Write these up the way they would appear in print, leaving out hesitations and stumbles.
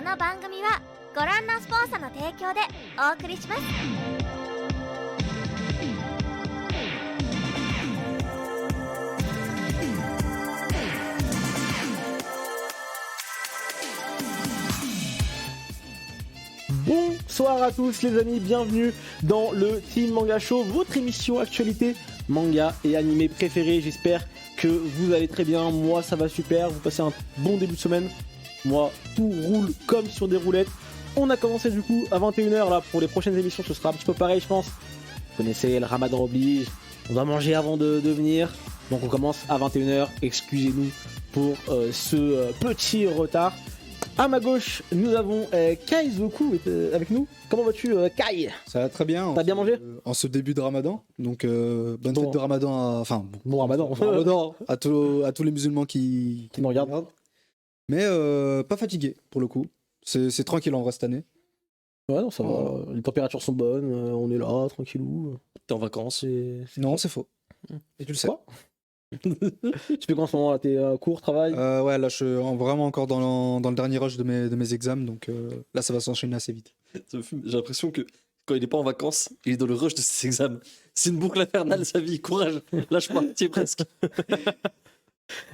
の番組はご覧のスポンサーの提供でお送りします。Bonsoir à tous les amis, bienvenue dans le Team Manga Show, votre émission actualité manga et animé préférée. J'espère que vous allez très bien, moi ça va super, vous passez un bon début de semaine. Moi tout roule comme sur des roulettes. On a commencé du coup à 21h là pour les prochaines émissions, ce sera un petit peu pareil je pense. Vous connaissez, le ramadan oblige, on doit manger avant de venir. Donc on commence à 21h, excusez-nous pour ce petit retard. À ma gauche, nous avons Kai Zoku avec nous. Comment vas-tu, Kai? Ça va très bien. T'as bien mangé en ce début de Ramadan. Donc, bonne fête de Ramadan bon Ramadan. à tous les musulmans qui nous regardent. Mais pas fatigué, pour le coup. C'est tranquille en vrai cette année. Ouais, non, ça va. Les températures sont bonnes. On est là, tranquillou. T'es en vacances et... Non, c'est faux. Et tu le sais. Quoi? Tu fais quoi en ce moment là? T'es cours, travail? Ouais, là je suis vraiment encore dans le dernier rush de mes examens. Donc là, ça va s'enchaîner assez vite. J'ai l'impression que quand il est pas en vacances, il est dans le rush de ses examens. C'est une boucle infernale sa vie. Courage, lâche-moi, t'y es presque.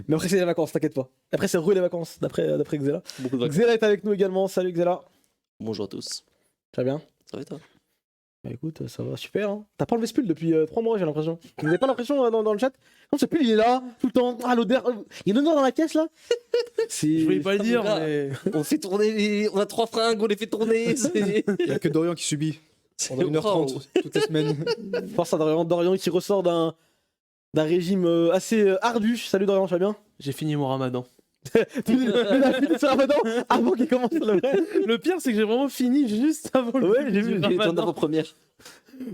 Mais après c'est les vacances, t'inquiète pas. Après c'est les vacances, d'après Xela. Beaucoup de vacances. Xela est avec nous également, salut Xela. Bonjour à tous. Tu vas bien? Ça va et toi? Bah écoute, ça va super. Hein. T'as pas enlevé ce pull depuis 3 mois, j'ai l'impression. Vous avez pas l'impression dans le chat? Non, ce pull il est là, tout le temps. Ah, l'odeur. Il y a une odeur dans la caisse là. Je voulais pas le dire, gars. mais. On fait tourner, on a 3 fringues, on les fait tourner. Il n'y a que Dorian qui subit pendant 1h30 toutes les semaines. Force à Dorian qui ressort d'un régime assez ardu. Salut Dorian, tu vas bien? J'ai fini mon ramadan. Il a fini ce ramadan avant qu'il commence le vrai. Le pire, c'est que j'ai vraiment fini juste avant le Ouais, j'ai vu, début du Il est en ramadan. avant-première.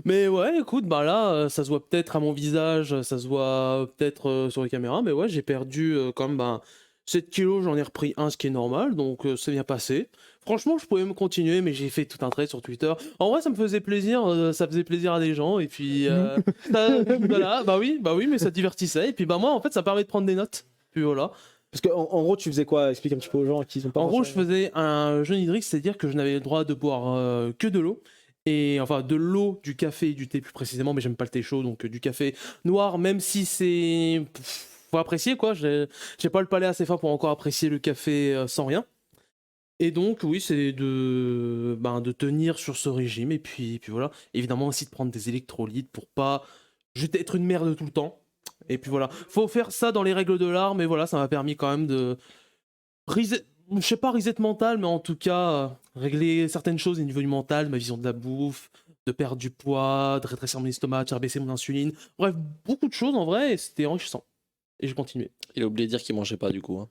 Mais ouais, écoute, bah là, ça se voit peut-être à mon visage, ça se voit peut-être sur les caméras, mais ouais, j'ai perdu quand même 7 kilos, j'en ai repris 1, ce qui est normal, donc c'est bien passé. Franchement, je pouvais me continuer, mais j'ai fait tout un trait sur Twitter. En vrai, ça me faisait plaisir, ça faisait plaisir à des gens, et puis voilà, bah oui, mais ça divertissait, et puis bah moi, en fait, ça permet de prendre des notes, puis voilà. Parce qu'en gros, tu faisais quoi? Explique un petit peu aux gens qui sont pas. En gros, je faisais un jeûne hydrique, c'est-à-dire que je n'avais le droit de boire que de l'eau. Et enfin, de l'eau, du café et du thé plus précisément, mais j'aime pas le thé chaud, donc du café noir, même si c'est. Faut apprécier quoi, j'ai pas le palais assez fort pour encore apprécier le café sans rien. Et donc, oui, c'est de tenir sur ce régime, et puis voilà. Évidemment aussi de prendre des électrolytes pour pas juste être une merde tout le temps. Et puis voilà, faut faire ça dans les règles de l'art, mais voilà, ça m'a permis quand même de je sais pas reset mental, mais en tout cas régler certaines choses au niveau du mental, ma vision de la bouffe, de perdre du poids, de rétrécir mon estomac, de faire baisser mon insuline, bref, beaucoup de choses en vrai, et c'était enrichissant. Et j'ai continué. Il a oublié de dire qu'il mangeait pas du coup. Hein.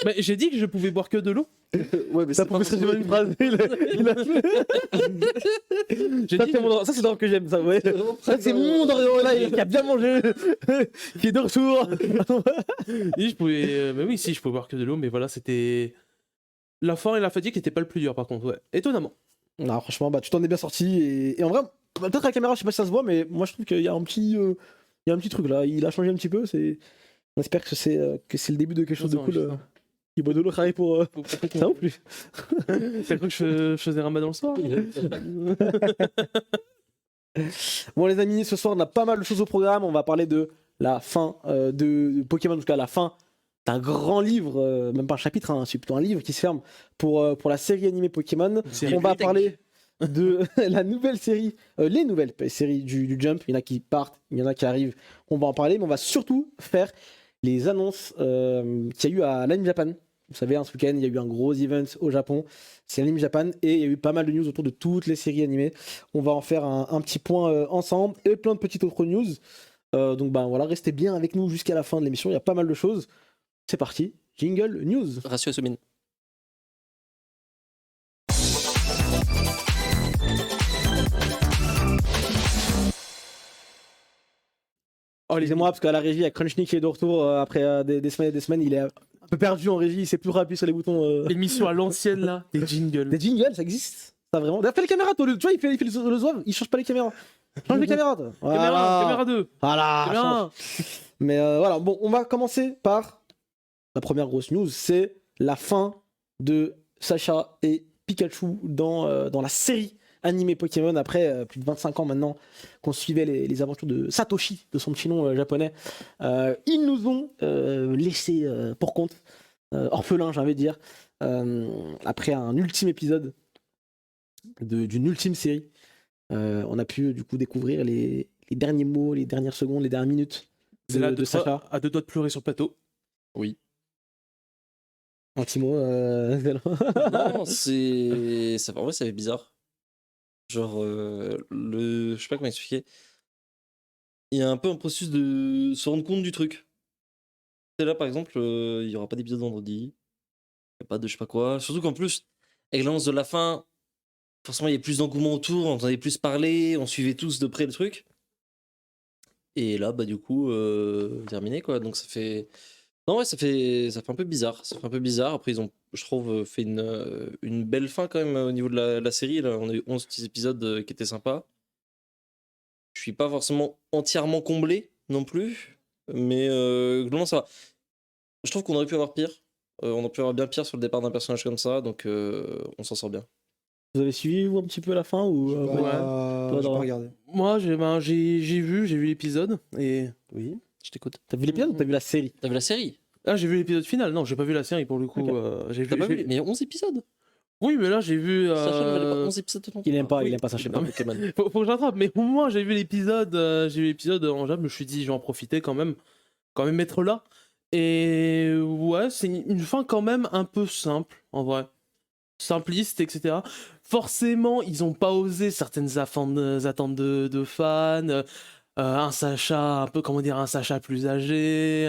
Mais j'ai dit que je pouvais boire que de l'eau. Ouais, mais Ça pouvait se résumer une phrase. Il a fait. J'ai Ça, dit c'est mon... ça, c'est Dorian que j'aime, ça, ouais. Ça, c'est mon Dorian là, qui a bien mangé, qui est de retour. oui, je pouvais, mais oui, si, je pouvais boire que de l'eau, mais voilà, c'était la faim et la fatigue qui étaient pas le plus dur par contre, ouais, étonnamment. Non, franchement, tu t'en es bien sorti. Et en vrai, peut-être à la caméra, je sais pas si ça se voit, mais moi je trouve qu'il y a un petit, truc là. Il a changé un petit peu. On espère que c'est le début de quelque chose de cool. Il boit de l'eau, travaille pour. Ça ou plus? T'as cru que je faisais ramadan le soir? Bon, les amis, ce soir, on a pas mal de choses au programme. On va parler de la fin de Pokémon, jusqu'à la fin d'un grand livre, même pas un chapitre, hein, c'est plutôt un livre qui se ferme pour la série animée Pokémon. On va parler de la nouvelle série, les nouvelles séries du Jump. Il y en a qui partent, il y en a qui arrivent. On va en parler, mais on va surtout faire les annonces qu'il y a eu à l'Anime Japan. Vous savez, ce week-end, il y a eu un gros event au Japon. C'est l'Anime Japan et il y a eu pas mal de news autour de toutes les séries animées. On va en faire un petit point ensemble et plein de petites autres news. Donc voilà, restez bien avec nous jusqu'à la fin de l'émission. Il y a pas mal de choses. C'est parti, jingle news. Ratio Asumine. Oh, lisez-moi, parce qu'à la régie, il y a Crunchnik qui est de retour après des semaines et des semaines. Il est un peu perdu en régie, il sait plus rapide sur les boutons. Émission à l'ancienne là, des jingles. Des jingles, ça existe? Ça vraiment? D'ailleurs, fais les caméras, toi. Tu vois, il fait le zouave, il change pas les caméras. Change les caméras, toi. Caméra 2. Voilà. Caméra 1. Mais bon, on va commencer par la première grosse news, c'est la fin de Sacha et Pikachu dans la série animée Pokémon après plus de 25 ans maintenant qu'on suivait les aventures de Satoshi, de son petit nom japonais. Ils nous ont laissé pour compte, orphelins j'ai envie de dire, après un ultime épisode d'une ultime série. On a pu du coup découvrir les derniers mots, les dernières secondes, les dernières minutes C'est là de Sacha. à 2 doigts de pleurer sur le plateau. Un petit mot. Non, c'est. Ça, en vrai, ça fait bizarre. Genre, je sais pas comment expliquer. Il y a un peu un processus de se rendre compte du truc. C'est là, par exemple, il y aura pas d'épisode vendredi. Il y a pas de je sais pas quoi. Surtout qu'en plus, avec l'annonce de la fin, forcément, il y a plus d'engouement autour, on entendait plus parler, on suivait tous de près le truc. Et là, bah, du coup, terminé, quoi. Donc, ça fait. Non, ouais, ça fait un peu bizarre. Ça fait un peu bizarre. Après, ils ont, je trouve, fait une belle fin quand même au niveau de la série. Là, on a eu 11 petits épisodes qui étaient sympas. Je suis pas forcément entièrement comblé non plus. Mais globalement, ça va. Je trouve qu'on aurait pu avoir pire. On aurait pu avoir bien pire sur le départ d'un personnage comme ça. Donc, on s'en sort bien. Vous avez suivi vous un petit peu la fin ou J'ai ouais. pas Dora. regardé. Moi, j'ai vu l'épisode et oui, je t'écoute. T'as vu l'épisode ou t'as vu la série? T'as vu la série? Ah, j'ai vu l'épisode final. Non, j'ai pas vu la série pour le coup. Ok. J'ai T'as vu. pas vu? Mais il y a 11 épisodes. Oui, mais là, j'ai vu. Sacha ne valait pas 11 épisodes non Il aime pas, oui. il aime pas Sacha. Non, mais- Pokémon. Faut que j'attrape. Mais au moins, j'ai vu l'épisode. En jab. Je me suis dit, je vais en profiter quand même être là. Et ouais, c'est une fin quand même un peu simple, en vrai. Simpliste, etc. Forcément, ils ont pas osé certaines attentes de fans. Un Sacha, un peu, comment dire, un Sacha plus âgé.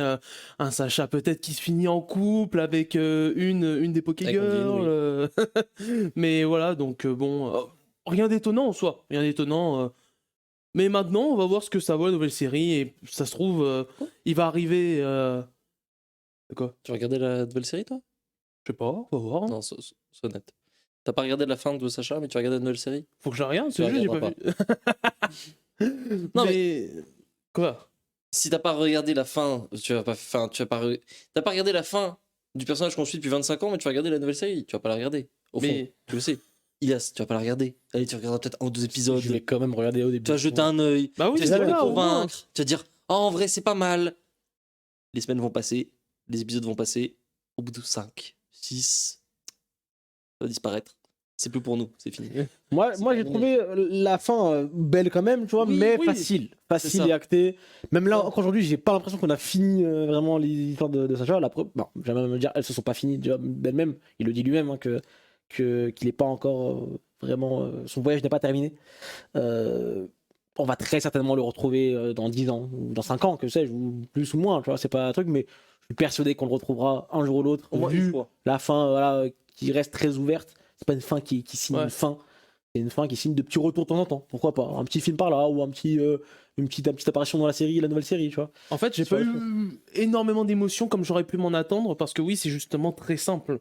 Un Sacha peut-être qui se finit en couple avec une des Pokégirls. Mais voilà, donc bon, rien d'étonnant en soi. Rien d'étonnant. Mais maintenant, on va voir ce que ça vaut la nouvelle série. Et ça se trouve, il va arriver. Quoi? Tu vas regarder la nouvelle série, toi? Je sais pas, on va voir. Non, sois honnête. T'as pas regardé la fin de Sacha, mais tu vas regarder la nouvelle série? Faut que je la regarde, Tu c'est juste, j'ai pas regarderas vu. Non, mais. Quoi? Si t'as pas regardé la fin, t'as pas regardé la fin du personnage qu'on suit depuis 25 ans, mais tu vas regarder la nouvelle série, tu vas pas la regarder. Au fond, Mais- tu le sais. Ilias, tu vas pas la regarder. Allez, tu regarderas peut-être un ou deux épisodes. Je vais quand même regarder au début. Tu vas jeter un œil. Bah oui, Tu vas c'est essayer de là, te au moins. convaincre. Tu vas dire, oh, en vrai, c'est pas mal. Les semaines vont passer, les épisodes vont passer. Au bout de 5, 6, ça va disparaître. C'est plus pour nous, c'est fini. Moi j'ai terminé. trouvé la fin belle quand même, tu vois, Oui, mais oui. facile ça. et acté. Même là, encore aujourd'hui, j'ai pas l'impression qu'on a fini vraiment l'histoire de Sacha. La preuve, bon, j'aime même me dire, elles se sont pas finies déjà d'elles-mêmes. Il le dit lui-même hein, qu'il est pas encore vraiment, son voyage n'est pas terminé. On va très certainement le retrouver dans 10 ans ou dans 5 ans, que sais-je, ou plus ou moins, tu vois, c'est pas un truc, mais je suis persuadé qu'on le retrouvera un jour ou l'autre. Au moins une Vu fois. la fin, voilà, qui reste très ouverte. C'est pas une fin qui signe Ouais. une fin. C'est une fin qui signe de petits retours de temps en temps. Pourquoi pas? Un petit film par là ou une petite apparition dans la nouvelle série, tu vois. En fait, j'ai Sur pas le eu énormément d'émotions comme j'aurais pu m'en attendre parce que oui, c'est justement très simple.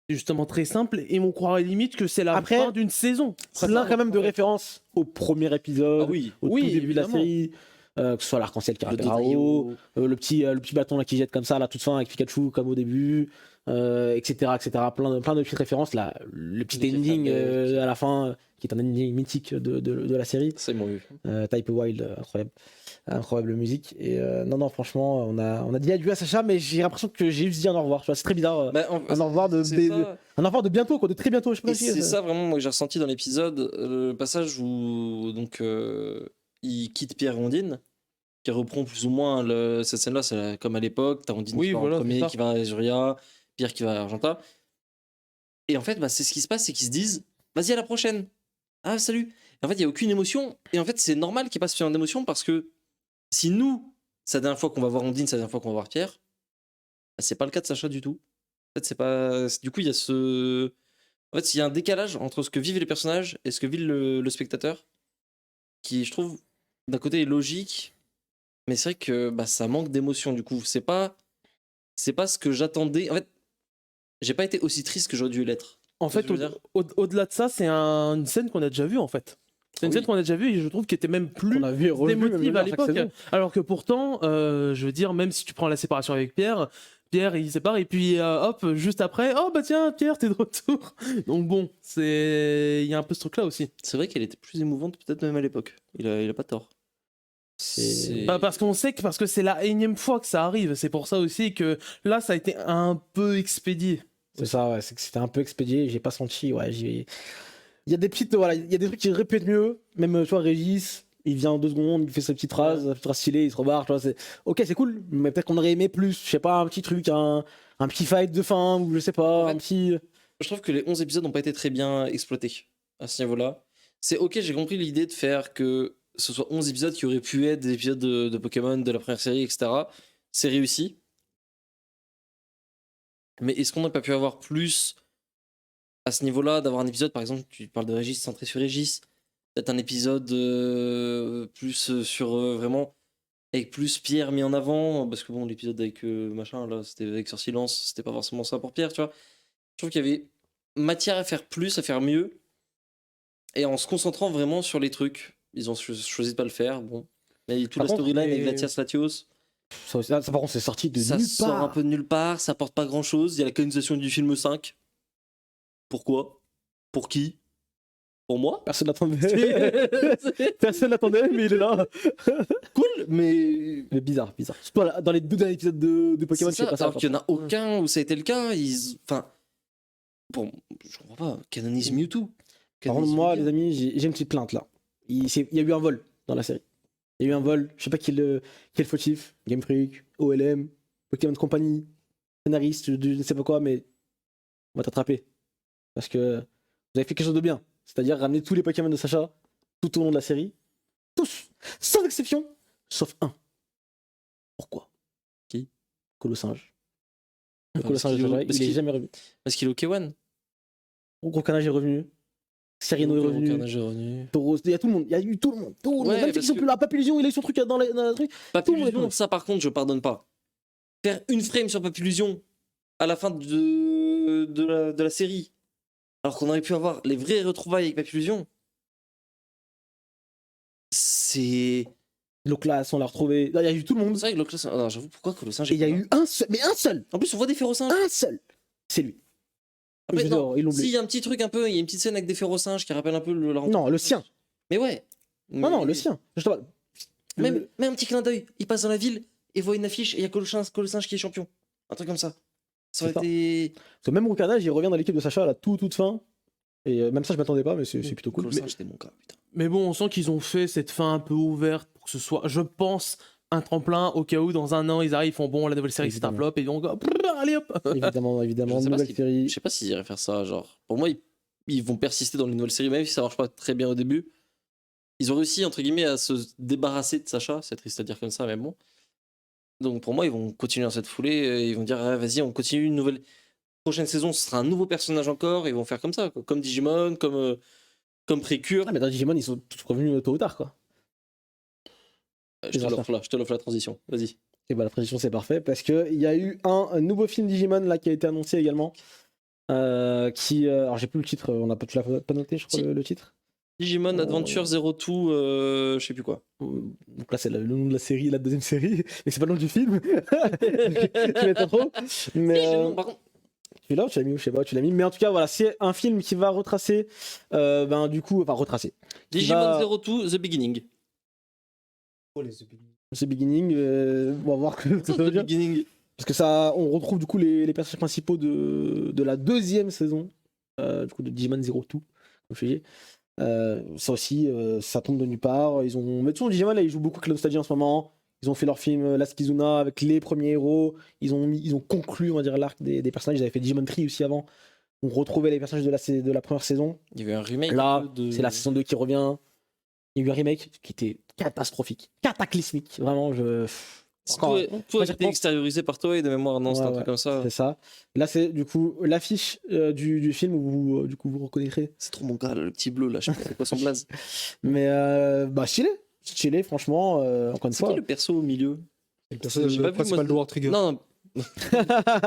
C'est justement très simple et on croirait limite que c'est la Après, fin d'une saison. Plein quand même de références au premier épisode, Ah oui. au Oui, tout début de la évidemment. série. Que ce soit l'arc-en-ciel qui Le rappelle Rao, le petit bâton là qui jette comme ça, là, toute fin avec Pikachu comme au début, etc., etc. Plein de petites références. Là, le petit Les ending avec. à la fin, qui est un ending mythique de la série. Ça, ils m'ont eu. Type Wild, incroyable musique. Et non, franchement, on a dit adieu à Sacha, mais j'ai l'impression que j'ai juste dit un au revoir. Tu vois, c'est très bizarre. Bah, Un au revoir un au revoir de bientôt, quoi, de très bientôt. Je sais pas Et si c'est ça vraiment moi que j'ai ressenti dans l'épisode, le passage où donc il quitte Pierre et Ondine, qui reprend plus ou moins cette scène-là, c'est comme à l'époque, t'as Ondine Oui, qui va voilà, en c'est premier, ça. qui va à Azuria, Pierre qui va à Argenta. Et en fait, bah, c'est ce qui se passe, c'est qu'ils se disent, vas-y à la prochaine. Ah salut. Et en fait, il y a aucune émotion. Et en fait, c'est normal qu'il passe sur une émotion parce que si nous, c'est la dernière fois qu'on va voir Ondine, c'est la dernière fois qu'on va voir Pierre, bah, c'est pas le cas de Sacha du tout. En fait, c'est pas. Du coup, il y a ce. En fait, il y a un décalage entre ce que vivent les personnages et ce que vit le spectateur, qui, je trouve, d'un côté est logique, mais c'est vrai que bah, ça manque d'émotion. Du coup, c'est pas ce que j'attendais. En fait, j'ai pas été aussi triste que j'aurais dû l'être. En Tu vois fait, ce que je veux dire au-delà de ça, c'est une scène qu'on a déjà vue en fait. C'est une Oui. scène qu'on a déjà vue et je trouve qu'elle était même plus On a vu et revu, même émotive à à chaque l'époque. saison. Alors que pourtant, je veux dire, même si tu prends la séparation avec Pierre, Pierre il sépare et puis hop juste après oh bah tiens Pierre t'es de retour. Donc bon il y a un peu ce truc là aussi. C'est vrai qu'elle était plus émouvante, peut-être même à l'époque. Il a pas tort. C'est. Bah, parce qu'on sait que parce que c'est la énième fois que ça arrive, c'est pour ça aussi que là ça a été un peu expédié. C'est ça, ouais, c'est que c'était un peu expédié, j'ai pas senti, ouais, il y a des petites, voilà, il y a des trucs qui auraient pu être mieux, même, tu vois, Régis, il vient en 2 secondes, il fait sa petite phrase stylée, il se rebarre, tu vois, ok, c'est cool, mais peut-être qu'on aurait aimé plus, je sais pas, un petit truc, un petit fight de fin, ou je sais pas, En fait, un petit... Je trouve que les 11 épisodes n'ont pas été très bien exploités à ce niveau-là. C'est ok, j'ai compris l'idée de faire que ce soit 11 épisodes qui auraient pu être des épisodes de Pokémon, de la première série, etc. C'est réussi. Mais est-ce qu'on n'a pas pu avoir plus à ce niveau-là, d'avoir un épisode, par exemple, tu parles de Régis, centré sur Régis, peut-être un épisode plus sur vraiment, avec plus Pierre mis en avant, parce que bon, l'épisode avec machin, là, c'était avec Sur Silence, c'était pas forcément ça pour Pierre, tu vois. Je trouve qu'il y avait matière à faire plus, à faire mieux, et en se concentrant vraiment sur les trucs. Ils ont choisi de pas le faire, bon. Mais toute Par la contre, storyline les- avec Latias Latios, Ça, par contre, c'est sorti de ça nulle sort part. un peu de nulle part, ça apporte pas grand-chose. Il y a la canonisation du film 5. Pourquoi? Pour qui? Pour moi? Personne l'attendait. Personne l'attendait, mais il est là. Cool, mais Mais bizarre. Surtout dans les 2 derniers épisodes de Pokémon, c'est ça, c'est pas ça. alors qu'il n'y en a aucun où ça a été le cas. Enfin, bon, je comprends pas. Canonise Mewtwo. Par contre, moi, les amis, j'ai une petite plainte là. Il y a eu un vol dans la série. Il y a eu un vol, je sais pas quel fautif, Game Freak, OLM, Pokémon Company, scénariste, je ne sais pas quoi, mais on va t'attraper. Parce que vous avez fait quelque chose de bien. C'est-à-dire ramener tous les Pokémon de Sacha tout au long de la série. Tous, sans exception, sauf un. Pourquoi? Qui? Colossinge. Le Parce Colossinge de qu'il est- Sacha, parce il est qu'il- jamais revenu. Parce qu'il est au K1. Gros Canage est revenu. Serino est revenu. Carnage est revenu. Tauros, il y a tout le monde. Il y a eu tout le monde. Tout le monde. Ouais, Même ceux qui parce sont que- plus là. Papillusion, il a eu son truc dans le truc. Papillusion, ça par contre, je pardonne pas. Faire une frame sur Papillusion à la fin de la série, alors qu'on aurait pu avoir les vraies retrouvailles avec Papillusion, c'est. Loclas, on l'a retrouvé. Il y a eu tout le monde. C'est vrai que Loclas. Non, j'avoue, pourquoi que le singe. Et il y a eu un seul. Mais un seul. En plus, on voit des férocinges. Un seul. C'est lui. Après, Je non, dehors, ils l'ont s'il oublié. y a un petit truc un peu, il y a une petite scène avec des férocinges qui rappelle un peu le. Non, le sien. Mais ouais. Non, le sien. Je te parle. Même un petit clin d'œil. Il passe dans la ville et voit une affiche et il y a Colossinge qui est champion. Un truc comme ça. Ça aurait C'est ça. été. Ce même Roucanage, il revient dans l'équipe de Sacha à la toute fin. Et même ça, je m'attendais pas, mais c'est plutôt cool. Colossinge, c'était mon cas, putain. Mais bon, on sent qu'ils ont fait cette fin un peu ouverte pour que ce soit, je pense, un tremplin au cas où dans un an ils arrivent, ils font bon, la nouvelle série c'est un Évidemment. flop et donc allez hop. Évidemment, Je évidemment. sais pas Nouvelle si- série. Je sais pas s'ils iraient faire ça. Genre, pour moi, ils vont persister dans les nouvelles séries, même si ça marche pas très bien au début. Ils ont réussi, entre guillemets, à se débarrasser de Sacha. C'est triste à dire comme ça, mais bon. Donc pour moi, ils vont continuer dans cette foulée. Ils vont dire, ah, vas-y, on continue une nouvelle. Prochaine saison, ce sera un nouveau personnage encore. Ils vont faire comme ça, quoi. Comme Digimon, comme Précure. Ah, mais dans Digimon, ils sont tous revenus tôt ou tard, quoi. Je te l'offre la transition. Vas-y. Et bah, la transition, c'est parfait. Parce qu'il y a eu un nouveau film Digimon là, qui a été annoncé également. Alors, j'ai plus le titre. On n'a pas, tu l'as pas noté, je crois, Si. le titre. Digimon Oh. Adventure 02, je sais plus quoi. Donc là, c'est le nom de la série, la deuxième série. Mais c'est pas le nom du film. Qui m'étonne trop. Mais. Si, j'ai le nom, par contre. Tu l'as ou tu l'as mis ou je sais pas, tu l'as mis. Mais en tout cas, voilà, c'est un film qui va retracer, du coup, enfin retracer. Digimon va- 02, The Beginning. The Beginning, on va voir ce que ça veut The dire. Beginning. Parce que ça, on retrouve du coup les personnages principaux de la deuxième saison, du coup de Digimon 02, comme je dis. Ça aussi, ça tombe de nulle part. Ils ont, mais de toute façon, Digimon là, ils jouent beaucoup avec la nostalgie en ce moment. Ils ont fait leur film Last Kizuna avec les premiers héros. Ils ont conclu, on va dire, l'arc des personnages. Ils avaient fait Digimon Tree aussi avant. On retrouvait les personnages de la première saison. Il y avait un remake. Là, un peu de... c'est la saison 2 qui revient. Il y a eu un remake qui était catastrophique, cataclysmique. Vraiment, encore, Tout a j'y été repense. extériorisé par toi et de mémoire, non, c'était un Ouais, truc comme ça. c'est ça. Là, c'est du coup l'affiche du film où vous, du coup, vous reconnaîtrez. C'est trop mon gars, là, le petit bleu là, je sais pas c'est quoi son blaze. Mais stylé, franchement, encore une C'est qui fois. le perso au milieu? Le personnage J'ai pas vu, principal moi, de War Trigger. Non, non.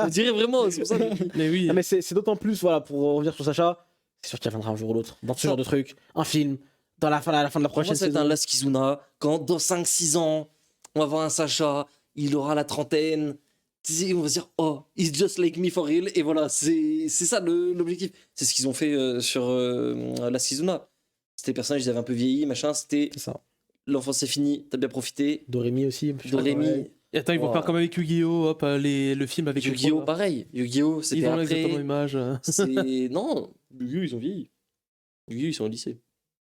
On dirait vraiment, c'est pour ça. Mais oui. Ah, mais c'est d'autant plus, voilà, pour revenir sur Sacha, c'est sûr qu'il reviendra un jour ou l'autre dans ce genre de truc. Un film, à la fin de la Pour moi, prochaine c'est saison. un Last Kizuna. Quand dans 5-6 ans, on va voir un Sacha, il aura la trentaine, on va se dire, oh, he's just like me for real. Et voilà, c'est ça l'objectif. C'est ce qu'ils ont fait sur la Seasona. C'était les personnages, ils avaient un peu vieilli, machin. C'était C'est ça. l'enfance c'est fini, t'as bien profité. Doremi aussi. Dorémy, Et attends, ils vont Wow. faire comme avec Yu-Gi-Oh! Hop, le film avec les Yu-Gi-Oh! trois, là. Pareil. Yu-Gi-Oh! Ils C'était ont exactement après. l'image. Non, Yu-Gi-Oh! Ils ont vieilli. Yu-Gi-Oh! Ils sont au lycée.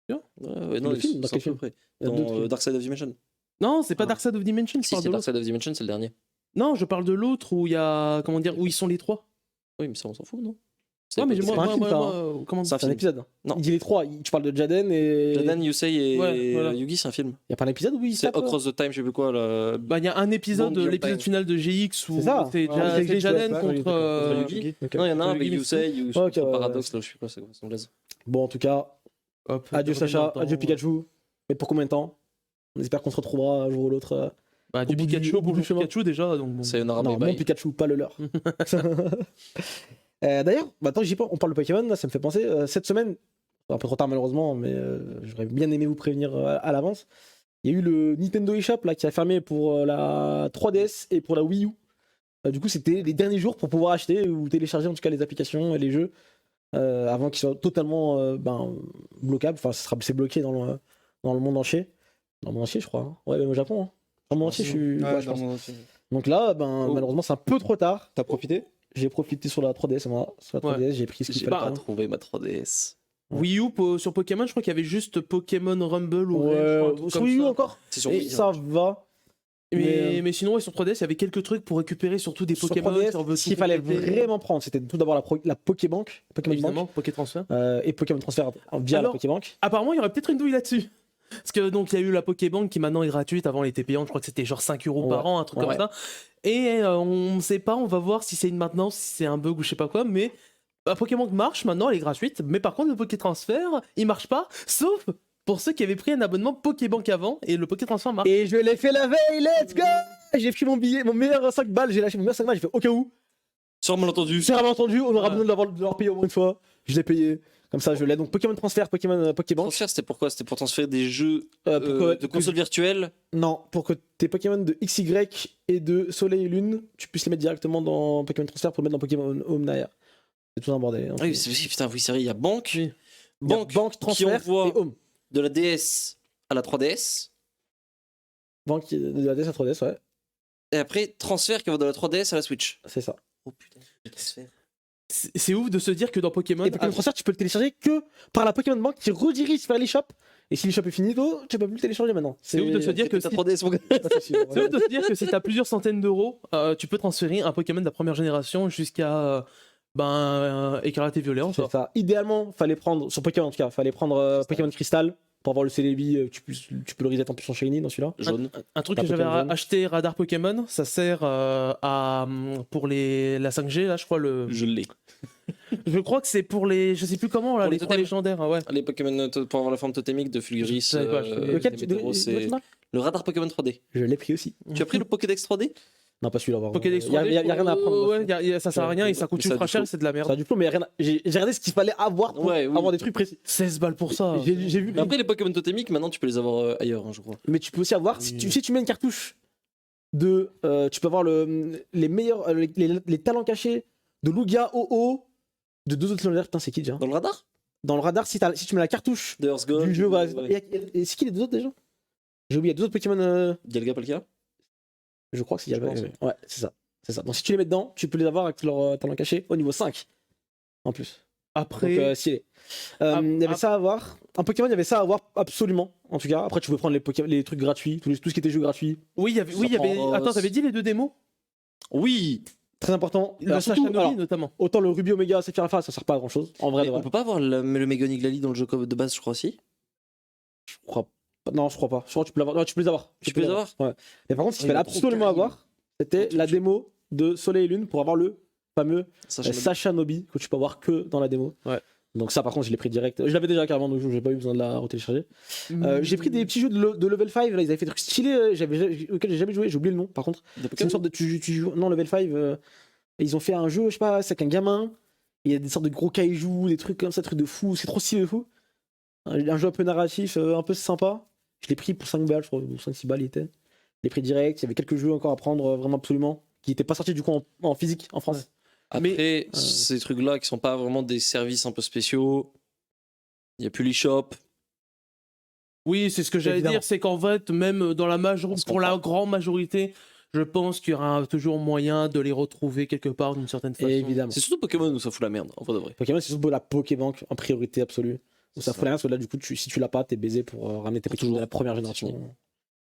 Bien. Ouais, non, Le ils film, sont dans à quel peu film près. Il y a deux Dans trucs. Dark Side of Dimension. Non, c'est pas Ah. Dark Side of Dimension, je Si, parle c'est de Dark l'autre. Side of Dimension, c'est le dernier. Non, je parle de l'autre où il y a. Comment dire? Où ils sont les trois. Oui, mais ça, on s'en fout, non? Ouais, mais c'est moi, pas un moi, film, moi, ça, moi, comment C'est un C'est un film. épisode. Non. Il dit les trois. Tu parles de Jaden et. Jaden, Yusei et Ouais, voilà. Yugi, c'est un film. Il y a pas un épisode où il C'est tape, Across the Time, je sais plus quoi. Là. Bah, il y a un épisode, Bond Beyond l'épisode Time. final de GX où C'est ça. c'est Ah, c'est GX, Jaden ouais, contre. contre Yugi. Ok. Non, il y en a un Le avec Yugi, Yusei, ou Ok, ouais, Paradox, là, je sais plus quoi, c'est son blaze. Bon, en tout cas, Hop, adieu revient dans Sacha, le temps. adieu Pikachu. Mais pour combien de temps? On espère qu'on se retrouvera un jour ou l'autre. Bah, du Au bout du- Pikachu, au bout du bonjour chemin. Pikachu déjà. Donc bon. C'est Nara Non, Bye mon Bye. Pikachu, pas le leur. D'ailleurs, tant que j'y pense, on parle de Pokémon, là, ça me fait penser. Cette semaine, un peu trop tard malheureusement, mais j'aurais bien aimé vous prévenir à l'avance. Il y a eu le Nintendo eShop là, qui a fermé pour la 3DS et pour la Wii U. Du coup, c'était les derniers jours pour pouvoir acheter ou télécharger en tout cas les applications et les jeux avant qu'ils soient totalement bloquables. Enfin, c'est bloqué dans le monde entier. Dans le monde entier, je crois. Hein. Ouais, même au Japon. Hein. Dans le monde entier, je suis. Ouais, ouais, je dans pense. mon- Donc là, Oh. malheureusement, c'est un peu trop tard. T'as profité? J'ai profité sur la 3DS, moi. Sur la 3DS, j'ai pris ce qu'il J'ai fallait. pas prendre. trouvé ma 3DS. Wii U sur Pokémon, je crois qu'il y avait juste Pokémon Rumble ou Red, je crois, un truc sur comme Wii U ça. encore. C'est sur Et Wii. ça va. Mais sinon, ouais, sur 3DS, il y avait quelques trucs pour récupérer surtout des Sur Pokémon. 3DS, si on veut ce tout qu'il fallait compléter. vraiment prendre, c'était tout d'abord la Pokébank, Pokémon Évidemment, Bank, Poké Transfer. et Pokémon Transfer via Alors, la Pokébank. Apparemment, il y aurait peut-être une douille là-dessus. Parce que donc il y a eu la Pokébank qui maintenant est gratuite. Avant, elle était payante. Je crois que c'était genre 5 € par Ouais. an, un truc Ouais. comme ça. Et on ne sait pas. On va voir si c'est une maintenance, si c'est un bug ou je sais pas quoi. Mais la Pokébank marche maintenant. Elle est gratuite. Mais par contre, le Poké Transfer, il marche pas. Sauf pour ceux qui avaient pris un abonnement Pokébank avant. Et le Poké Transfer marche. Et je l'ai fait la veille, let's go! J'ai pris mon billet, mon meilleur 5 balles, j'ai lâché mon meilleur 5 balles, j'ai fait au cas où. Sur malentendu. C'est vraiment entendu, on aura Ouais. besoin de l'avoir payé au moins une fois. Je l'ai payé. Comme ça, je l'ai. Donc Pokémon Transfer, Pokémon Pokébank. Transfert, c'était pourquoi? C'était pour transférer des jeux Pour que- de consoles virtuelles. Non, pour que tes Pokémon de XY et de Soleil et Lune, tu puisses les mettre directement dans Pokémon Transfer pour le mettre dans Pokémon Home derrière. C'est tout un bordel. hein. Ah oui, putain, oui, c'est vrai, il y a Banque. Oui. Il y a Banque, Banque, qui Transfer envoie et Home. de la DS à la 3DS. Banque de la DS à 3DS, ouais, Et après, transfert qui va de la 3DS à la Switch. c'est ça. Oh putain, le transfert. C'est ouf de se dire que dans Pokémon. Et Pokémon Transfer, tu peux le télécharger que par la Pokémon Bank qui redirige vers l'eShop. Et si l'eShop est fini, tu peux plus le télécharger maintenant. C'est ouf de se dire que ta si- 3DS, mon gars. C'est pas possible, C'est ouais. ouf de se dire que si t'as plusieurs centaines d'euros, tu peux transférer un Pokémon de la première génération jusqu'à Écarlate et Violet. C'est ça. Idéalement, fallait prendre, sur Pokémon en tout cas, fallait prendre Pokémon Crystal pour avoir le Celebi, tu peux le reset en plus en Shiny dans celui-là. Jaune. Un truc Pas que j'avais Pokémon jaune. acheté Radar Pokémon, ça sert pour la 5G, là je crois Je l'ai. Je crois que c'est pour les. Je sais plus comment, là, Pour les les trois totems. légendaires, ouais. Les Pokémon pour avoir la forme totémique de Fulguris. Je savais pas, je savais- Lequel Météoro, c'est le radar Pokémon 3D. Je l'ai pris aussi. Tu as pris le Pokédex 3D? Non, pas celui-là. Pokédex Il y a 3D, rien à apprendre. ouais, ça sert à rien et ça coûte Ça a ultra du cher flow. et c'est de la Ça merde. a du flow, mais il y a rien j'ai regardé ce qu'il fallait avoir pour Ouais, oui. avoir des trucs précis. 16 balles pour ça. J'ai vu. Mais après, les Pokémon totémiques, maintenant, tu peux les avoir ailleurs, hein, je crois. Mais tu peux aussi avoir, si tu mets une cartouche de. Tu peux avoir les meilleurs. Les talents cachés de Lugia, OO, de deux autres légendaires. Putain, c'est qui déjà? Dans le radar? Dans le radar, si tu mets la cartouche De Earth Gold. du jeu, voilà. ouais. Et c'est qui les deux autres déjà? J'ai oublié, il y a deux autres Pokémon. Dialga Palkia? Je crois que c'est Je Dialga. pense, Ouais, c'est ça. C'est ça. Donc si tu les mets dedans, tu peux les avoir avec leur talent caché au niveau 5. En plus. Donc Après, stylé. Il y avait ça à avoir. Un Pokémon, il y avait ça à avoir absolument. En tout cas, après tu peux prendre les trucs gratuits, tout ce qui était jeux gratuits. oui, il y avait. prend, Attends, t'avais dit les deux démos? Oui! Très important. Le Alors, surtout, Sashanobi alors, notamment. autant le Ruby Omega, Sephir Alpha, ça sert pas à grand chose. En vrai, Mais de vrai. on peut pas avoir le Megon Iglali dans le jeu de base, je crois aussi. Je crois pas. Non, je crois pas. Je crois que tu peux l'avoir. Non, tu peux les avoir. Tu peux les avoir? Ouais. Mais par contre, ce qu'il Il fallait est trop absolument terrible. avoir, c'était la démo de Soleil et Lune pour avoir le fameux Sachant Sashanobi que tu peux avoir que dans la démo. Ouais. Donc ça, par contre, je l'ai pris direct. Je l'avais déjà carrément, donc j'ai pas eu besoin de la retélécharger. J'ai pris des petits jeux de level 5, là, ils avaient fait des trucs stylés auxquels j'ai jamais joué, j'ai oublié le nom par contre. C'est une sorte de. Tu joues. Non, level 5, ils ont fait un jeu, je sais pas, c'est avec un gamin, il y a des sortes de gros kaijus, des trucs comme ça, des trucs de fou, c'est trop stylé de fou. Un jeu un peu narratif, un peu sympa. Je l'ai pris pour 5 balles, je crois, ou 5-6 balles il était. Je l'ai pris direct, il y avait quelques jeux encore à prendre, vraiment absolument. qui n'était pas sorti du coup en physique en France. Après, ces trucs-là qui sont pas vraiment des services un peu spéciaux, il n'y a plus l'e-shop. Oui, c'est ce que j'allais Évidemment. dire, c'est qu'en fait, même dans la majorité, On se pour la comprend. grande majorité, je pense qu'il y aura toujours moyen de les retrouver quelque part d'une certaine façon. Évidemment. C'est surtout Pokémon où ça fout la merde, en vrai de vrai. Pokémon, c'est surtout la Pokébank en priorité absolue. C'est Ça ça. fout rien parce que là, du coup, si tu l'as pas, t'es baisé pour ramener tes Pokémon Toujours. de la première C'est génération. fini.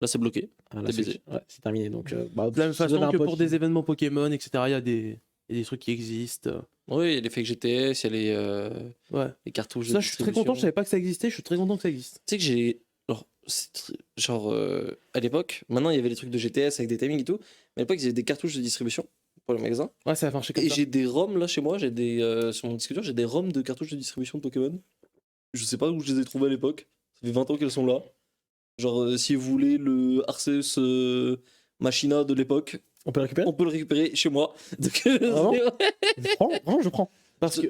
Là, c'est bloqué. Ah, là, T'es c'est baisé. ouais, c'est terminé. Donc, De la même si vous avez façon un que pote pour qui- des événements Pokémon, etc., il y a des trucs qui existent. Oui, il y a les fake GTS, il y a Ouais. les cartouches. Ça, de je suis très content, je distribution. savais pas que ça existait, je suis très content que ça existe. Tu sais que j'ai. À l'époque, maintenant il y avait les trucs de GTS avec des timings et tout, mais à l'époque il y avait des cartouches de distribution pour le magasin. Ouais, ça va marcher comme Et ça. j'ai des ROM là chez moi, j'ai des. Sur mon disque dur, j'ai des ROM de cartouches de distribution de Pokémon. Je sais pas où je les ai trouvées à l'époque. Ça fait 20 ans qu'elles sont là. Genre, si vous voulez le Arceus Machina de l'époque, On peut le récupérer on peut le récupérer chez moi. Donc, Vraiment c'est- Je prends, vraiment, je prends. Parce que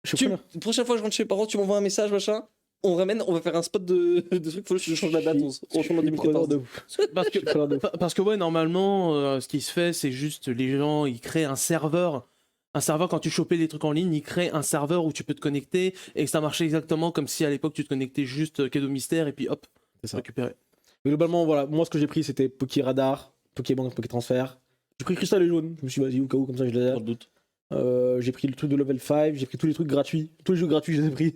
Je suis tu, preneur. la prochaine fois que je rentre chez mes parents, tu m'envoies un message, machin. On ramène, on va faire un spot de trucs. Faut que je change la date. On Je change en suis preneur 2014. de ouf. Parce que, Je suis preneur de ouf. parce que ouais, normalement, ce qui se fait, c'est juste les gens, ils créent un serveur. Un serveur, quand tu chopais les trucs en ligne, ils créent un serveur où tu peux te connecter et que ça marchait exactement comme si à l'époque tu te connectais juste Cadeau Mystère et puis hop, C'est ça. récupérer. Mais globalement, voilà, moi ce que j'ai pris c'était Pokéradar, Pokébank, Pokétransfert. J'ai pris Cristal et Jaune, je me suis dit vas-y au cas où, comme ça je les Pas ai. de doute. J'ai pris le truc de level 5, j'ai pris tous les trucs gratuits. Tous les jeux gratuits, je les ai pris.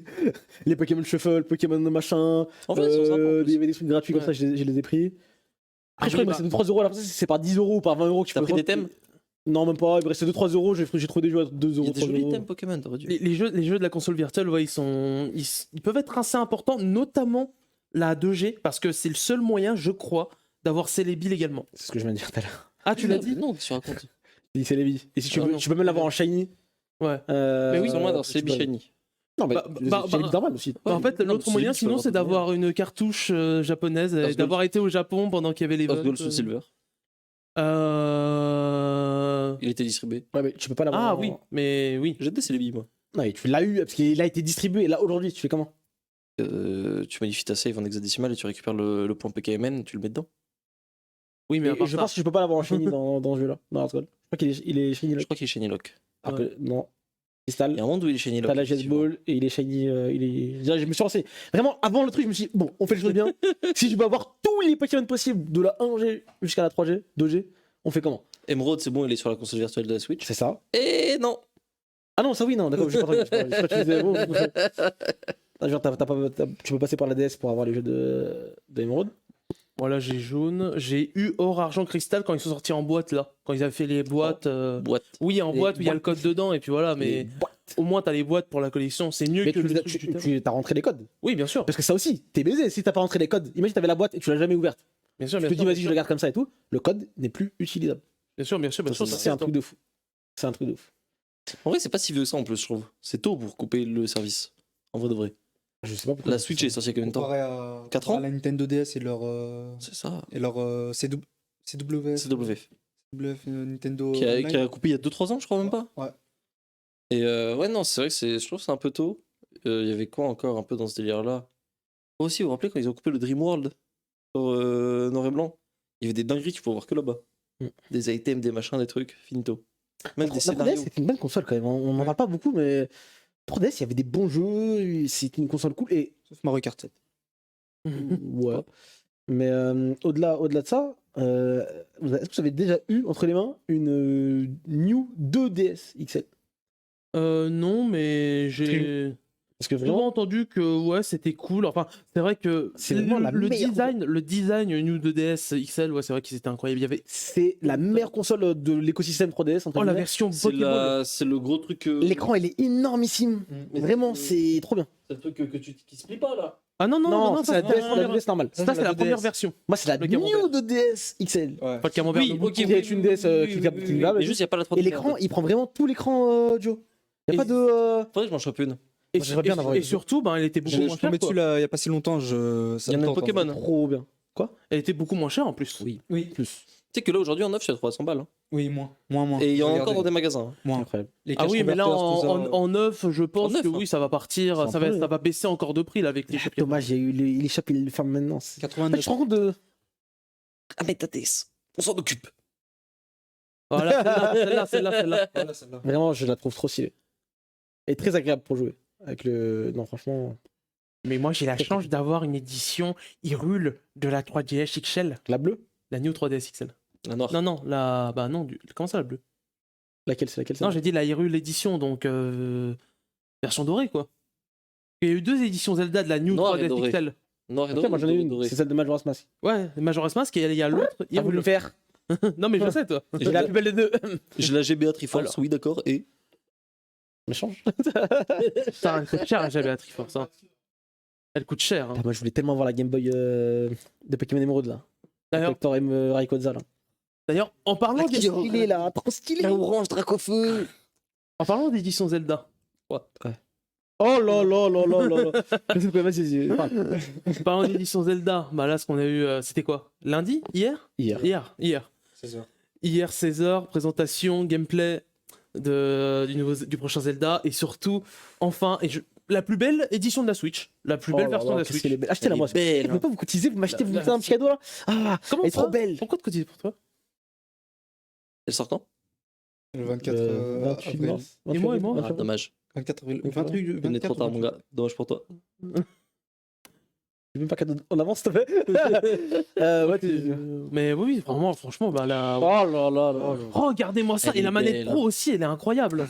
Les Pokémon Shuffle, Pokémon machin. En fait, c'est sympa. en Il plus. y avait des trucs gratuits comme Ouais. ça, je les ai pris. Ah Après, je crois qu'il me restait 2-3 euros. Là, c'est par 10 euros ou par 20 euros que tu T'as peux pris des prendre. thèmes? Non, même pas. Il me restait 2-3 euros. J'ai trouvé des jeux à 2 Il y euros. a des 3 jolis euros. thèmes Pokémon, t'aurais dû. Les jeux de la console virtuelle, ouais, ils peuvent être assez importants, notamment la 2G, parce que c'est le seul moyen, je crois, d'avoir Celebi légalement. C'est ce que je viens de dire tout à l'heure. Ah, tu l'as dit? Non, tu racontes. J'ai dit c'est les billes. Et si tu Ah veux, non. tu peux même l'avoir en shiny. Ouais. Mais oui. Sur moi, dans tu c'est peux- Shiny. Non, mais Bah, c'est bah, Shiny bah, normal aussi. Bah, en fait, non, l'autre c'est moyen, lui qui peut sinon, le c'est retourner. d'avoir une cartouche japonaise et Earth d'avoir été au Japon pendant qu'il y avait les Earth Gold votes. Soul Silver. Euh... Il était distribué. Ouais, mais tu peux pas l'avoir. Ah en- oui, mais oui. J'ai des Celebi, moi. Non, mais tu l'as eu parce qu'il a été distribué. Et là, aujourd'hui, tu fais comment? Tu modifies ta save en hexadécimal et tu récupères le point PKMN, tu le mets dedans. Oui, mais à Et part je ça- pense que je peux pas l'avoir en shiny dans ce jeu-là. Dans Hearthstone. Je crois qu'il est shiny. Je Lock. crois qu'il est Shiny Lock. Alors que- non. Crystal. Il y a un monde où il est Shiny Lock. T'as la Jet effectivement. Ball et il est shiny. Je me suis lancé. Vraiment, avant le truc, je me suis dit, bon, on fait les choses bien. Si je peux avoir tous les Pokémon possibles, de la 1G jusqu'à la 3G, 2G, on fait comment? Emerald, c'est bon, il est sur la console virtuelle de la Switch. C'est ça. Et non. Ah non, ça oui, non, d'accord, je sais pas, tu disais, bon, ah, genre, tu peux passer par la DS pour avoir les jeux de Emerald. Voilà, j'ai jaune. J'ai eu or, argent, cristal quand ils sont sortis en boîte, là. Quand ils avaient fait les boîtes. Boîte. Oui, en Les boîte où il y a le boîtes. code dedans, et puis voilà, mais Les boîtes. au moins t'as les boîtes pour la collection. C'est mieux Mais que le truc du thème. tu as rentré les codes. Oui, bien sûr. Parce que ça aussi, t'es baisé si t'as pas rentré les codes. Imagine t'avais la boîte et tu l'as jamais ouverte. Bien sûr, Tu bien te sûr. dis vas-y, je le garde comme ça et tout. Le code n'est plus utilisable. Bien sûr, bien sûr. Bien sûr, C'est un truc de fou. C'est un truc de fou. En vrai, c'est pas si vieux que ça en plus, je trouve. C'est tôt pour couper le service. En vrai de vrai. Je sais pas pourquoi. La Switch est sortie il y a combien de temps? Comparé à 4 comparé ans à la Nintendo DS et leur C'est ça. CW, CW. Nintendo Qui Online. a coupé il y a 2-3 ans, je crois même pas. Ouais. Et ouais, non, c'est vrai que je trouve que c'est un peu tôt. Il y avait quoi encore un peu dans ce délire-là? Aussi, vous vous rappelez quand ils ont coupé le Dream World sur Noir et Blanc? Il y avait des dingueries que tu pouvais voir que là-bas. Mm. Des items, des machins, des trucs, finito. Même des La 3DS, scénarios. c'était une bonne console quand même. On n'en parle pas beaucoup, mais 3DS, il y avait des bons jeux. C'était une console cool. Et Sauf Mario Kart 7. ouais. Mais au-delà de ça, est-ce que vous avez déjà eu entre les mains une New 2DS XL? Non, mais j'ai Parce que souvent vraiment, entendu que ouais, c'était cool. Enfin, c'est vrai que C'est vraiment la meilleure. le design New 2DS XL, ouais, c'est vrai qu'ils étaient incroyables. Il y avait c'est la meilleure console de l'écosystème 3DS. entre oh la guillemets. version C'est Pokémon. c'est le gros truc. L'écran, il est énormissime. Mais Vraiment, c'est- c'est trop bien. C'est le truc qui se plie pas là. Ah non non Non, non, ça, c'est la 2DS normale. ça, c'est la 2DS. première version. Moi, c'est la Le New camembert. 2DS XL. Ouais. Pas le camembert. Oui, de ok. bouton. Il y a une DS cliquable. Mais juste, il n'y a pas la 3D. Et l'écran, il prend vraiment tout l'écran, Joe. Il n'y a Et- pas de. Faudrait que je m'en chope une. Et, Moi, j'aimerais bien en avoir une. surtout, ben, elle était beaucoup Je moins suis chère. tombé dessus quoi. là, il y a pas si longtemps. Ça Il y en me a une tente, en Pokémon. fait. Trop bien. Elle était beaucoup moins chère en plus. Oui. Oui, Plus. Tu sais que là, aujourd'hui, en neuf, c'est à 300 balles. Hein. oui, moins. Et il y en a Regardez. encore dans des magasins. hein. Moins. Incroyable. Les Ah cash oui, mais là converters, tout ça. en neuf, je pense En neuf, que hein. oui, ça va partir, C'est ça un peu- va baisser encore de prix là avec les Ah, shops. dommage, il y a eu les shops, ils le ferment maintenant. En fait, 89. tu te rends compte de. Ah, mais ta DS, on s'en occupe. Voilà, celle-là. Voilà, celle-là. Vraiment, je la trouve trop stylée. Et très agréable pour jouer. Avec le. Non, franchement. Mais moi, j'ai la chance d'avoir une édition Hyrule de la 3DS XL. La bleue La New 3DS XL. La noire. Non, non, la. Bah non, comment ça la bleue? Laquelle c'est laquelle Non, c'est j'ai dit la Hyrule édition, donc version dorée, quoi. Il y a eu 2 éditions Zelda de la New Noire et 3DS dorée. XL. Noir et Ok, doré. moi j'en ai une. doré. C'est celle de Majora's Mask. Ouais, Majora's Mask, et il y a l'autre. T'as voulu le faire. Non, mais je sais, toi. J'ai la plus belle des deux. J'ai la GBA Triforce, Alors. oui, d'accord. Et Mais change. Ça, elle coûte cher, j'avais la Triforce. Hein. Elle coûte cher. Hein. Ah, moi je voulais tellement voir la Game Boy de Pokémon Emerald là. D'ailleurs, Hector M. Rayquaza là. en parlant Trop stylé là, trop stylé. la orange Dracofeu. en parlant d'édition Zelda, Oh là là là là là là. Je sais quoi, vas-y, vas-y. en parlant d'édition Zelda, bah là, ce qu'on a eu, c'était quoi? Lundi? Hier? Hier. Hier. 16h. Hier, 16h, présentation, gameplay du prochain Zelda, et surtout, enfin, la plus belle édition de la Switch. La plus belle version de la Switch. Achetez-la moi. belle. Vous pouvez pas vous cotiser, vous m'achetez, vous me La- faites un petit cadeau là. Ah, Comment elle est ça trop belle. Pourquoi te cotiser pour toi? Elle sort quand Le 24 28 avril. mars. Et moi, Ah, dommage. 24 avril. Ok, 28, On est trop 24 tard, mon gars. Dommage pour toi. J'ai même pas cadeau en avance, s'il te plaît. Ouais, Mais oui, vraiment, franchement, bah là. Oh là là là. Regardez-moi ça, Elle et la est manette belle. Pro aussi, elle est incroyable.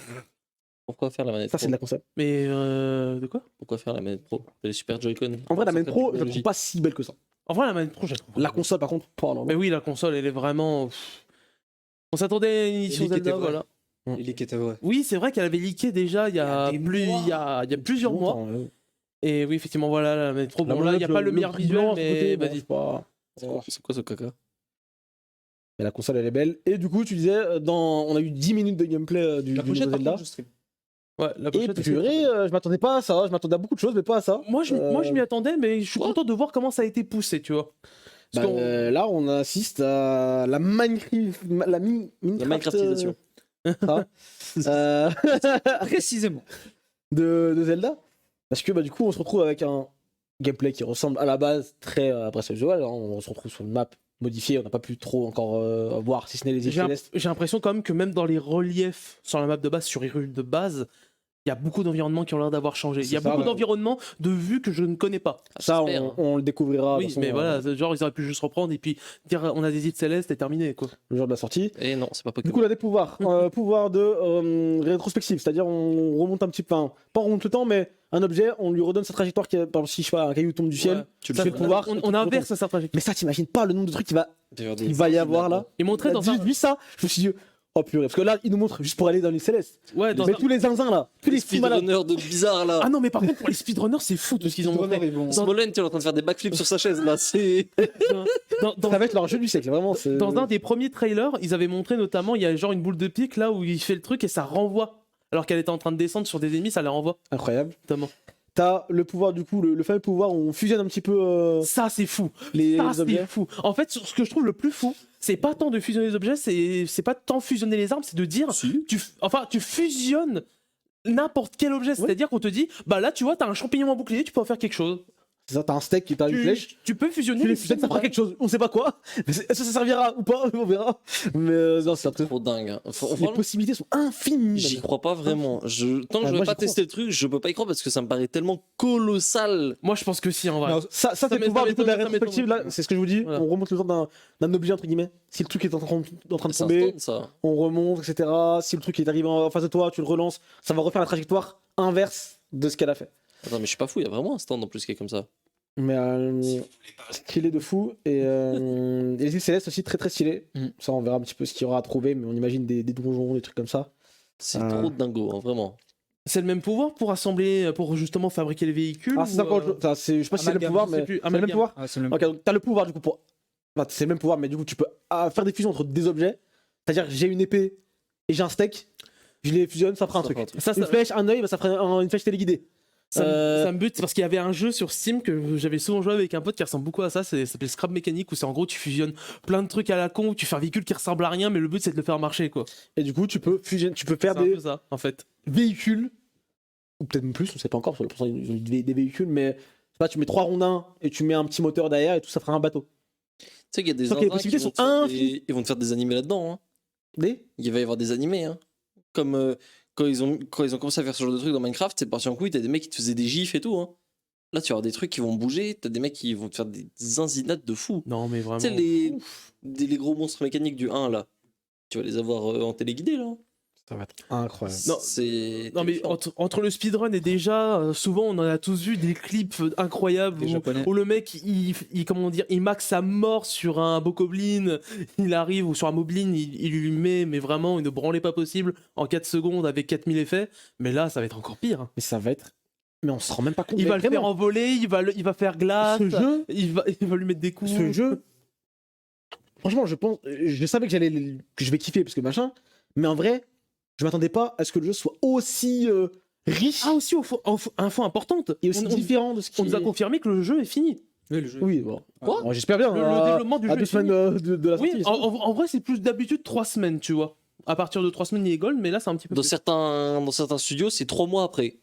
Pourquoi faire la manette Ça, pro c'est de la console. Mais de quoi? Pourquoi faire la manette pro Les Super Joy-Con. En vrai, la manette pro, je la technologie. trouve pas si belle que ça. En vrai, la manette Pro, je la trouve. La console, par contre, oh là là. Mais oui, la console, elle est vraiment. On s'attendait à une édition Les leaks Zelda, étaient vrais. voilà. Les leaks étaient vrais. Oui, c'est vrai qu'elle avait leaké déjà il y a, des plus, mois. il y a plusieurs mois. Longtemps, ouais. Et oui, effectivement, voilà, la manette Pro. La Bon, là, il n'y a manette, pas le meilleur truc visuel, blanc, ce mais côté, bon, vas-y. c'est pas- Oh, c'est quoi ce caca Mais la console, elle est belle. Et du coup, tu disais, on a eu 10 minutes de gameplay du La nouveau pochette, par Zelda. contre, je stream. Ouais, la Et pochette, c'est- purée, je m'attendais pas à ça. Je m'attendais à beaucoup de choses, mais pas à ça. Moi, je m'y attendais, mais je suis content de voir comment ça a été poussé, tu vois. Parce qu'on- Là, on assiste à la Minecraftisation. Précisément. de Zelda. Parce que du coup, on se retrouve avec un gameplay qui ressemble à la base très à Breath of the Wild. Hein. On se retrouve sur une map modifiée. On n'a pas pu trop encore voir, si ce n'est les îles J'ai célestes. j'ai l'impression quand même que même dans les reliefs sur la map de base, sur Hyrule de base, il y a beaucoup d'environnements qui ont l'air d'avoir changé. Il y a C'est ça, beaucoup ouais. d'environnements de vues que je ne connais pas. Ça, j'espère. on le découvrira. de Oui, toute façon, mais voilà, genre ils auraient pu juste reprendre et puis dire on a des îles célestes et terminé, quoi. le jour de la sortie. Et non, c'est pas Du Pokémon. coup, on a des pouvoirs. Pouvoir de rétrospective, c'est-à-dire on remonte un petit peu, enfin, pas on remonte le temps, mais un objet, on lui redonne sa trajectoire. Par exemple, si je sais pas, un caillou tombe du ciel, Ouais. tu le Ça, fais pouvoir. on inverse sa trajectoire. Mais ça, t'imagines pas le nombre de trucs qu'il Il va y avoir là. Ils montraient dans un. Vu ça, je me suis dit, oh purée, parce que là, ils nous montrent juste pour aller dans les célestes. Ouais, dans Mais un- tous les zinzins là, tous les fous malades. speedrunners de bizarre là. Ah non, mais par contre, pour les speedrunners, c'est fou tout ce qu'ils ont montré. Ils vont- Smolen, tu es en train de faire des backflips sur sa chaise là. C'est. Ça va être leur jeu du siècle, vraiment. c'est- Dans un des premiers trailers, ils avaient montré notamment, il y a genre une boule de pique là où il fait le truc et ça renvoie. Alors qu'elle était en train de descendre sur des ennemis, ça les renvoie, Incroyable. notamment. T'as le pouvoir, du coup, le fameux pouvoir où on fusionne un petit peu Ça, c'est fou. les Ça, c'est objets. fou. En fait, ce que je trouve le plus fou, c'est pas tant de fusionner les objets, c'est pas tant fusionner les armes, c'est de dire, tu fusionnes n'importe quel objet. C'est-à-dire qu'on te dit, bah là, tu vois, t'as un champignon en bouclier, tu peux en faire quelque chose. C'est ça, t'as un steak qui t'a une flèche. Tu peux fusionner Tu les les fusionnes, ça fera quelque chose. On sait pas quoi. Mais est-ce que ça servira ou pas? On verra. Mais non, c'est un truc. Trop dingue. Hein. Les Franchement, possibilités sont infinies. j'y crois pas vraiment. Tant que Ah, je moi, vais pas j'y crois. tester le truc, je peux pas y croire parce que ça me paraît tellement colossal. Moi, je pense que si, en vrai. Non, ça c'est le m'étonne- pouvoir du coup de la ça m'étonne- rétrospective là, c'est ce que je vous dis. Voilà. On remonte le temps d'un objet entre guillemets. Si le truc est en train de C'est tomber, instant, ça. on remonte, etc. Si le truc est arrivé en face de toi, tu le relances, ça va refaire la trajectoire inverse de ce qu'elle a fait. Attends, mais je suis pas fou, il y a vraiment un stand en plus qui est comme ça. Mais stylé de fou. Et les îles célestes aussi très très stylé. Mm. Ça, on verra un petit peu ce qu'il y aura à trouver, mais on imagine des donjons, des trucs comme ça. C'est Ah. trop dingo, hein, vraiment. C'est le même pouvoir pour assembler, pour justement fabriquer les véhicules. Ah, c'est ça ou, encore autre chose. Enfin, je sais pas si c'est le Amalgame, pouvoir, je sais mais plus. c'est le même Amalgame. pouvoir. Ah, c'est le même. Ok, donc t'as le pouvoir du coup pour. Enfin, c'est le même pouvoir, mais du coup tu peux faire des fusions entre des objets. C'est-à-dire j'ai une épée et j'ai un steak, je les fusionne, ça fera un Ça truc. fera un truc. Ça, Une flèche, un œil, bah, ça ferait une flèche téléguidée. ça me bute parce qu'il y avait un jeu sur Steam que j'avais souvent joué avec un pote qui ressemble beaucoup à ça. Ça s'appelle Scrap Mécanique où c'est en gros tu fusionnes plein de trucs à la con, où tu fais un véhicule qui ressemble à rien, mais le but c'est de le faire marcher quoi. Et du coup tu peux fusionner, tu peux C'est faire un des peu ça en fait. véhicules, ou peut-être même plus, on sait pas encore, parce que pour l'instant, ils ont dit des véhicules, mais je sais pas, tu mets 3 rondins et tu mets un petit moteur derrière et tout ça fera un bateau. Tu sais qu'il y a des Sauf que les zinzins qui possibilités vont sont te faire infinies. ils vont te faire des animés là-dedans. Hein. Il va y avoir des animés, hein. Comme quand ils ont commencé à faire ce genre de trucs dans Minecraft, c'est parti en couille, t'as des mecs qui te faisaient des gifs et tout, hein. Là, tu vas avoir des trucs qui vont bouger, t'as des mecs qui vont te faire des insinades de fou. Non, mais vraiment. Tu sais, les gros monstres mécaniques du 1, là, tu vas les avoir en téléguidé, là. Ça va être incroyable. Non, c'est. Non, mais entre le speedrun et déjà, souvent on en a tous vu des clips incroyables Les Japonais. où le mec, comment dire, il max sa mort sur un bokoblin, il arrive, ou sur un moblin, il lui met mais vraiment une branlée pas possible en 4 secondes avec 4000 effets. Mais là, ça va être encore pire. Mais ça va être. Mais on se rend même pas compte. Il mais va le faire vraiment, envoler, il va faire glace, Ce jeu, il va lui mettre des coups. ce jeu. Franchement, je savais que je vais kiffer parce que machin. Mais en vrai, je m'attendais pas à ce que le jeu soit aussi riche Ah, aussi, info importante. et aussi différent de ce qui On nous a confirmé que le jeu est fini. Oui, le jeu. Oui, bon. Quoi Bon, j'espère bien. Le à- développement du à jeu 2 est semaines fini. de la sortie. Oui, en vrai, c'est plus d'habitude 3 semaines, tu vois. À partir de 3 semaines, il est gold, mais là, c'est un petit peu Dans plus. certains studios, c'est 3 mois après.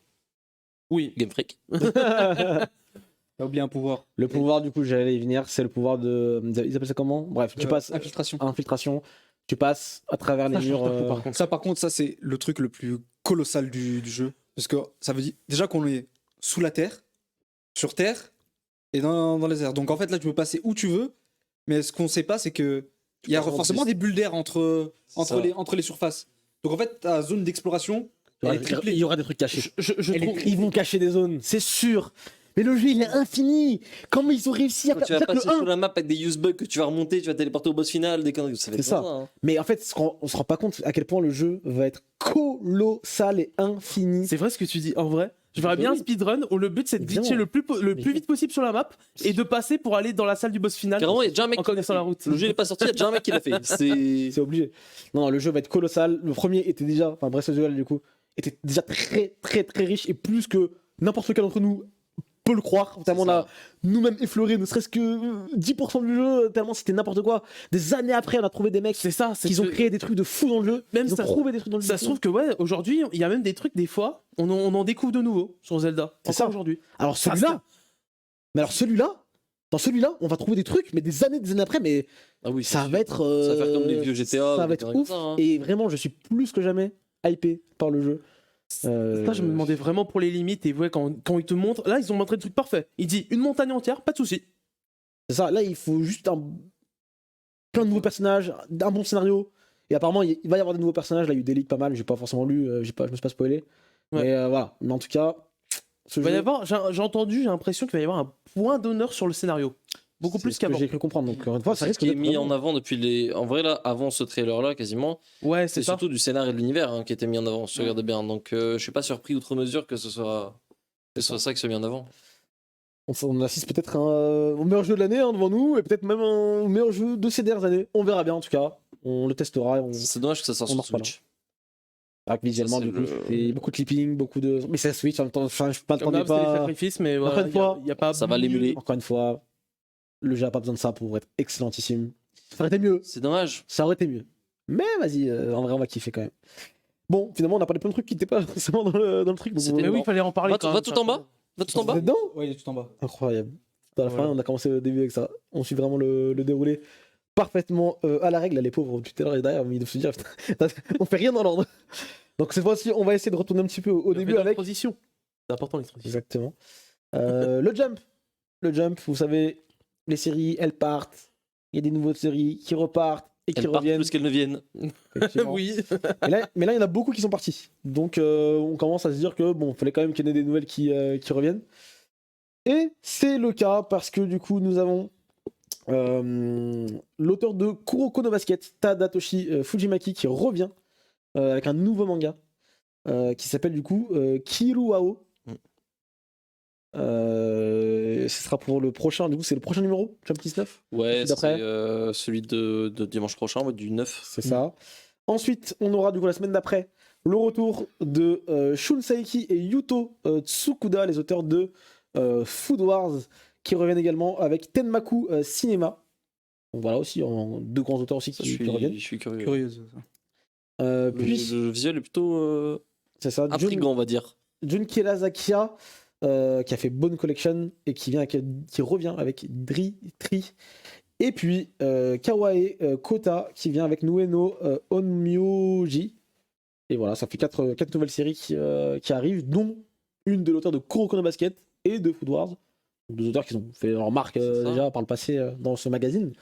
Oui. Game Freak. T'as oublié un pouvoir. Le pouvoir, du coup, j'allais y venir, c'est le pouvoir de. Ils appellent ça comment? Bref, tu passes. Infiltration. Infiltration. Tu passes à travers les Ça, je murs. trouve pas fou, par contre. Ça, par contre, ça, c'est le truc le plus colossal du jeu. Parce que ça veut dire déjà qu'on est sous la terre, sur terre et dans les airs. Donc en fait, là, tu peux passer où tu veux. Mais ce qu'on sait pas, c'est que il y a peux forcément rentrer. des bulles d'air entre ça. les surfaces. Donc en fait, ta zone d'exploration, elle est triplée. Il y aura des trucs cachés. Je Elle est trouve. Ils vont cacher des zones, c'est sûr. Mais le jeu, il est infini. Comment ils ont réussi à Quand tu vas faire passer le 1 sur la map avec des use bugs que tu vas remonter, tu vas téléporter au boss final, des conneries. Ça va être C'est ça. comme hein. Mais en fait, on se rend pas compte à quel point le jeu va être colossal et infini. C'est vrai ce que tu dis, en vrai. Je verrais bien un speedrun où le but c'est de glitcher Évidemment. le plus vite possible sur la map et de passer pour aller dans la salle du boss final Carrément, il y a déjà un mec en qui l'a connaissant fait. la route. Le jeu n'est pas sorti, il y a déjà un mec qui l'a fait. C'est. C'est obligé. Non, le jeu va être colossal. Le premier était déjà, enfin Breath of the Wild du coup, était déjà très très très riche et plus que n'importe lequel d'entre nous peut le croire. Tellement on a nous-mêmes effleuré ne serait-ce que 10% du jeu, tellement c'était n'importe quoi. Des années après, on a trouvé des mecs C'est ça, c'est qui ont que- créé des trucs de fou dans le jeu. Même Ils ont ça- trouvé des trucs dans le jeu. Ça se trouve que ouais, aujourd'hui, il y a même des trucs, des fois, on en découvre de nouveaux sur Zelda. C'est Encore ça. aujourd'hui. Alors celui-là, mais alors celui-là, dans celui-là, on va trouver des trucs, mais des années après, mais Ah oui, ça c'est va sûr. être. Ça va faire comme les vieux GTA. Ça ou va des être conneries ouf. comme ça, hein. Et vraiment, je suis plus que jamais hypé par le jeu. Ça, je me demandais vraiment pour les limites. Et ouais, quand ils te montrent, là, ils ont montré le truc parfait. Il dit une montagne entière, pas de souci. C'est ça, là il faut juste plein de nouveaux personnages, un bon scénario. Et apparemment il va y avoir des nouveaux personnages, là il y a eu des leaks pas mal, j'ai pas forcément lu, je me suis pas spoilé. Ouais. Mais voilà, mais en tout cas, ce Il va y jeu, avoir, j'ai entendu, j'ai l'impression qu'il va y avoir un point d'honneur sur le scénario. Beaucoup c'est plus ce que qu'avant. j'ai cru comprendre. Donc encore une fois, ça C'est ce risque qui est d'être mis vraiment- en avant depuis les. En vrai, là, avant ce trailer-là, quasiment, Ouais, c'est c'est ça. surtout du scénario et de l'univers hein, qui était mis en avant, si tu regardes bien. Donc, je suis pas surpris outre mesure que ce soit ça qui soit mis en avant. On assiste peut-être au meilleur jeu de l'année hein, devant nous, et peut-être même au meilleur jeu de ces dernières années. On verra bien en tout cas, on le testera. Et on... C'est dommage que ça sorte On en sur reparlera. Switch. C'est vrai que visuellement, Ça, c'est du coup, le- c'était beaucoup de clipping, beaucoup de. Mais c'est la Switch en même temps, enfin, je Comme m'attendais d'hab, c'est les pas. sacrifices, mais Encore voilà, une fois, il y a pas ça va mieux. l'émuler. Encore une fois, le jeu a pas besoin de ça pour être excellentissime. Ça aurait été mieux. C'est dommage. Ça aurait été mieux. Mais vas-y, en vrai, on va kiffer quand même. Bon, finalement, on a parlé de plein de trucs qui n'étaient pas forcément dans le truc. donc C'était on- Mais oui, il fallait en parler. Va, quand va même, tout en bas. Va tout en Vous bas. êtes dedans Ouais, il est tout en bas. Incroyable. À la Voilà. fin, on a commencé le début avec ça. On suit vraiment le déroulé parfaitement à la règle. Là, les pauvres tuteurs et derrière, ils doivent se dire putain, on fait rien dans l'ordre. Donc cette fois-ci, on va essayer de retourner un petit peu au début avec. transition. C'est important les transitions. Exactement. Le jump. Le jump, vous savez, les séries, elles partent. Il y a des nouvelles séries qui repartent et qui Elles partent reviennent. plus qu'elles ne viennent. Effectivement. Oui. Mais là, il y en a beaucoup qui sont partis. Donc, on commence à se dire que bon, fallait quand même qu'il y en ait des nouvelles qui reviennent. Et c'est le cas parce que du coup, nous avons l'auteur de Kuroko no Basket, Tadatoshi Fujimaki, qui revient avec un nouveau manga qui s'appelle du coup Kiruao. Ce sera pour le prochain, du coup, c'est le prochain numéro, Jump 19. Ouais, c'est D'après celui de dimanche prochain, ouais, du 9. C'est ça. Ensuite, on aura du coup la semaine d'après le retour de Shun Saeki et Yuto Tsukuda, les auteurs de Food Wars, qui reviennent également avec Tenmaku Cinema. Donc voilà aussi, deux grands auteurs aussi Ça, qui reviennent. je suis curieux. Curieuse. Puis, Le visuel est plutôt c'est ça, intriguant, on va dire. Jun Kirazakiya, qui a fait Bone Collection et qui revient avec Tri Et puis Kawae Kota qui vient avec Nueno Onmyoji. Et voilà, ça fait 4 nouvelles séries qui arrivent, dont une de l'auteur de Kuroko no Basket et de Food Wars. Donc, deux auteurs qui ont fait leur marque C'est ça. déjà par le passé dans ce magazine.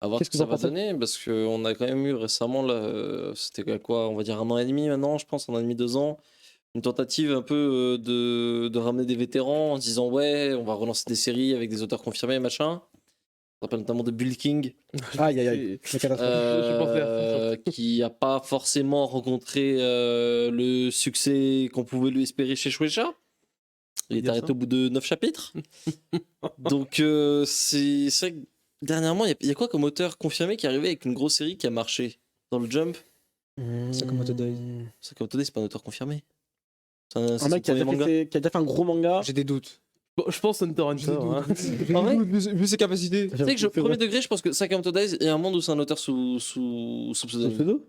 À voir Qu'est-ce ce que que ça vous en va pensez donner, parce qu'on a quand même eu récemment, là, c'était quoi, on va dire 1 an et demi maintenant, je pense, 1 an et demi, 2 ans, une tentative un peu de ramener des vétérans en se disant ouais, on va relancer des séries avec des auteurs confirmés, machin. On rappelle notamment de Bull King, Aïe aïe aïe, la catastrophe. Je pensais à ça. qui a pas forcément rencontré le succès qu'on pouvait lui espérer chez Shueisha. Il est Dire arrêté ça. au bout de 9 chapitres. Donc c'est vrai que dernièrement, il y a quoi comme auteur confirmé qui est arrivé avec une grosse série qui a marché dans le Jump? Sakamoto Days. Sakamoto Days, c'est pas un auteur confirmé. C'est Un son mec qui a, premier déjà manga. fait, qui a déjà fait un gros manga. J'ai des doutes. Bon, je pense Hunter x J'ai des Hunter. doutes. Hein. J'ai En vrai des doutes, vu ses capacités. Tu sais que premier degré, je pense que Sakamoto Days est un monde où c'est un auteur sous Son pseudonyme. pseudo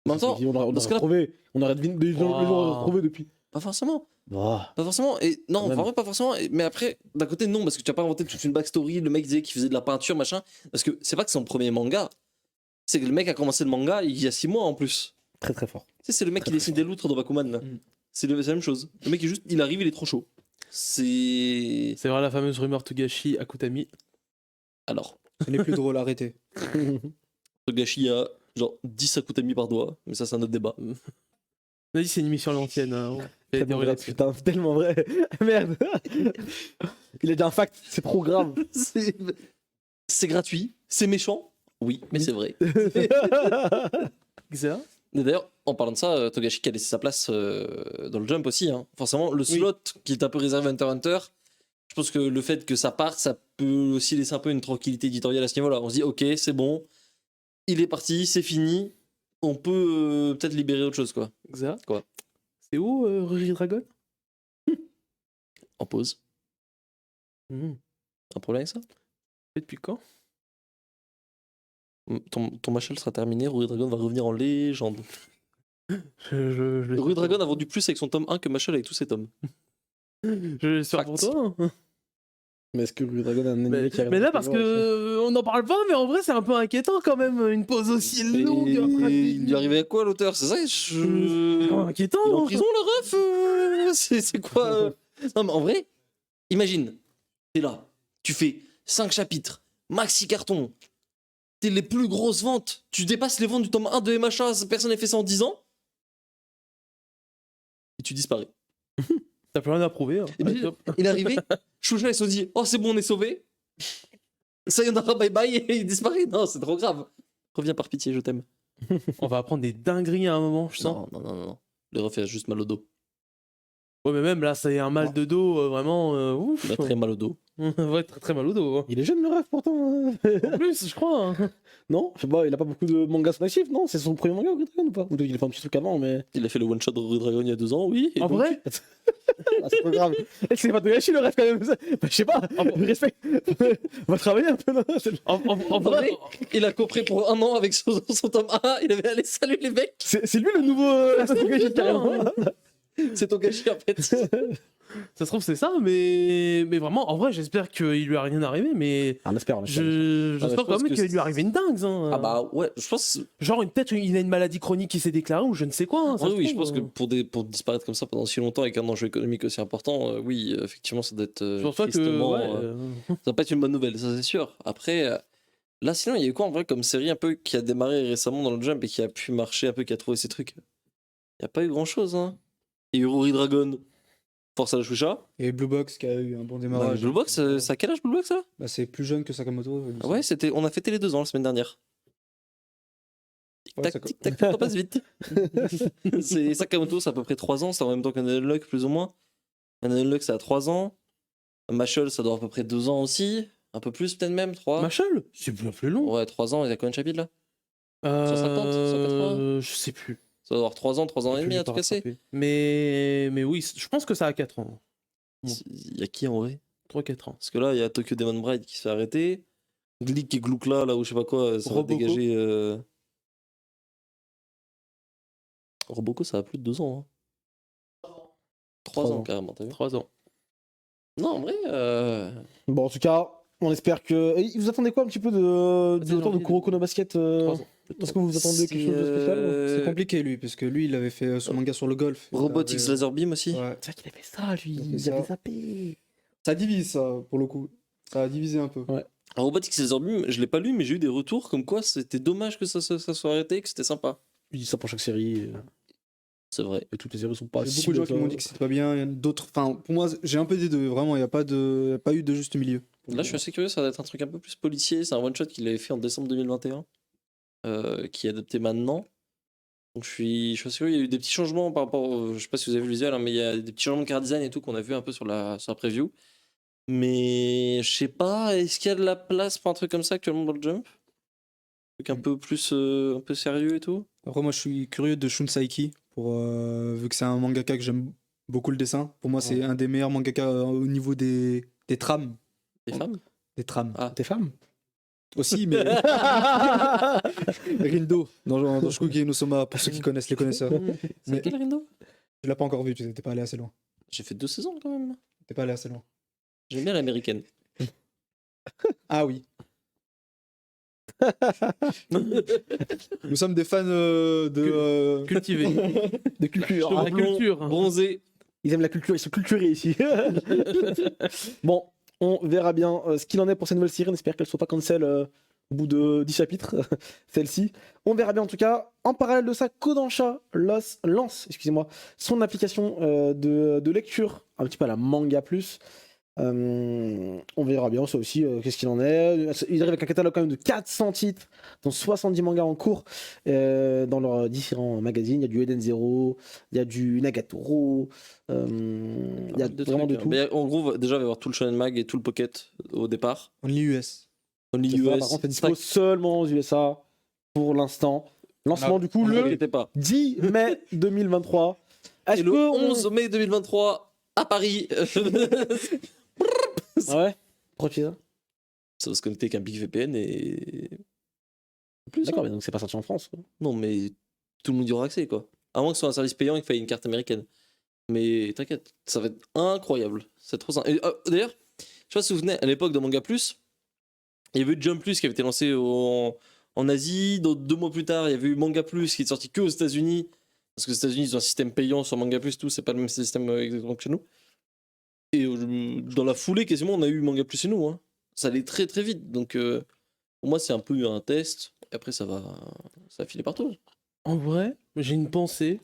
En même temps, on dans aurait ce cas-là- retrouvé. On aurait deviné, les gens auraient retrouvé depuis. pas forcément. Bah, Pas forcément. Et non, Quand même. vraiment pas forcément. Mais après, d'un côté, non, parce que tu as pas inventé toute une backstory. Le mec disait qu'il faisait de la peinture, machin. Parce que c'est pas que c'est son premier manga. C'est que le mec a commencé le manga il y a 6 mois en plus. très très fort. Tu sais, c'est le mec qui dessine des loutres dans Bakuman là. Mm. C'est la même chose. Le mec est juste, il arrive, il est trop chaud. C'est. C'est vrai la fameuse rumeur Togashi Akutami. Alors, Ce n'est plus drôle, arrêtez. Togashi a genre 10 Akutami par doigt. Mais ça, c'est un autre débat. On a dit c'est une émission à l'ancienne. Hein. Il y a des Tellement vrai, relations. putain, tellement vrai. Merde. Il a dit un fact, c'est trop grave. C'est gratuit, c'est méchant. Oui, mais c'est vrai. Xa. Et d'ailleurs, en parlant de ça, Togashi qui a laissé sa place dans le Jump aussi. Hein. Forcément, le slot qui est un peu réservé à Hunter x Hunter, je pense que le fait que ça parte, ça peut aussi laisser un peu une tranquillité éditoriale à ce niveau-là. On se dit, ok, c'est bon, il est parti, c'est fini, on peut peut-être libérer autre chose, quoi. Xa. Quoi C'est où Ruri Dragon En pause. Un problème avec ça Et depuis quand ton Machel sera terminé, Ruri Dragon va revenir en légende. Je Ruri Dragon a vendu plus avec son tome 1 que Machel avec tous ses tomes. Je l'espère pour Fact. toi. hein. Mais est-ce que Dragon a un ennemi qui arrive Mais là, à parce toujours, que on n'en parle pas, mais en vrai, c'est un peu inquiétant quand même, une pause aussi longue. Il lui arrivait à quoi l'auteur? C'est ça C'est inquiétant. Il est en prison, le ref c'est quoi Non, mais en vrai, imagine, t'es là, tu fais 5 chapitres, maxi carton, t'es les plus grosses ventes, tu dépasses les ventes du tome 1 de MHA, personne n'a fait ça en 10 ans, et tu disparais. T'as plus rien à prouver. Hein. Et puis, Allez, hop. il est arrivé, Choucha, ils se sont dit, oh c'est bon, on est sauvé. Sayonara, bye bye, et il disparaît. Non, c'est trop grave. Reviens par pitié, je t'aime. On va apprendre des dingueries à un moment, je sens. Non. Le ref a juste mal au dos. Ouais, mais même là, c'est un mal de dos vraiment ouf. Il a très mal au dos. Ouais, très très mal au dos. hein. Il est jeune le rêve pourtant. hein. En plus, je crois. hein. Non, je sais pas, il a pas beaucoup de mangas son actif, non? C'est son premier manga Ruri Dragon ou pas? Ou il a fait un petit truc avant, mais. Il a fait le one-shot de Ruri Dragon il y a 2 ans, oui. et En donc- vrai Ah, c'est pas grave. C'est pas Togashi le rêve quand même. Bah, je sais pas, respect. On va travailler un peu, non? En vrai, Il a copré pour 1 an avec son tome 1. Il avait allé salut les mecs. C'est lui le nouveau Togashi carrément. C'est ton gâchis en fait. ça se trouve, c'est ça, mais vraiment, en vrai, j'espère qu'il lui a rien arrivé, mais On espère, on espère. j'espère je quand pense même que qu'il lui est arrivé une dingue. Hein. Ah bah ouais, je pense. Genre, peut-être il a une maladie chronique qui s'est déclarée ou je ne sais quoi. hein, ça Oui, se oui, je trouve, pense que pour disparaître comme ça pendant si longtemps avec un enjeu économique aussi important, oui, effectivement, ça doit être C'est pour ça que. tristement, ouais, ça va pas être une bonne nouvelle, ça c'est sûr. Après, là, sinon, il y a eu quoi en vrai comme série un peu qui a démarré récemment dans le Jump et qui a pu marcher un peu, qui a trouvé ses trucs? Il y a pas eu grand chose, hein. Il y a eu Ruri Dragon, force à la Choucha. Et Blue Box qui a eu un bon démarrage. Blue Box, ça a quel âge Blue Box là? Bah, c'est plus jeune que Sakamoto. il me Ah ouais, on a fêté les 2 ans la semaine dernière. Ouais, Tic tac, le temps passe vite. C'est Sakamoto, c'est à peu près 3 ans, c'est en même temps qu'un Unlock plus ou moins. Un Unlock, c'est à 3 ans. Machel, ça doit à peu près 2 ans aussi. Un peu plus, peut-être même, 3. Machel C'est bien plus long. Ouais, 3 ans, il y a combien de chapitres là? 150, 180? Je sais plus. Ça doit avoir 3 ans, 3 ans et demi J'ai à tout pas casser. rattrapé. Mais oui, je pense que ça a 4 ans. Bon. Il y a qui en vrai? 3-4 ans. Parce que là, il y a Tokyo Demon Bride qui se fait arrêter. Glick et Gloukla, là, ou je sais pas quoi, ça va Roboko. dégager. Roboko, ça a plus de 2 ans. Hein. 3 3 ans ans. carrément, t'as vu? 3 ans. Non, en vrai. Bon, en tout cas, On espère que. Et vous attendez quoi un petit peu du retour de janvier, Kuroko no Basket 3 ans. Est-ce que vous attendez quelque chose de spécial C'est compliqué lui, parce que lui il avait fait son manga sur le golf. Robotics Il avait- Laser Beam aussi. Ouais. C'est vrai qu'il avait ça, lui. Il a fait Il ça. avait zappé. Ça divise ça, pour le coup. Ça a divisé un peu. Alors, Robotics Laser Beam, je l'ai pas lu, mais j'ai eu des retours comme quoi c'était dommage que ça soit arrêté, que c'était sympa. Il dit ça pour chaque série. C'est vrai. Et toutes les séries sont pas Il y a si beaucoup de gens bien qui m'ont que dit que c'était pas bien. Il y en a d'autres. Enfin, pour moi, j'ai un peu des deux. Vraiment, il n'y a pas eu de juste milieu. Là, je suis assez curieux, ça va être un truc un peu plus policier. C'est un one-shot qu'il avait fait en décembre 2021, qui est adapté maintenant. Donc je suis assez curieux. Il y a eu des petits changements par rapport. Je sais pas si vous avez vu le visuel, hein, mais il y a des petits changements de car design et tout qu'on a vu un peu sur la preview. Mais je sais pas, est-ce qu'il y a de la place pour un truc comme ça actuellement dans le Jump? Un truc un peu plus un peu sérieux et tout. Après, moi, je suis curieux de Shun Saiki, vu que c'est un mangaka que j'aime beaucoup le dessin. Pour moi, c'est un des meilleurs mangaka au niveau des trames. Des femmes? Des trames. Ah. T'es femme. Aussi, mais. Rindo, dans Shikugi no Soma, pour ceux qui connaissent, les connaisseurs. C'est Mais- quel Rindo? Tu l'as pas encore vu, tu n'étais pas allé assez loin. J'ai fait 2 saisons quand même. T'es pas allé assez loin. J'aime bien l'américaine. Ah oui. Nous sommes des fans de. Cultivé. De culture. La culture. Bronzé. Ils aiment la culture, ils sont culturés ici. Bon, on verra bien ce qu'il en est pour cette nouvelle série. On espère qu'elle soit pas cancel au bout de 10 chapitres, celle-ci. On verra bien en tout cas. En parallèle de ça, Kodansha lance son application de lecture, un petit peu à la Manga Plus. On verra bien ça aussi, qu'est-ce qu'il en est. Ils arrivent avec un catalogue quand même de 400 titres, dont 70 mangas en cours dans leurs différents magazines. Il y a du Eden Zero, il y a du Nagatoro, il y a vraiment de tout. Mais en gros, déjà, il va y avoir tout le Shonen Mag et tout le Pocket au départ. Only US. Only C'est ça, US. par contre, c'est dispo seulement aux USA pour l'instant. Lancement du coup Ne le l'inquiétez pas. 10 mai 2023. Est-ce Et le que 11 mai 2023 à Paris. Ah ouais. Trop ça. Ça va se connecter avec un Big VPN et. Plus. D'accord, hein. mais donc c'est pas sorti en France, quoi. Non, mais tout le monde y aura accès, quoi. À moins que ce soit un service payant et qu'il faille une carte américaine. Mais t'inquiète, ça va être incroyable. C'est trop simple. Et, d'ailleurs, je sais pas si vous vous souvenez, à l'époque de Manga Plus, il y avait eu Jump Plus qui avait été lancé en Asie. 2 mois plus tard, il y avait eu Manga Plus qui est sorti que aux États-Unis. Parce que les États-Unis, ils ont un système payant sur Manga Plus, tout, c'est pas le même système exactement que chez nous. Et dans la foulée, quasiment, on a eu Manga Plus chez nous. Hein. Ça allait très très vite. Donc, pour moi, c'est un peu un test. Et après, ça va filer partout. En vrai, j'ai une pensée.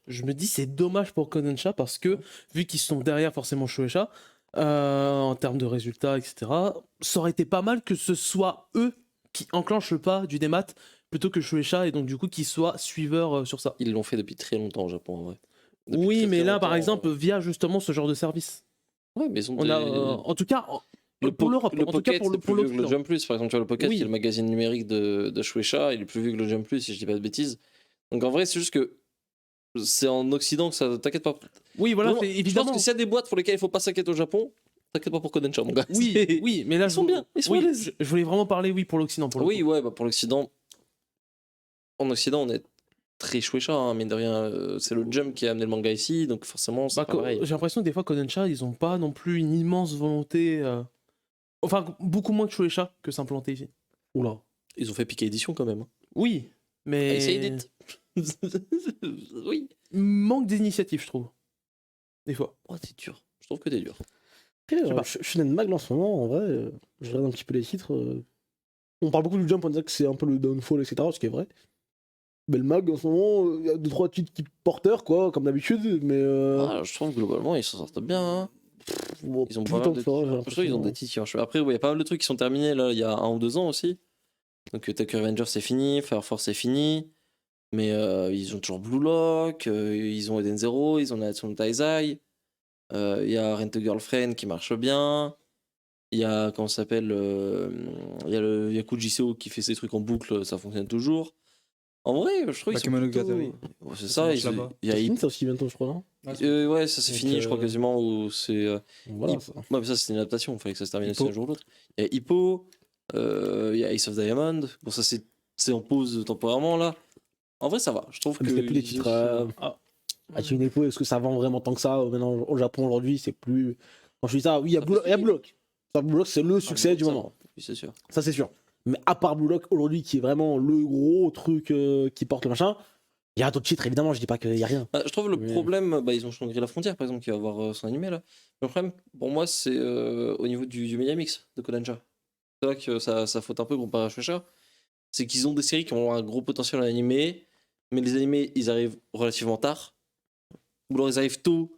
Je me dis c'est dommage pour Kodansha parce que vu qu'ils sont derrière forcément Shueisha en termes de résultats, etc. Ça aurait été pas mal que ce soit eux qui enclenchent le pas du démat plutôt que Shueisha et donc du coup qu'ils soient suiveurs sur ça. Ils l'ont fait depuis très longtemps au Japon, en vrai. Depuis Oui, très, mais très là par longtemps. exemple via justement ce genre de service. Ouais, mais ils ont On a, en tout cas pour l'Europe, le en tout cas Pocket, pour c'est plus vieux que le l'Occident. Jump Plus. Par exemple, tu vois, le Pocket, Oui. qui est le magazine numérique de Shueisha, il est plus vieux que le Jump Plus, si je dis pas de bêtises. Donc en vrai, c'est juste que c'est en Occident que ça. T'inquiète pas. Oui, voilà, Vraiment, c'est je pense évidemment. que s'il y a des boîtes pour lesquelles il faut pas s'inquiéter au Japon, t'inquiète pas pour Kodansha, mon gars. Oui, C'est- oui, mais là Ils sont bien, ils sont à oui, l'aise. je voulais vraiment parler oui pour l'Occident pour le Oui, coup. ouais, bah pour l'Occident. En Occident, on est très Shueisha, hein, mine de rien. C'est le Jump qui a amené le manga ici, donc forcément, c'est Bah, pas pareil. j'ai l'impression que des fois Kodansha ils ont pas non plus une immense volonté enfin beaucoup moins que Shueisha que s'implanter ici. Oula. Ils ont fait piquer édition quand même. Oui, mais Essayez d'être. Oui. manque d'initiative je trouve. Des fois. Oh, t'es dur. Je trouve que t'es dur. Après, sais pas. Shonen Mag en ce moment, en vrai, je regarde un petit peu les titres. On parle beaucoup du Jump, on dirait que c'est un peu le downfall, etc. Ce qui est vrai. Mais le Mag en ce moment, il y a 2-3 titres qui porteurs, quoi, comme d'habitude. Mais. Ah, je trouve que globalement, ils s'en sortent bien. Hein. Bon, Ils ont plus pas tant mal que de ça, j'ai Je trouve qu'ils ont l'impression. des titres qui marchent. Après, il y a pas mal de trucs qui sont terminés là, il y a 1 ou 2 ans aussi. Donc, Tokyo Revengers c'est fini, Fire Force c'est fini. Mais ils ont toujours Blue Lock, ils ont Eden Zero, ils ont Natsu no Taizai. Il y a Rent a Girlfriend qui marche bien. Il y a, comment ça s'appelle il y a le Yaku Jisoo qui fait ses trucs en boucle, ça fonctionne toujours. En vrai, je trouve qu'ils sont Bakemonogatari. plutôt... Ouais, c'est Ça ça, marche là-bas. il y a C'est fini ça aussi bientôt, je crois, non ouais, ça c'est Donc, fini, je crois quasiment. Ou c'est, Voilà, ça. ouais, mais ça c'est une adaptation, il fallait que ça se termine aussi Hippo. un jour ou l'autre. Il y a Hippo, il y a Ace of Diamond. Bon, ça c'est en pause temporairement là. En vrai, ça va. Je trouve Mais que. c'est plus des titres. À une époque, est-ce que ça vend vraiment tant que ça maintenant au Japon aujourd'hui? C'est plus. Quand je dis ça, oui, il y a Blue Lock. Ça, Blue Lock, c'est le succès du Ça, moment. Oui, c'est sûr. Ça, c'est sûr. Mais à part Blue Lock, aujourd'hui, qui est vraiment le gros truc qui porte le machin, il y a d'autres titres, évidemment, je dis pas qu'il y a rien. Je trouve le Mais- problème, ils ont changé la frontière, par exemple, qui va avoir son animé là. Le problème, pour moi, c'est au niveau du Media Mix de Kodansha. C'est là que ça faute un peu comparé à Shueisha. C'est qu'ils ont des séries qui ont un gros potentiel en animé, mais les animés, ils arrivent relativement tard. Ou alors ils arrivent tôt,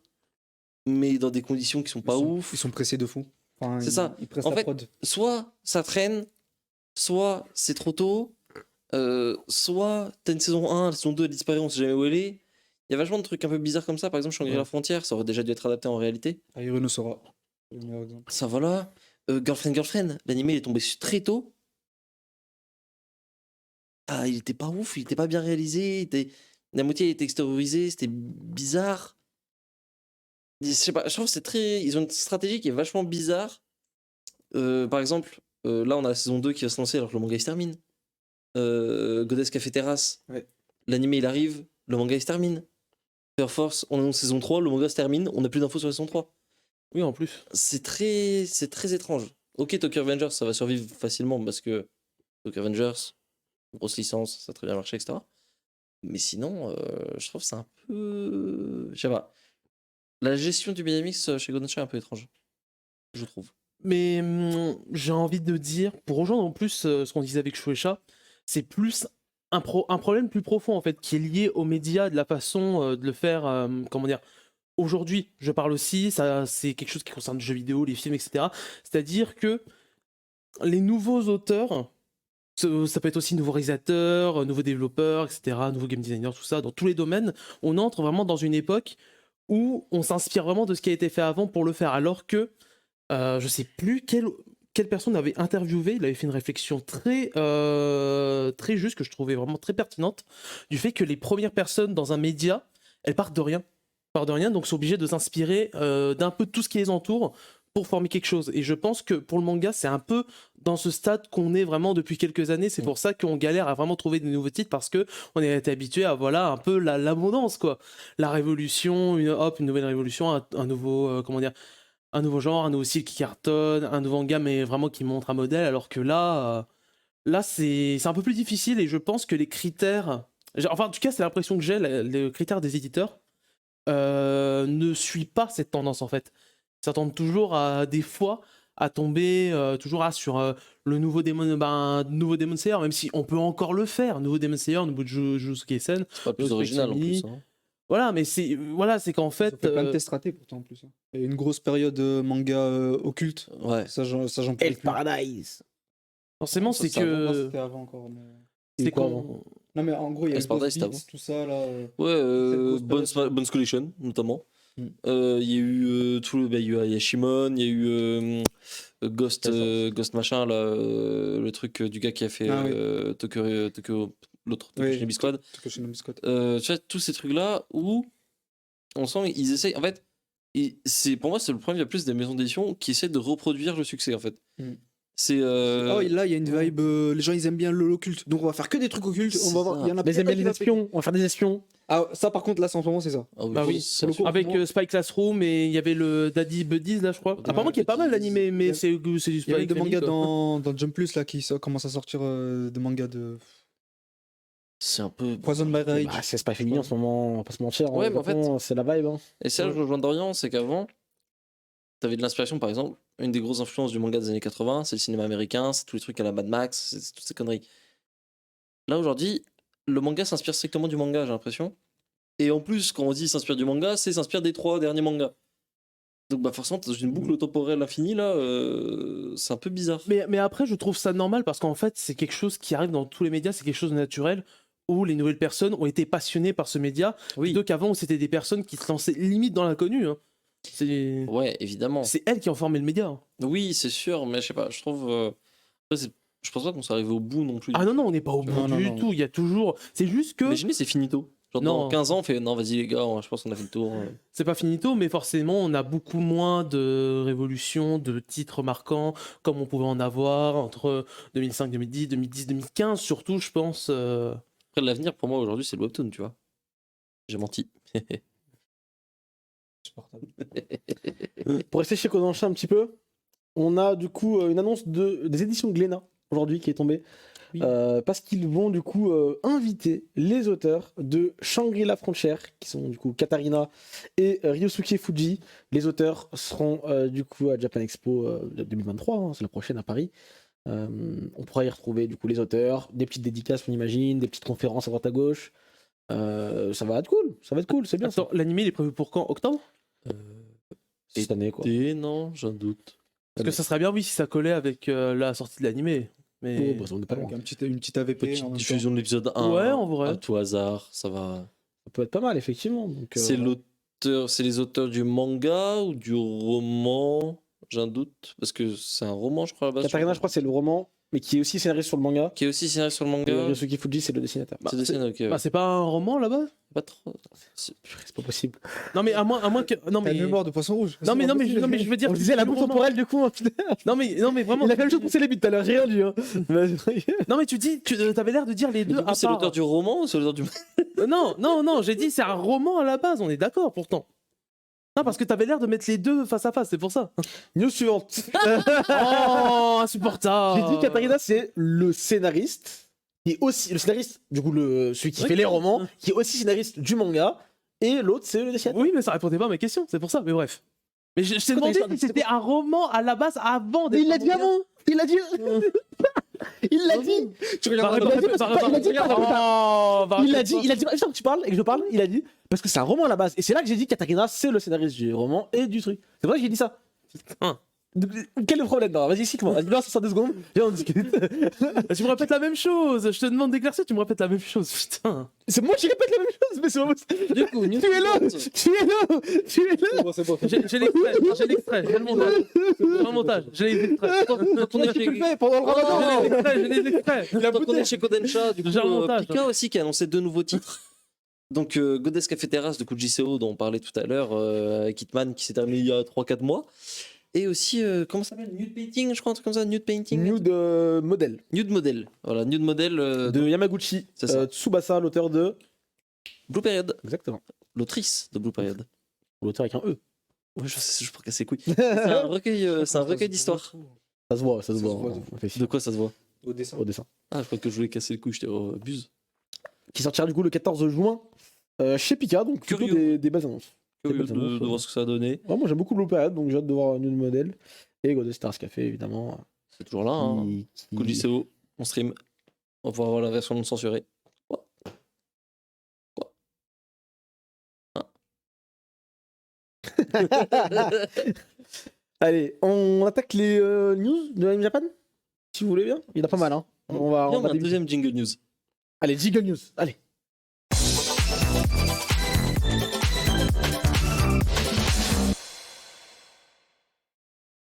mais dans des conditions qui sont pas ouf. Ils sont pressés de fou. Enfin, C'est ça. Ils pressent En la fait, prod. Soit ça traîne, soit c'est trop tôt, soit t'as une saison 1, la saison 2 elle disparaît, on sait jamais où elle est. Il y a vachement de trucs un peu bizarres comme ça. Par exemple, Shangri-La Frontière, ça aurait déjà dû être adapté en réalité. Aïe, Sora. Le meilleur exemple. Ça voilà. Girlfriend, l'animé il est tombé très tôt. Ah, il était pas ouf, il était pas bien réalisé, la moitié était extériorisée, c'était bizarre. Je sais pas, je trouve que c'est très. Ils ont une stratégie qui est vachement bizarre. Par exemple, là on a la saison 2 qui va se lancer alors que le manga il se termine. Goddess Café Terrace, Ouais. l'animé il arrive, le manga il se termine. Fair Force, on est en saison 3, le manga se termine, on n'a plus d'infos sur la saison 3. Oui, en plus. C'est très étrange. Ok, Tokyo Avengers, ça va survivre facilement parce que Tokyo Avengers, grosse licence, ça a très bien marché, etc. Mais sinon, je trouve que c'est un peu. Je sais pas. La gestion du Media-Mix chez Golden Shire est un peu étrange. Je trouve. Mais j'ai envie de dire, pour rejoindre en plus ce qu'on disait avec Shueisha, c'est plus un problème plus profond en fait, qui est lié aux médias, de la façon de le faire, comment dire. Aujourd'hui, je parle aussi, ça c'est quelque chose qui concerne les jeux vidéo, les films, etc. C'est-à-dire que les nouveaux auteurs, ça peut être aussi nouveaux réalisateurs, nouveaux développeurs, etc., nouveaux game designers, tout ça, dans tous les domaines, on entre vraiment dans une époque où on s'inspire vraiment de ce qui a été fait avant pour le faire, alors que je sais plus quelle personne avait interviewé, il avait fait une réflexion très juste, que je trouvais vraiment très pertinente, du fait que les premières personnes dans un média, elles partent de rien. Partent de rien, donc sont obligées de s'inspirer d'un peu de tout ce qui les entoure pour former quelque chose. Et je pense que pour le manga, c'est un peu dans ce stade qu'on est vraiment depuis quelques années. C'est pour ça qu'on galère à vraiment trouver des nouveaux titres, parce que on est été habitué à voilà un peu l'abondance, quoi. La révolution, une nouvelle révolution, un nouveau comment dire, un nouveau genre, un nouveau style qui cartonne, un nouveau manga mais vraiment qui montre un modèle, alors que là c'est un peu plus difficile, et je pense que les critères, enfin en tout cas c'est l'impression que j'ai, les critères des éditeurs ne suivent pas cette tendance en fait. Ils s'attendent toujours à des fois à tomber sur le nouveau nouveau Demon Slayer, même si on peut encore le faire, nouveau Demon Slayer, nouveau Jujutsu Kaisen. C'est pas le plus Spike original en Family. plus. Hein. Voilà, mais c'est qu'en Ils fait ont fait plein de tests ratés pourtant en plus. Hein. Il y a eu une grosse période manga occulte. Ouais. Ça, j'en pouvais Elf plus. Paradise. forcément Ça, c'est c'est Non, que c'était avant encore. Mais... c'est quoi qu'on Non, mais en gros, il y a eu Elf Paradise, Ghost c'était Beats, avant. tout ça là. Ouais, Cette grosse période. Bones Collection notamment. Mm. Il y a eu il y a Shimon, il y a eu Ghost, Quelle Ghost machin là, le truc du gars qui a fait Ah oui. Tokyo, l'autre Tokyo Oui. Shinobi Squad. Tokyo Shinobi Squad. Tu vois, tous ces trucs là où on sent ils essayent en fait. Pour moi c'est le problème, il y a plus des maisons d'édition qui essaient de reproduire le succès en fait. Mm. C'est Oh, là, il y a une vibe. Les gens, ils aiment bien l'occulte. Donc, on va faire que des trucs occultes. On C'est va voir. ça. Il y en a Mais ils aiment pas bien qui les va péter. espions, on va faire des espions. Ah, ça, par contre, là, en ce moment, c'est ça. Ah bah oui, c'est pour le coup, avec moi- Spy Classroom, et il y avait le Daddy Buddies là, je crois. Apparemment qui est pas mal l'animé, mais Il y a- c'est du Il y a Spy des Family, mangas quoi. dans Jump Plus là qui commencent à sortir des mangas de c'est un peu. Poison by Rage. Bah, c'est pas fini en ce moment, on va pas se mentir. Ouais, hein, mais en fait- Japon, c'est la vibe. Hein. Et ça, je rejoins Dorian, c'est qu'avant, t'avais de l'inspiration, par exemple, une des grosses influences du manga des années 80, c'est le cinéma américain, c'est tous les trucs à la Mad Max, c'est toutes ces conneries. Là, aujourd'hui, le manga s'inspire strictement du manga, j'ai l'impression. Et en plus, quand on dit s'inspire du manga, c'est s'inspire des 3 derniers mangas. Donc, bah, forcément, t'es dans une boucle temporelle infinie, là, c'est un peu bizarre. Mais après, je trouve ça normal, parce qu'en fait, c'est quelque chose qui arrive dans tous les médias, c'est quelque chose de naturel, où les nouvelles personnes ont été passionnées par ce média, Oui, plutôt qu'avant où c'était des personnes qui se lançaient limite dans l'inconnu. Hein. C'est ouais, évidemment. elles qui ont formé le média. Hein. Oui, c'est sûr, mais je sais pas, je trouve. Après, je pense pas qu'on soit arrivé au bout non plus. Ah non, non, on n'est pas au bout Non, non, du non. tout. Il y a toujours. C'est juste que. Imaginez, c'est finito. Genre, dans Non. 15 ans, on fait non, vas-y, les gars, je pense qu'on a fait le tour. C'est pas finito, mais forcément, on a beaucoup moins de révolutions, de titres marquants, comme on pouvait en avoir entre 2005, 2010, 2010, 2015, surtout, je pense. Après, l'avenir pour moi aujourd'hui, c'est le webtoon, tu vois. J'ai menti. Pour rester chez Kodansha un petit peu, on a du coup une annonce des éditions Glénat aujourd'hui qui est tombée. Oui. Parce qu'ils vont du coup inviter les auteurs de Shangri-La Frontier, qui sont du coup Katarina et Ryosuke Fuji. Les auteurs seront du coup à Japan Expo 2023, hein, c'est la prochaine à Paris. On pourra y retrouver du coup les auteurs, des petites dédicaces on imagine, des petites conférences à droite à gauche. Ça va être cool, c'est bien. Attends, l'anime il est prévu pour quand? Octobre? C'est cette année quoi. Et non, j'ai un doute. Parce que ça serait bien, oui, si ça collait avec la sortie de l'animé. Mais... Oh, bah, on est pas loin. Avec une petite AVP. en Petite même temps. diffusion de l'épisode 1. Ouais, en vrai. À tout hasard, ça va. Ça peut être pas mal effectivement. Donc, C'est les auteurs du manga ou du roman? J'ai un doute. Parce que c'est un roman, je crois, à la base. Katarina, je crois, c'est le roman, mais qui est aussi scénariste sur le manga. Qui est aussi scénariste sur le Et manga. Ryosuke Fuji, c'est le dessinateur. C'est dessiné, ok. Bah, c'est pas un roman là-bas? Pas trop. C'est pas possible. Non, mais à moins que. Non, T'as mais. une mémoire de poisson rouge. Non, mais je veux dire. On disait la le boucle roman. temporelle du coup. Hein, putain. Non, mais vraiment. Il a fait la même chose pour Célébi tout à l'heure, j'ai rien dit. Hein. Non, mais tu dis. T'avais l'air de dire les Mais deux du coup, à c'est part. l'auteur du roman ou c'est l'auteur du. Non, j'ai dit c'est un roman à la base, on est d'accord pourtant. Non, parce que t'avais l'air de mettre les deux face à face, c'est pour ça. News suivante. Oh, insupportable. J'ai dit Katarina, c'est le scénariste, qui est aussi le scénariste, du coup, celui qui Ouais. fait les romans, qui est aussi scénariste du manga, et l'autre, c'est le dessinateur. Oui, mais ça répondait pas à mes questions, c'est pour ça, mais bref. Mais je t'ai demandé si c'était un roman à la base avant Mais d'être il l'a un dit manga. avant. Il l'a dit. Il l'a dit. Tu Bah, regardes il a dit répète- parce bah, que- il a dit- regarde- attends, Oh, bah, Il a répète dit, pas. attends que tu parles et que je parle, il a dit, parce que c'est un roman à la base. Et c'est là que j'ai dit Katarina, c'est le scénariste du roman et du truc. C'est vrai que j'ai dit ça. Hein. Donc, quel est le problème? Non, vas-y, cite-moi. Vas-y, viens, 62 secondes. Viens, on discute. Tu me répètes la même chose, je te demande d'éclaircir, tu me répètes la même chose, putain. C'est moi qui répète la même chose, mais c'est pas possible. Du coup, news Tu es là. suivante. Tu es là. Tu es là. C'est bon. J'ai l'extrait, j'ai le montage. J'ai le montage, j'ai les extraits. Quand on est Tu chez- le fais pendant le ramadan. J'ai les extraits. Quand on est chez Kodensha, du coup, J'ai un montage, Pika aussi qui a annoncé 2 nouveaux titres. Donc Goddess Café Terrace de JCO dont on parlait tout à l'heure, avec Hitman qui s'est terminé il y a 3-4 mois. Et aussi, comment ça s'appelle? Nude Painting, je crois, un truc comme ça, Nude Painting. Nude modèle Nude Model. Voilà, Nude Model de Yamaguchi. C'est ça. Tsubasa, l'auteur de. Blue Period. Exactement. L'autrice de Blue Period. L'auteur avec un E. Ouais, je sais, je pourrais casser les couilles. C'est un recueil d'histoires. Ça se voit, ça se Ça voit. se voit, on fait De quoi ça se voit? Au dessin. au dessin. Ah, je crois que je voulais casser les couilles, j'étais abuse. Qui sortira du coup le 14 juin chez Pika, donc plutôt Curieux. des belles annonces. Curieux bonnes annonces, de voir ce que ça a donné. Ouais, moi j'aime beaucoup Blue Period, donc j'ai hâte de voir Nude Model. Et Goddess Stars Café, évidemment. C'est toujours là, hein. qui- JCO, on stream. On va pouvoir voir la version non censurée. Quoi? Allez, on attaque les news de Anime Japan, si vous voulez bien. Il y en a pas mal, hein. On va, Et on a un débuter. deuxième jingle news. Allez, Jiggle News, allez.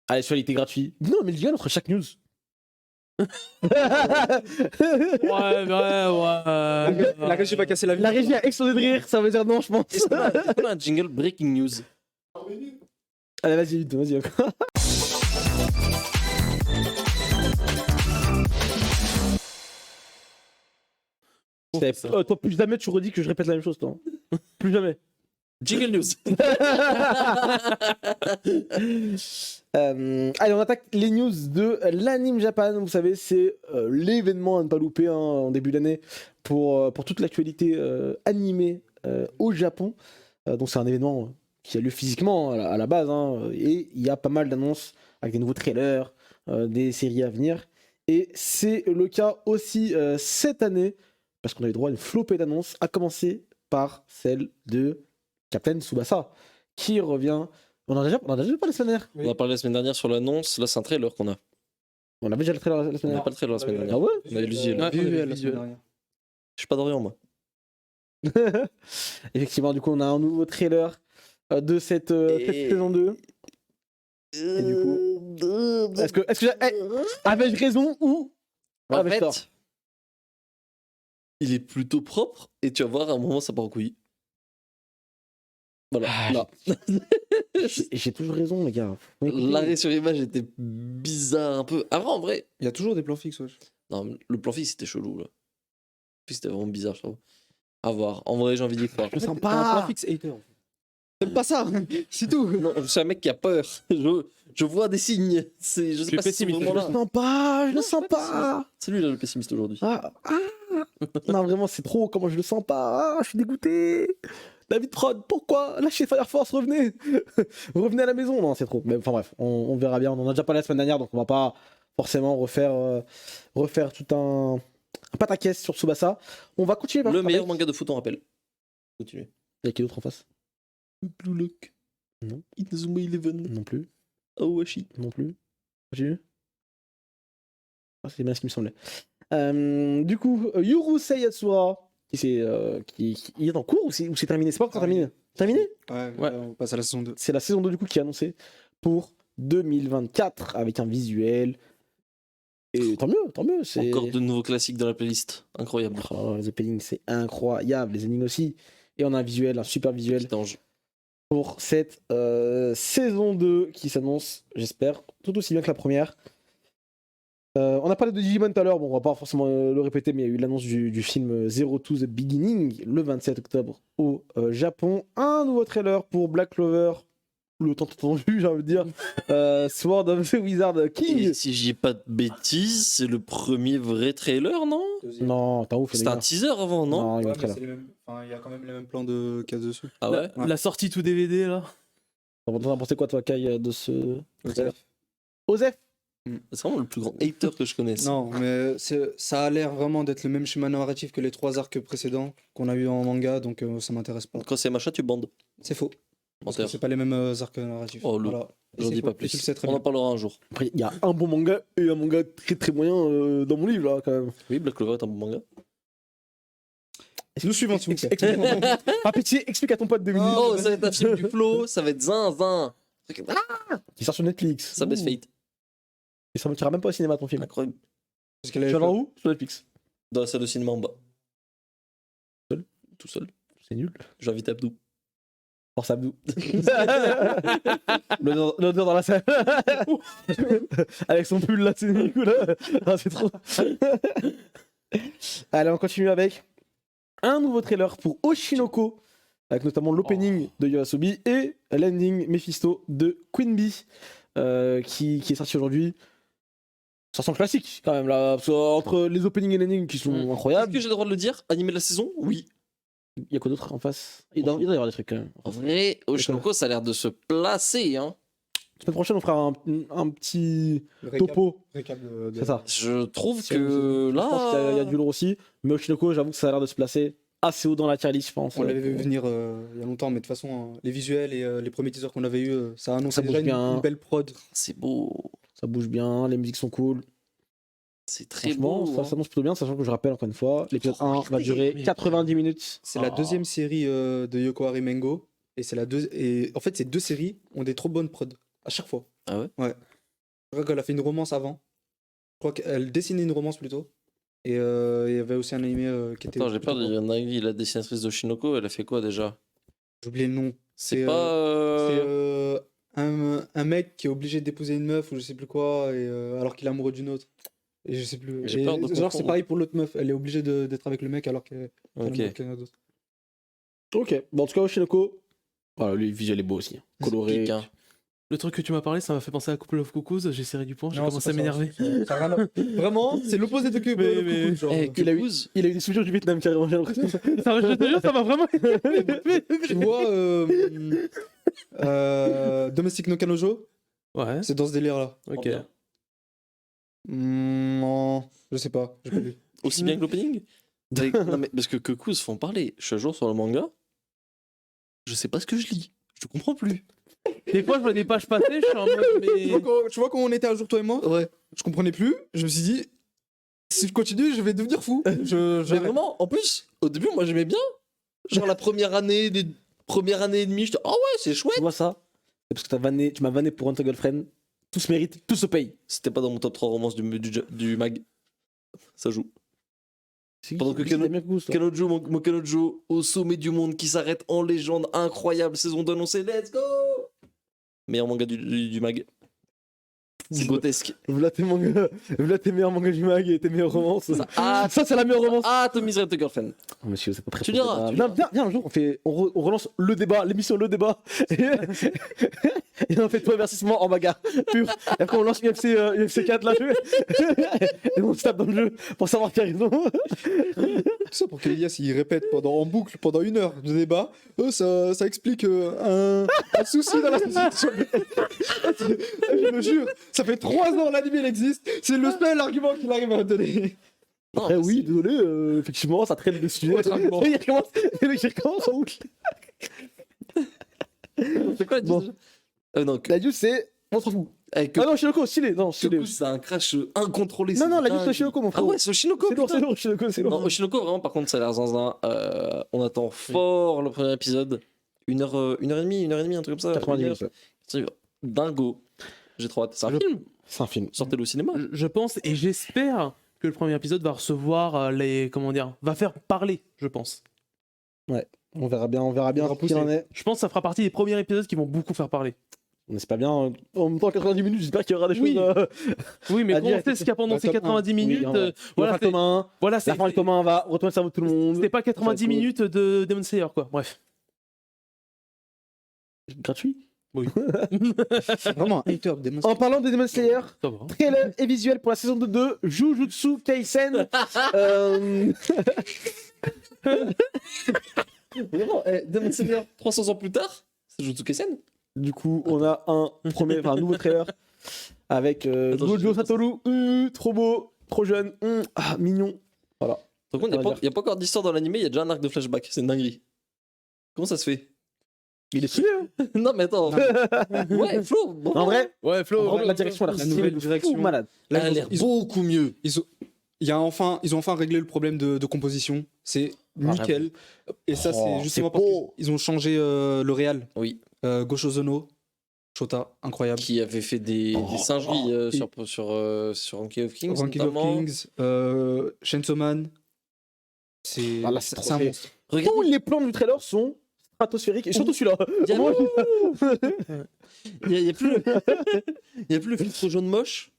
Allez, celui-là, il était gratuit. Non, mais le jingle entre chaque news. Ouais. La régie va casser la vie. La régie a explosé de rire, ça veut dire non, je pense. Est-ce qu'on a un jingle breaking news? Allez, vas-y, vite, vas-y. Toi, plus jamais tu redis que je répète la même chose, toi. Plus jamais. Jingle news. Allez, on attaque les news de l'Anime Japan. Vous savez, c'est l'événement à ne pas louper hein, en début d'année pour toute l'actualité animée au Japon. Donc, c'est un événement qui a lieu physiquement à la base. Hein, et il y a pas mal d'annonces avec des nouveaux trailers, des séries à venir. Et c'est le cas aussi cette année, parce qu'on a eu droit à une flopée d'annonces, à commencer par celle de Captain Tsubasa, qui revient. On en a déjà parlé la semaine dernière. Oui. On a parlé la semaine dernière sur l'annonce. Là, c'est un trailer qu'on a. On avait déjà le trailer la On semaine n'a dernière. pas le trailer la semaine dernière. Ah ouais. On avait le visuel. Ouais. Visuel, visuel. Je suis pas d'Orient, moi. Effectivement, du coup, on a un nouveau trailer de cette saison 2. Et du coup, est-ce que avais-je raison ou En avais-je tort? fait, il est plutôt propre et tu vas voir à un moment ça part en couille. Voilà. Ah, Là. J'ai toujours raison, les gars. Faut écouter. L'arrêt sur image était bizarre un peu. Avant, en vrai, Il y a toujours des plans fixes, wesh. non, mais le plan fixe c'était chelou là. Le plan fixe, c'était vraiment bizarre, je trouve. À voir. En vrai, j'ai envie d'y croire. Je me sens T'as un plan pas. fixe hater. T'aimes pas ça, c'est tout. Non, je suis un mec qui a peur. Je vois des signes. Je sais suis pas si c'est pessimiste, vraiment Je là. le sens pas, je le Non, sens ouais, pas. C'est lui là le pessimiste aujourd'hui. Non, vraiment, c'est trop. Comment je le sens pas. Je suis dégoûté. David Prod, pourquoi? Lâchez Fire Force, revenez. Revenez à la maison. Non, c'est trop. Mais enfin bref, on verra bien. On en a déjà parlé la semaine dernière, donc on va pas forcément refaire tout un pataquès sur Tsubasa. On va continuer. Le avec- meilleur manga de foot, on rappelle. Continuez. Il y a qui d'autre en face? Blue Lock. Non. Inazuma Eleven. Non plus. Aowashi. Non plus. Continue. Ah, c'est bien ce qui me semblait. Du coup, Yurusei Yatsura, qui est en cours ou c'est terminé? C'est pas encore terminé. Terminé? Ouais, Ouais. on passe à la saison 2. C'est la saison 2 du coup qui est annoncée pour 2024 avec un visuel. Et tant mieux. C'est... Encore de nouveaux classiques dans la playlist. Incroyable. Oh, les openings, c'est incroyable. Les énigmes aussi. Et on a un super visuel Petit ange. pour cette saison 2 qui s'annonce, j'espère, tout aussi bien que la première. On a parlé de Digimon tout à l'heure, bon, on va pas forcément le répéter, mais il y a eu l'annonce du film Zero to the Beginning le 27 octobre au Japon. Un nouveau trailer pour Black Clover, le tant attendu, j'ai envie de dire, Sword of the Wizard King. Et si j'ai pas de bêtises, c'est le premier vrai trailer, non? Non, t'as ouf, C'était un teaser avant, non? Non, il y a un Ouais, mais trailer. c'est les mêmes- enfin, il y a quand même les mêmes plans de casse dessus. Ah ouais? La sortie tout DVD là. T'en as pensé quoi, toi, Kai, de ce trailer? Ouais. Osef? C'est vraiment le plus grand hater que je connaisse. Non, mais ça a l'air vraiment d'être le même schéma narratif que les 3 arcs précédents qu'on a eu en manga, donc ça m'intéresse pas. Quand c'est machin, tu bandes. C'est faux. Parce que Menteur. c'est pas les mêmes arcs narratifs. Oh, le- Voilà. Et J'en c'est dis faux. pas Et plus. tu le sais très On en bien. parlera un jour. Après, il y a un bon manga et un manga très très moyen dans mon livre, là, quand même. Oui, Black Clover est un bon manga. Nous suivons, s'il vous plaît. Explique- Par pitié, explique à ton pote Dominique. Oh, Oh, ça va être un film du flow, ça va être zinzin. Qui sort sur Netflix. Ça baisse Ouh. Fate. Et ça ne tirera même pas au cinéma ton film. Incroyable. Parce qu'elle Tu avait vas voir fait- où? Sur Netflix. Dans la salle de cinéma en bas. Seul Tout seul. C'est nul. J'invite Abdou. Force Abdou. L'odeur dans la salle. Avec son pull là, c'est nul là. Ah, c'est trop. Allez, on continue avec un nouveau trailer pour Oshinoko, avec notamment l'opening de Yoasobi et l'ending Mephisto de Queen Bee, qui est sorti aujourd'hui. Ça sent le classique quand même là, parce que entre les openings et l'ending qui sont Est-ce incroyables. que j'ai le droit de le dire? Animé de la saison? Oui. Il y a quoi d'autre en face? Il doit y avoir des trucs quand même. En vrai, Oshinoko, ça a l'air de se placer. Hein. Semaine prochaine, on fera un petit le récap- topo. récap de- C'est ça. Je trouve Si que on- Je pense qu'il y a là. du lourd aussi. Mais Oshinoko, j'avoue que ça a l'air de se placer assez haut dans la tier list, je pense. On l'avait vu venir il y a longtemps, mais de toute façon, les visuels et les premiers teasers qu'on avait eu, ça a annoncé Ça déjà bouge bien. une belle prod. C'est beau. Ça bouge bien, les musiques sont cool. C'est très Franchement, beau. ça hein. s'annonce plutôt bien, sachant que je rappelle encore une fois, l'épisode 1 va durer mais- 90 minutes. C'est la Ah. deuxième série de Yoko Harimengo. Et c'est la et en fait, ces 2 séries ont des trop bonnes prods à chaque fois. Ah ouais? Ouais. Je crois qu'elle a fait une romance avant. Je crois qu'elle dessinait une romance plutôt. Et il y avait aussi un animé qui était. Attends, j'ai peur de plutôt dire Nagui, la dessinatrice d'Oshinoko, elle a fait quoi déjà? bon. J'ai oublié le nom. C'est C'est, pas. C'est un mec qui est obligé de d'épouser une meuf ou je sais plus quoi, alors qu'il est amoureux d'une autre. Et je sais plus. J'ai Et peur de genre, c'est confondre. pareil pour l'autre meuf. Elle est obligée d'être avec le mec alors qu'elle est Ok. amoureuse de quelqu'un d'autre. Ok, bon, en tout cas, Oshinoko, voilà, le visuel est beau aussi. Coloré. Pique, hein. Le truc que tu m'as parlé, ça m'a fait penser à Couple of Cuckoos. J'ai serré du poing, j'ai Non, commencé à c'est pas ça. m'énerver. Ça a rien à- Vraiment, c'est l'opposé de Cube. Mais- genre. Eh, Il a eu- Cuckoos, Il a eu des souvenirs du Vietnam carrément, j'ai l'impression. Je te jure, ça m'a vraiment énervé. Tu vois, Domestic no Kanojo, Ouais, c'est dans ce délire-là. ok. bien. Non, je sais pas. J'ai pas vu. Aussi bien que l'opening? Non, mais parce que Cuckoos font parler. Je suis à jour sur le manga. Je sais pas ce que je lis. Je comprends plus. Des fois, je vois des pages passer, je suis en mode, mais. Tu vois quand on était un jour, toi et moi, Ouais. je comprenais plus. Je me suis dit, si je continue, je vais devenir fou. Mais J'arrête. vraiment, en plus, au début, moi j'aimais bien. Genre la première année, les premières années et demie, j'étais oh ouais, c'est chouette. Tu vois ça? C'est parce que tu m'as vanné pour Hunter Girlfriend. Tout se mérite, tout se paye. C'était pas dans mon top 3 romance du mag. Ça joue. Pendant que T'aimes bien Goose, toi. Kanojo, mon Kanojo, au sommet du monde qui s'arrête en légende, incroyable, saison d'annoncer, let's go! Meilleur manga du mag. C'est grotesque. Voilà tes mangas, voilà tes meilleurs mangas du mag et tes meilleures romances. Ah, Ça, c'est la meilleure romance. ah, Tommy's Red Girlfriend. Oh, monsieur, c'est pas très Tu fort, diras, débat. tu Viens, diras. viens, un jour, on relance le débat, l'émission Le Débat. Et on fait tout investissement en bagarre pur. Et après, on lance UFC 4 là. Et on se tape dans le jeu pour savoir qui a raison. Tout ça pour qu'Elias il répète en boucle pendant 1 heure de débat. Ça explique un souci dans la société. Je me jure, ça fait 3 ans l'anime il existe. C'est le seul argument qu'il arrive à me donner. Non, Après, mais oui, désolé, effectivement, ça traîne des sujets. Autre argument. Il recommence en boucle. c'est quoi la Bon. news non, La news, c'est. On s'en fout. avec Ah non, Shinoko, stylé. Non, stylé. c'est un crash incontrôlé. Non, c'est non, la news, dingue. c'est Shinoko, mon Ah frère. ouais, c'est Oshinoko. C'est lourd, putain. c'est lourd, Shinoko, c'est Non, lourd. Oshinoko, vraiment, par contre, ça a l'air zinzin. On attend fort le premier épisode. 1h30, un truc comme ça. 90 1 heure. minutes. C'est dingo. J'ai trop hâte. C'est un Je- film. C'est un film. Sortez-le au cinéma. Je pense et j'espère que le premier épisode va recevoir va faire parler, je pense. On verra bien ce qu'il en est. Je pense que ça fera partie des premiers épisodes qui vont beaucoup faire parler. On espère bien. En même temps, 90 minutes, j'espère qu'il y aura des Oui. choses. Oui, mais À quand dire, on sait ce qu'il y a pendant bah, ces top 90 minutes, Oui, en vrai. voilà, Voilà, c'est- commun. voilà, c'est La fin du commun va retourner le cerveau de tout le monde. c'était pas 90 Ça va être minutes de Demon Slayer, quoi. Bref. Gratuit. Vraiment un hater de En parlant de Demon Slayer, Ça va. trailer et visuel pour la saison 2 de Jujutsu Kaisen. Euh, Vraiment, Demon Slayer 300 ans plus tard, c'est Jujutsu Kaisen. Du coup, on a un nouveau trailer avec Attends, Gojo je- Satoru. Trop beau, trop jeune, mignon. Voilà. Par contre, il n'y a pas encore d'histoire dans l'animé, il y a déjà un arc de flashback. C'est une dinguerie. Comment ça se fait Il est stylé, hein. Non, mais attends. Ouais, Flo. bon. En vrai, Ouais, Flo, la direction, elle a la l'air nouvelle stylée de direction. fou malade. Elle a l'air ils ont- beaucoup mieux. Ils ont enfin réglé le problème de composition. C'est nickel. Et ça, Oh, c'est justement c'est parce beau. qu'ils ont changé le réal. Oui. Gosho Zono, Shota, incroyable. Qui avait fait des singeries Et- sur Ranking of Kings. Ranking of notamment. Kings, Chainsaw Man. C'est Ah, là, c'est trop c'est un fait. monstre. Tous Regardez, les plans du trailer sont stratosphériques et surtout celui-là. il y a Au moins, il y a plus le... il y a plus le filtre jaune moche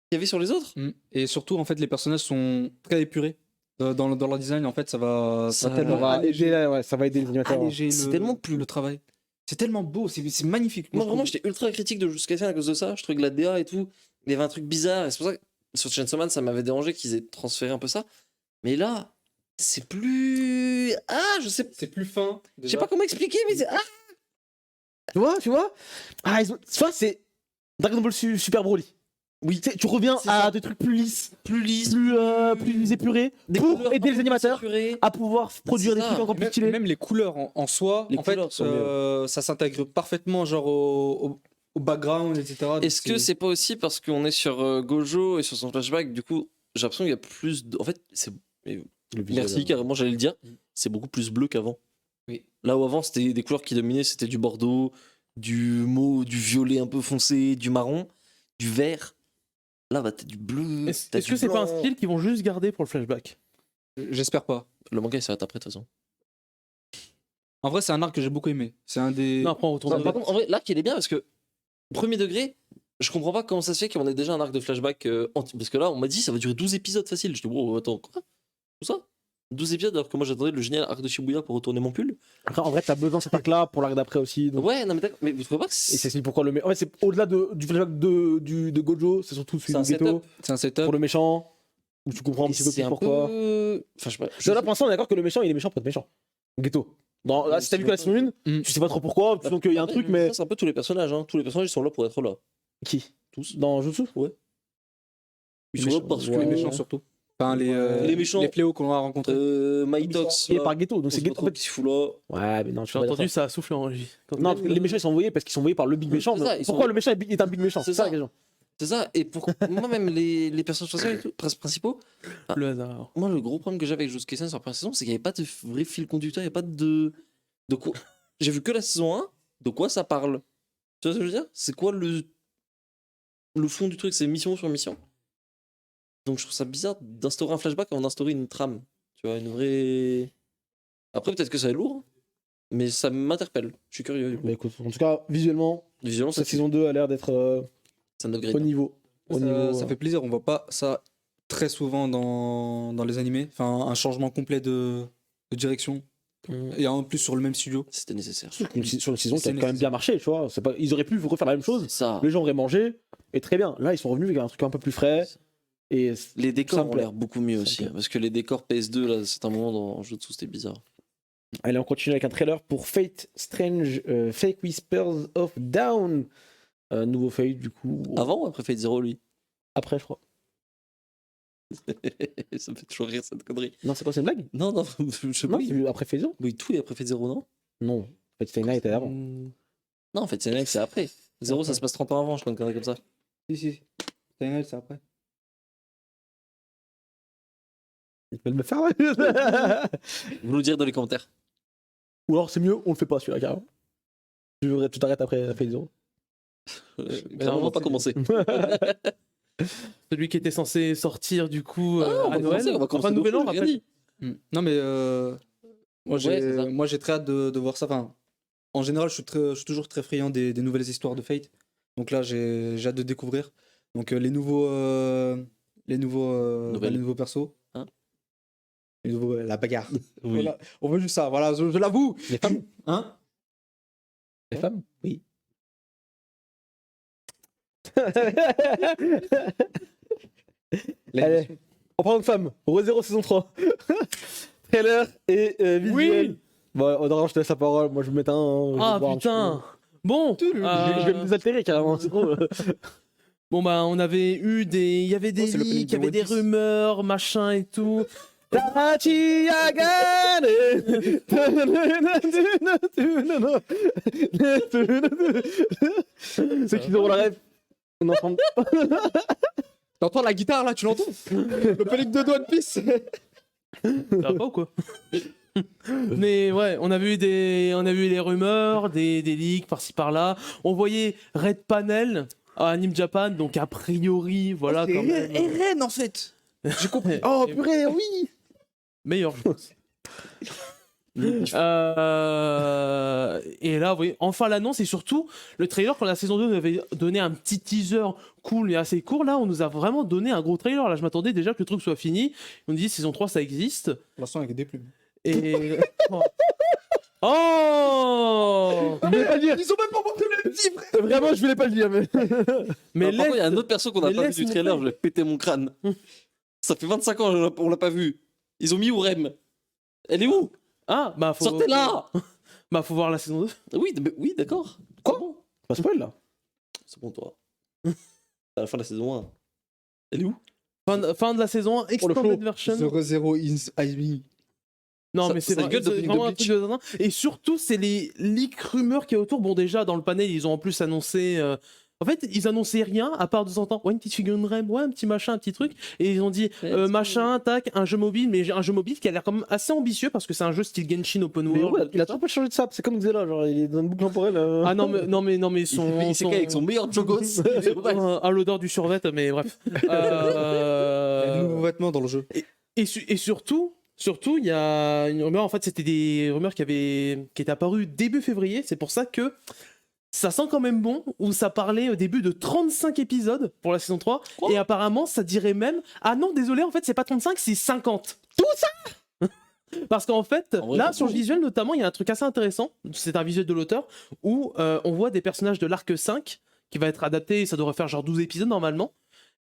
qu'il y avait sur les autres. Et surtout, en fait, les personnages sont très épurés. Dans leur design, en fait, ça va ça tellement va alléger, aider, ouais, ça va aider les animateurs. alléger C'est le, tellement plus- le travail. C'est tellement beau, c'est magnifique. Moi, je vraiment, trouve. j'étais ultra critique de Jujutsu Kaisen à cause de ça. Je trouvais que la DA et tout, il y avait un truc bizarre. Et c'est pour ça que sur Chainsaw Man, ça m'avait dérangé qu'ils aient transféré un peu ça. Mais là, c'est plus. Ah, C'est plus fin. je sais pas comment expliquer, mais c'est. Ah, Tu vois Ah, tu vois, c'est Dragon Ball Super Broly. Oui, tu reviens C'est à ça. des trucs plus lisses, plus lisse, plus épurés, des pour couleurs aider un les peu animateurs plus saturées. à pouvoir produire des ça. trucs encore plus Même, stylés. même les couleurs en soi, Les en fait, couleurs sont ça s'intègre parfaitement genre au background, etc. Donc Est-ce que c'est pas aussi parce qu'on est sur Gojo et sur son flashback, du coup, j'ai l'impression qu'il y a plus de. En fait, c'est. Merci, carrément, j'allais le dire. C'est beaucoup plus bleu qu'avant. Oui. Là où avant, c'était des couleurs qui dominaient, c'était du bordeaux, du mauve, du violet un peu foncé, du marron, du vert. Là, bah, t'as du bleu. Est-ce t'as est-ce du que c'est pas un blanc. style qu'ils vont juste garder pour le flashback? J'espère pas. Le manga, il s'arrête après, de toute façon. En vrai, c'est un arc que j'ai beaucoup aimé. C'est un des. Non, après on retourne. Par contre, en vrai, l'arc, il est bien parce que, premier degré, je comprends pas comment ça se fait qu'on ait déjà un arc de flashback. Parce que là, on m'a dit ça va durer 12 épisodes facile. Je dis, oh, attends, quoi? Tout ça? 12 épisodes alors que moi j'attendais le génial arc de Shibuya pour retourner mon pull. Après, en vrai, t'as besoin de cet arc-là pour l'arc d'après aussi. Donc... Ouais, non mais d'accord, mais vous trouvez pas que Et c'est c'est pourquoi le méchant. En fait, c'est au-delà du flashback de Gojo, c'est surtout celui un de Geto. setup. C'est un setup. Pour le méchant, où tu comprends un petit peu C'est plus un pourquoi. peu. Enfin, je sais pas. Déjà, là, pour l'instant, on est d'accord que le méchant, il est méchant pour être méchant. Geto. Là, si t'as vu que la saison 1, Mm. tu sais pas trop pourquoi, tu sens qu'il y a un truc, mais. C'est un peu tous les personnages, hein. Tous les personnages ils sont là pour être là. Qui Tous. Dans Jutsu Ils sont là parce que. Les Ouais. méchants surtout. Enfin, Les méchants. Les fléaux qu'on a rencontrés. Maitox. Qui est par Geto. Donc c'est Geto. En fait... qui se fout là. Ouais, mais non, tu J'ai peux pas entendu dire ça. ça a soufflé en régie. Non, les méchants ils sont envoyés parce qu'ils sont envoyés par le big méchant. C'est ça, mais ils sont pourquoi envoyés- le méchant est un big méchant C'est ça ça. la question. C'est ça. Et pour moi, même les personnages principaux, Le hasard. moi, le gros problème que j'avais avec Jujutsu Kaisen sur la première saison, c'est qu'il n'y avait pas de vrai fil conducteur, il n'y avait pas de quoi. J'ai vu que la saison 1, de quoi ça parle. Tu vois ce que je veux dire? C'est quoi le fond du truc? C'est mission sur mission. Donc je trouve ça bizarre d'instaurer un flashback avant d'instaurer une trame. Tu vois, une vraie. Après, peut-être que ça est lourd, hein, mais ça m'interpelle. Je suis curieux. Mais écoute, en tout cas, visuellement, Visuellement, cette c'est saison 2 a l'air d'être C'est un upgrade. au niveau. Ça fait plaisir, on voit pas ça très souvent dans les animés. Enfin, un changement complet de direction. Et en plus sur le même studio. C'était nécessaire. Sur une saison qui a C'est quand même bien marché, tu vois. Ils auraient pu refaire la même chose. C'est ça. Les gens auraient mangé, et très bien. Là, ils sont revenus avec un truc un peu plus frais. Et Les décors Ça me ont plaît. l'air beaucoup mieux Ça me aussi. plaît. Hein, parce que les décors PS2, là, c'est un moment dans jeu dessous, c'était bizarre. allez, on continue avec un trailer pour Fate Strange Fake Whispers of Down. Nouveau Fate, du coup. Avant ou après Fate Zero, lui Après, je crois. Ça me fait toujours rire cette connerie. Non, c'est quoi, c'est une blague? Non, non, je sais pas. Non, c'est après Fate Zero? Oui, tout est après Fate Zero, non Non. Fate Stay Night était avant. Hmm. Non, en fait, c'est vrai que c'est après. Zero, ça se passe 30 ans avant, je crois, une connerie comme ça. Si. C'est après. Ils veulent me faire là. Vous nous direz dans les commentaires. Ou alors, c'est mieux, on le fait pas celui-là, carrément. Tu t'arrêtes après Fate Zero. Clairement, on va pas commencer. Celui qui était censé sortir du coup Ah, on à va Noël. commencer, on va commencer. Enfin, Nouvel An, j'ai rien rappelle. dit. Non mais Ouais, c'est ça. moi j'ai très hâte de voir ça. Enfin, en général, je suis toujours très friand des nouvelles histoires de Fate. Donc là, j'ai hâte de découvrir. Donc les nouveaux persos. Hein La bagarre. Oui. Voilà. On veut juste ça. Voilà, je l'avoue. Les femmes? Hein? Les femmes? Oui. Allez, en parlant de femmes, ReZero saison 3. Trailer et visuel. Oui. Bon, Audrey, je te laisse la parole. Moi, je vais me mettre un. Ah putain. Bon. Je vais me désaltérer carrément. C'est trop. Bon bah on avait eu des, il y avait des c'est l'opening leaks, il y de avait One des Piece. rumeurs, machin et tout. Tachi Yagane. Ceux qui auront la rêve. On entend. T'entends la guitare là, tu l'entends? Le pellic de One Piece. Ça va pas ou quoi? Mais ouais, on a vu les rumeurs, des leaks par-ci par-là. On voyait Red Panel à Anime Japan, donc a priori, voilà quand même. Eren en fait. J'ai compris. Oh purée, oui. Meilleur, je pense. Et là, oui, enfin l'annonce et surtout le trailer quand la saison 2 nous avait donné un petit teaser cool et assez court. Là, on nous a vraiment donné un gros trailer. Là, je m'attendais déjà que le truc soit fini. On dit saison 3, ça existe. Pour l'instant, avec des plumes. Et. Oh Je voulais pas le dire. Ils ont même pas montré le petit frère. Vraiment, je voulais pas le dire. Mais Par contre, il y a un autre perso qu'on n'a mais pas vu laisse du mon trailer, frère. je vais péter mon crâne. Ça fait 25 ans, on l'a pas vu. Ils ont mis Ourem. Elle est où Ah, bah faut. Sortez-la Bah faut voir la saison 2. Oui, d'accord. Quoi C'est bon. pas spoil là. C'est bon, toi. C'est à la fin de la saison 1. Elle est où Fin de la saison 1, le Extended show. Version. 0 in IB. Non, Ça- mais c'est ça vrai, gueule c'est d'opening vraiment de un truc de zinzin. Et surtout, c'est les leaks rumeurs qu'il y a autour. Bon, déjà, dans le panel, ils ont en plus annoncé. En fait, ils annonçaient rien à part de temps en temps. Ouais, une petite figurine REM, ouais, un petit machin, un petit truc. Et ils ont dit machin, tac, un jeu mobile, mais un jeu mobile qui a l'air quand même assez ambitieux parce que c'est un jeu style Genshin Open Mais World. ouais, il a trop pas changé de sap. C'est comme Xela, genre il est dans une boucle temporelle. Ah non, mais son. Il s'est avec son meilleur jogos. à l'odeur du survêt, mais bref. Il y a de nouveaux vêtements dans le jeu. Et surtout, il y a une rumeur, en fait, c'était des rumeurs qui étaient apparues début février. C'est pour ça que ça sent quand même bon, où ça parlait au début de 35 épisodes pour la saison 3. Quoi Et apparemment, ça dirait même. Ah non, désolé, en fait, c'est pas 35, c'est 50. Tout ça. Parce qu'en fait, En vrai, là, c'est sur le bon. visuel notamment, il y a un truc assez intéressant. C'est un visuel de l'auteur où on voit des personnages de l'arc 5 qui va être adapté, et ça devrait faire genre 12 épisodes normalement,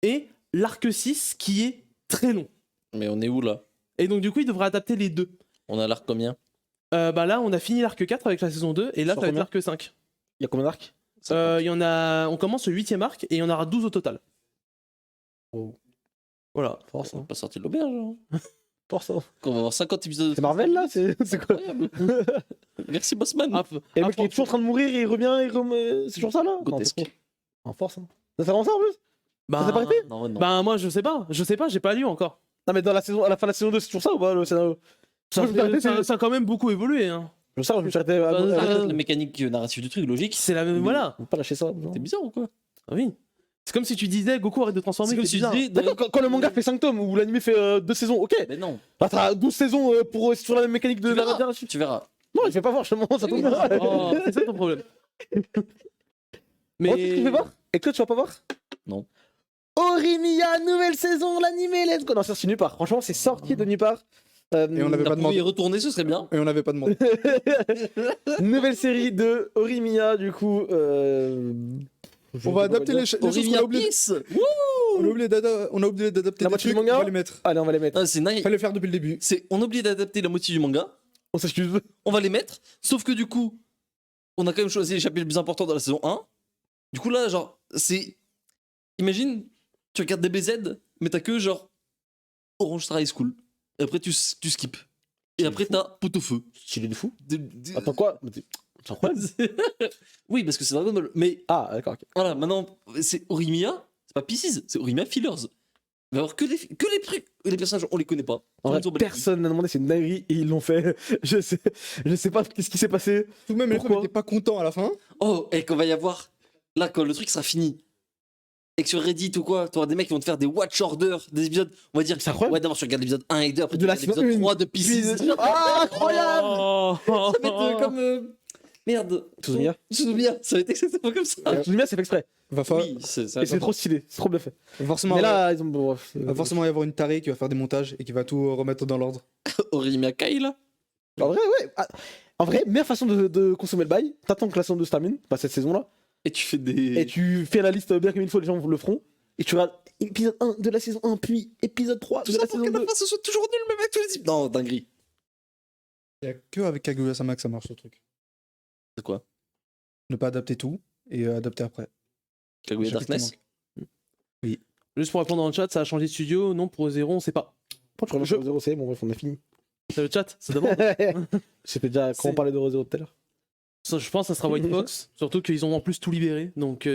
et l'arc 6 qui est très long. Mais on est où là Et donc, du coup, il devrait adapter les deux. On a l'arc combien Bah là, on a fini l'arc 4 avec la saison 2, et là, Sur ça va être combien l'arc 5. Il y a combien d'arcs? Il y en a... On commence au 8ème arc, et il y en aura 12 au total. Oh. Voilà. Force, On hein. va pas sortir de l'auberge. Hein. Force, hein. On va avoir 50 épisodes. C'est Marvel là? C'est quoi? Incroyable. Merci Bossman. Ah, Et le ah, mec il est toujours en train de mourir et il revient, c'est toujours ça là? Non, Grotesque. c'est trop. En force, hein. Ça fait longtemps en plus? bah, Ça s'est pas arrêté? Non, non. bah, moi, je sais pas, j'ai pas lu encore. Non mais dans la saison, à la fin de la saison 2 c'est toujours ça ou pas le scénario? Ça, Moi, je me suis arrêté, ça a quand même beaucoup évolué. Hein. je sais, je me suis arrêté à... Bah, La mécanique narrative du truc, logique. C'est la même. Voilà. On peut pas lâcher ça. non. C'est bizarre ou quoi Ah oui. C'est comme si tu disais Goku arrête de transformer. C'est comme c'est si tu bizarre. disais. D'accord, quand le manga fait 5 tomes ou l'anime fait 2 saisons, ok. Mais non, Bah t'as 12 saisons pour sur la même mécanique de Tu verras. narration. tu verras. Non, il fait pas voir, justement, ça tombe Oui. bien. Oh, c'est ça ton problème. Mais... tu fais voir? Et que tu vas pas voir? Non. Horimiya, nouvelle saison, l'animé, let's go. Non, ça c'est nulle part. Franchement, c'est sorti de nulle part. Et on l'avait T'as pas pu demandé. y retourner, ce serait bien. Et on n'avait pas demandé. Nouvelle série de Horimiya, du coup. On va adapter les choses. On Horimiya a oublié Peace. on a oublié d'adapter La des moitié du trucs. manga On va les mettre. Allez, on va les mettre. Ah, c'est nice. Fallait le faire depuis le début. On a oublié d'adapter la moitié du manga. On s'excuse. On va les mettre. Sauf que du coup, on a quand même choisi les chapitres les plus importants dans la saison 1. Du coup, là, genre, c'est. Imagine, tu regardes DBZ, mais t'as que genre Orange Star High School. Et après, tu skips. Et après, t'as Pot-au-feu. Stylé de fou. Attends, quoi? C'est incroyable. Oui, parce que c'est Dragon Ball. Mais Ah, d'accord, ok. voilà, maintenant, c'est Horimiya. C'est pas Pieces, c'est Horimiya Fillers. Il va y avoir que les trucs. Les personnages, on les connaît pas. En vrai, personne n'a demandé, c'est une dinguerie et ils l'ont fait. Je sais pas qu'est-ce qui s'est passé. Tout de même, les gens Pourquoi n'étaient pas contents à la fin. Oh, et qu'on va y avoir. Là, quand le truc sera fini. Et que sur Reddit ou quoi, t'auras des mecs qui vont te faire des watch orders des épisodes. On va dire, C'est incroyable. ouais, d'abord tu regardes l'épisode 1 et 2, après De tu la regardes l'épisode saison 3 de Pieces. Puis- Ah, incroyable. Oh. Ça va être comme. Merde. Tsuzumia. Tsuzumia, ça va être exactement comme ça. Tsuzumia, c'est fait exprès. Va Oui, ça Et c'est trop stylé, c'est trop bien fait. forcément, Mais là, ils ont. Bref, va forcément y avoir une tarée qui va faire des montages et qui va tout remettre dans l'ordre. Horimiya Kai, là. En vrai, ouais. Ah, en vrai, meilleure façon de consommer le bail, t'attends que la saison 2 se termine, pas cette saison-là, Et tu fais des. et tu fais la liste bien comme il faut, les gens le feront, et tu regardes épisode 1 de la saison 1, puis épisode 3 Tout de ça la pour saison que 2. la fin ce soit toujours nul, même avec tous les types. Non, dinguerie. Il y a que avec Kaguya-sama que ça marche ce truc. C'est quoi? Ne pas adapter tout et adapter après. Kaguya Chapitre qui Darkness? manque. Juste pour répondre dans le chat, ça a changé de studio. Non, pour Zero, on sait pas. Pourquoi tu reviens sur 0, c'est bon, bref, on a fini. C'est le chat, ça demande. C'était déjà quand on C'est- parlait de Rosero tout à l'heure. Ça, je pense que ça sera White Fox. Surtout qu'ils ont en plus tout libéré. Donc,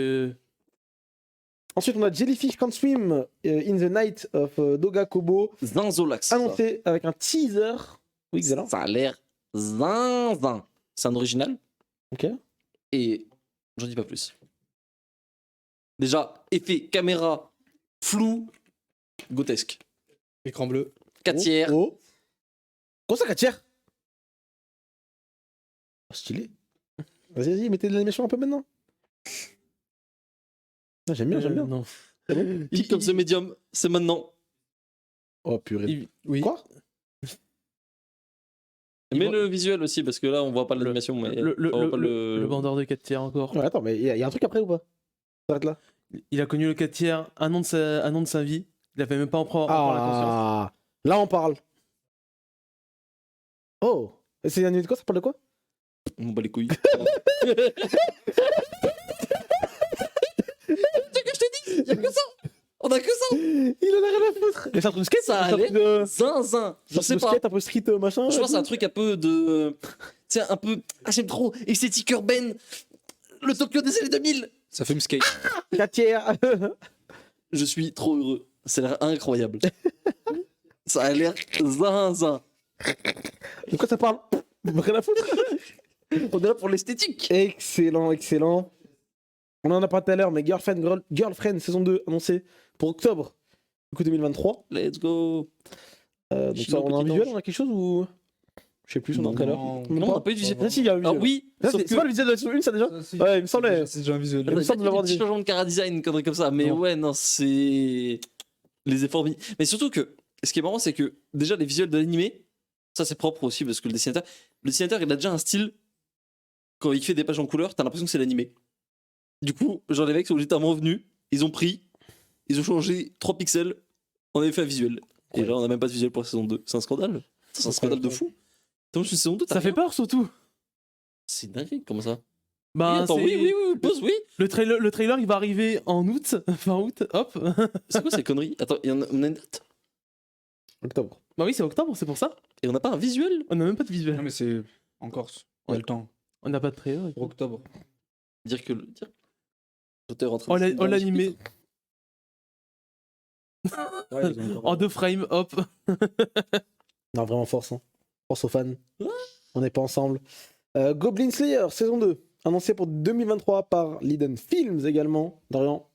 Ensuite, on a Jellyfish Can't Swim in the Night of Doga Kobo, Zinzolax. annoncé avec un teaser. Oui, excellent. Ça a l'air zinzin. C'est un original. Ok. Et j'en dis pas plus. Déjà, effet caméra flou, grotesque. Écran bleu. 4 tiers. Oh. Comment ça, 4 tiers? Oh, stylé. Vas-y, mettez de l'animation un peu maintenant. Ah, j'aime bien, j'aime bien. Non. Keep comme ce médium, c'est maintenant. Oh purée. Oui. Quoi? Mais voit- le visuel aussi, parce que là, on voit pas l'animation. Mais Le on voit pas le bandeur de 4 tiers encore. Ouais, attends, mais il y a un truc après ou pas? S'arrête là. Il a connu le 4 tiers un an de sa vie. Il avait même pas encore la conscience. Ah, là on parle. Oh, et c'est un anime de quoi? Ça parle de quoi? On bat les couilles. Y'a que ça. On a que ça. Il en a rien à foutre. Et c'est un truc de skate? Ça C'est un allait. truc de... Zinzin. Je genre sais de pas. skate, un peu street machin. Je pense que c'est un tout. truc un peu de. Tu sais, un peu. Ah, j'aime trop. Esthétique urbaine. Le Tokyo des années 2000. Ça fait une skate. 4 tiers. Je suis trop heureux. Ça a l'air incroyable. Ça a l'air zinzin. De quoi ça parle? Rien à foutre. On est là pour l'esthétique. Excellent, excellent. On en a parlé tout à l'heure, mais Girlfriend saison 2 annoncée pour octobre du coup 2023. Let's go. Donc Chino, ça, on a un petit visuel, ange. on a quelque chose ou... Je sais plus, on a Non, tout à l'heure. non. Non, on n'a pas eu de visuel. Ah si, il y a un Ah visuel. oui, Ça, sauf c'est que. pas le visuel de la saison 1 ça déjà? Ouais, il me semblait. C'est déjà un visuel. Il me semble Des l'avoir petits dit. changements de cara design, une connerie comme ça. Mais Non. ouais, non, c'est. Les efforts mis. Mais surtout que. Ce qui est marrant, c'est que déjà, les visuels de l'animé, ça c'est propre aussi parce que le dessinateur, il a déjà un style. Quand il fait des pages en couleur, t'as l'impression que c'est l'animé. Du coup, genre les mecs sont littéralement venus, ils ont pris, ils ont changé 3 pixels en effet visuel. Et là, on n'a même pas de visuel pour la saison 2. C'est un scandale. C'est un scandale de fou. Attends, je suis saison 2, t'as Ça fait rien peur surtout. C'est dingue, comment ça Bah, Attends, c'est- oui, pause, oui. Le trailer, il va arriver en août, fin août, hop. C'est quoi ces conneries Attends, on a une date Octobre. Bah oui, c'est octobre, c'est pour ça. et on n'a pas un visuel On a même pas de visuel. Non, mais c'est en Corse. On a le temps. On n'a pas de trailer. Pour octobre. Dire que l'auteur est en train Oh, de- oh, l'animé. Ouais, ils ont encore- En 2 frames, hop. Non, vraiment force, hein. Force aux fans. On n'est pas ensemble. Goblin Slayer, saison 2, annoncé pour 2023 par Liden Films également. Dorian.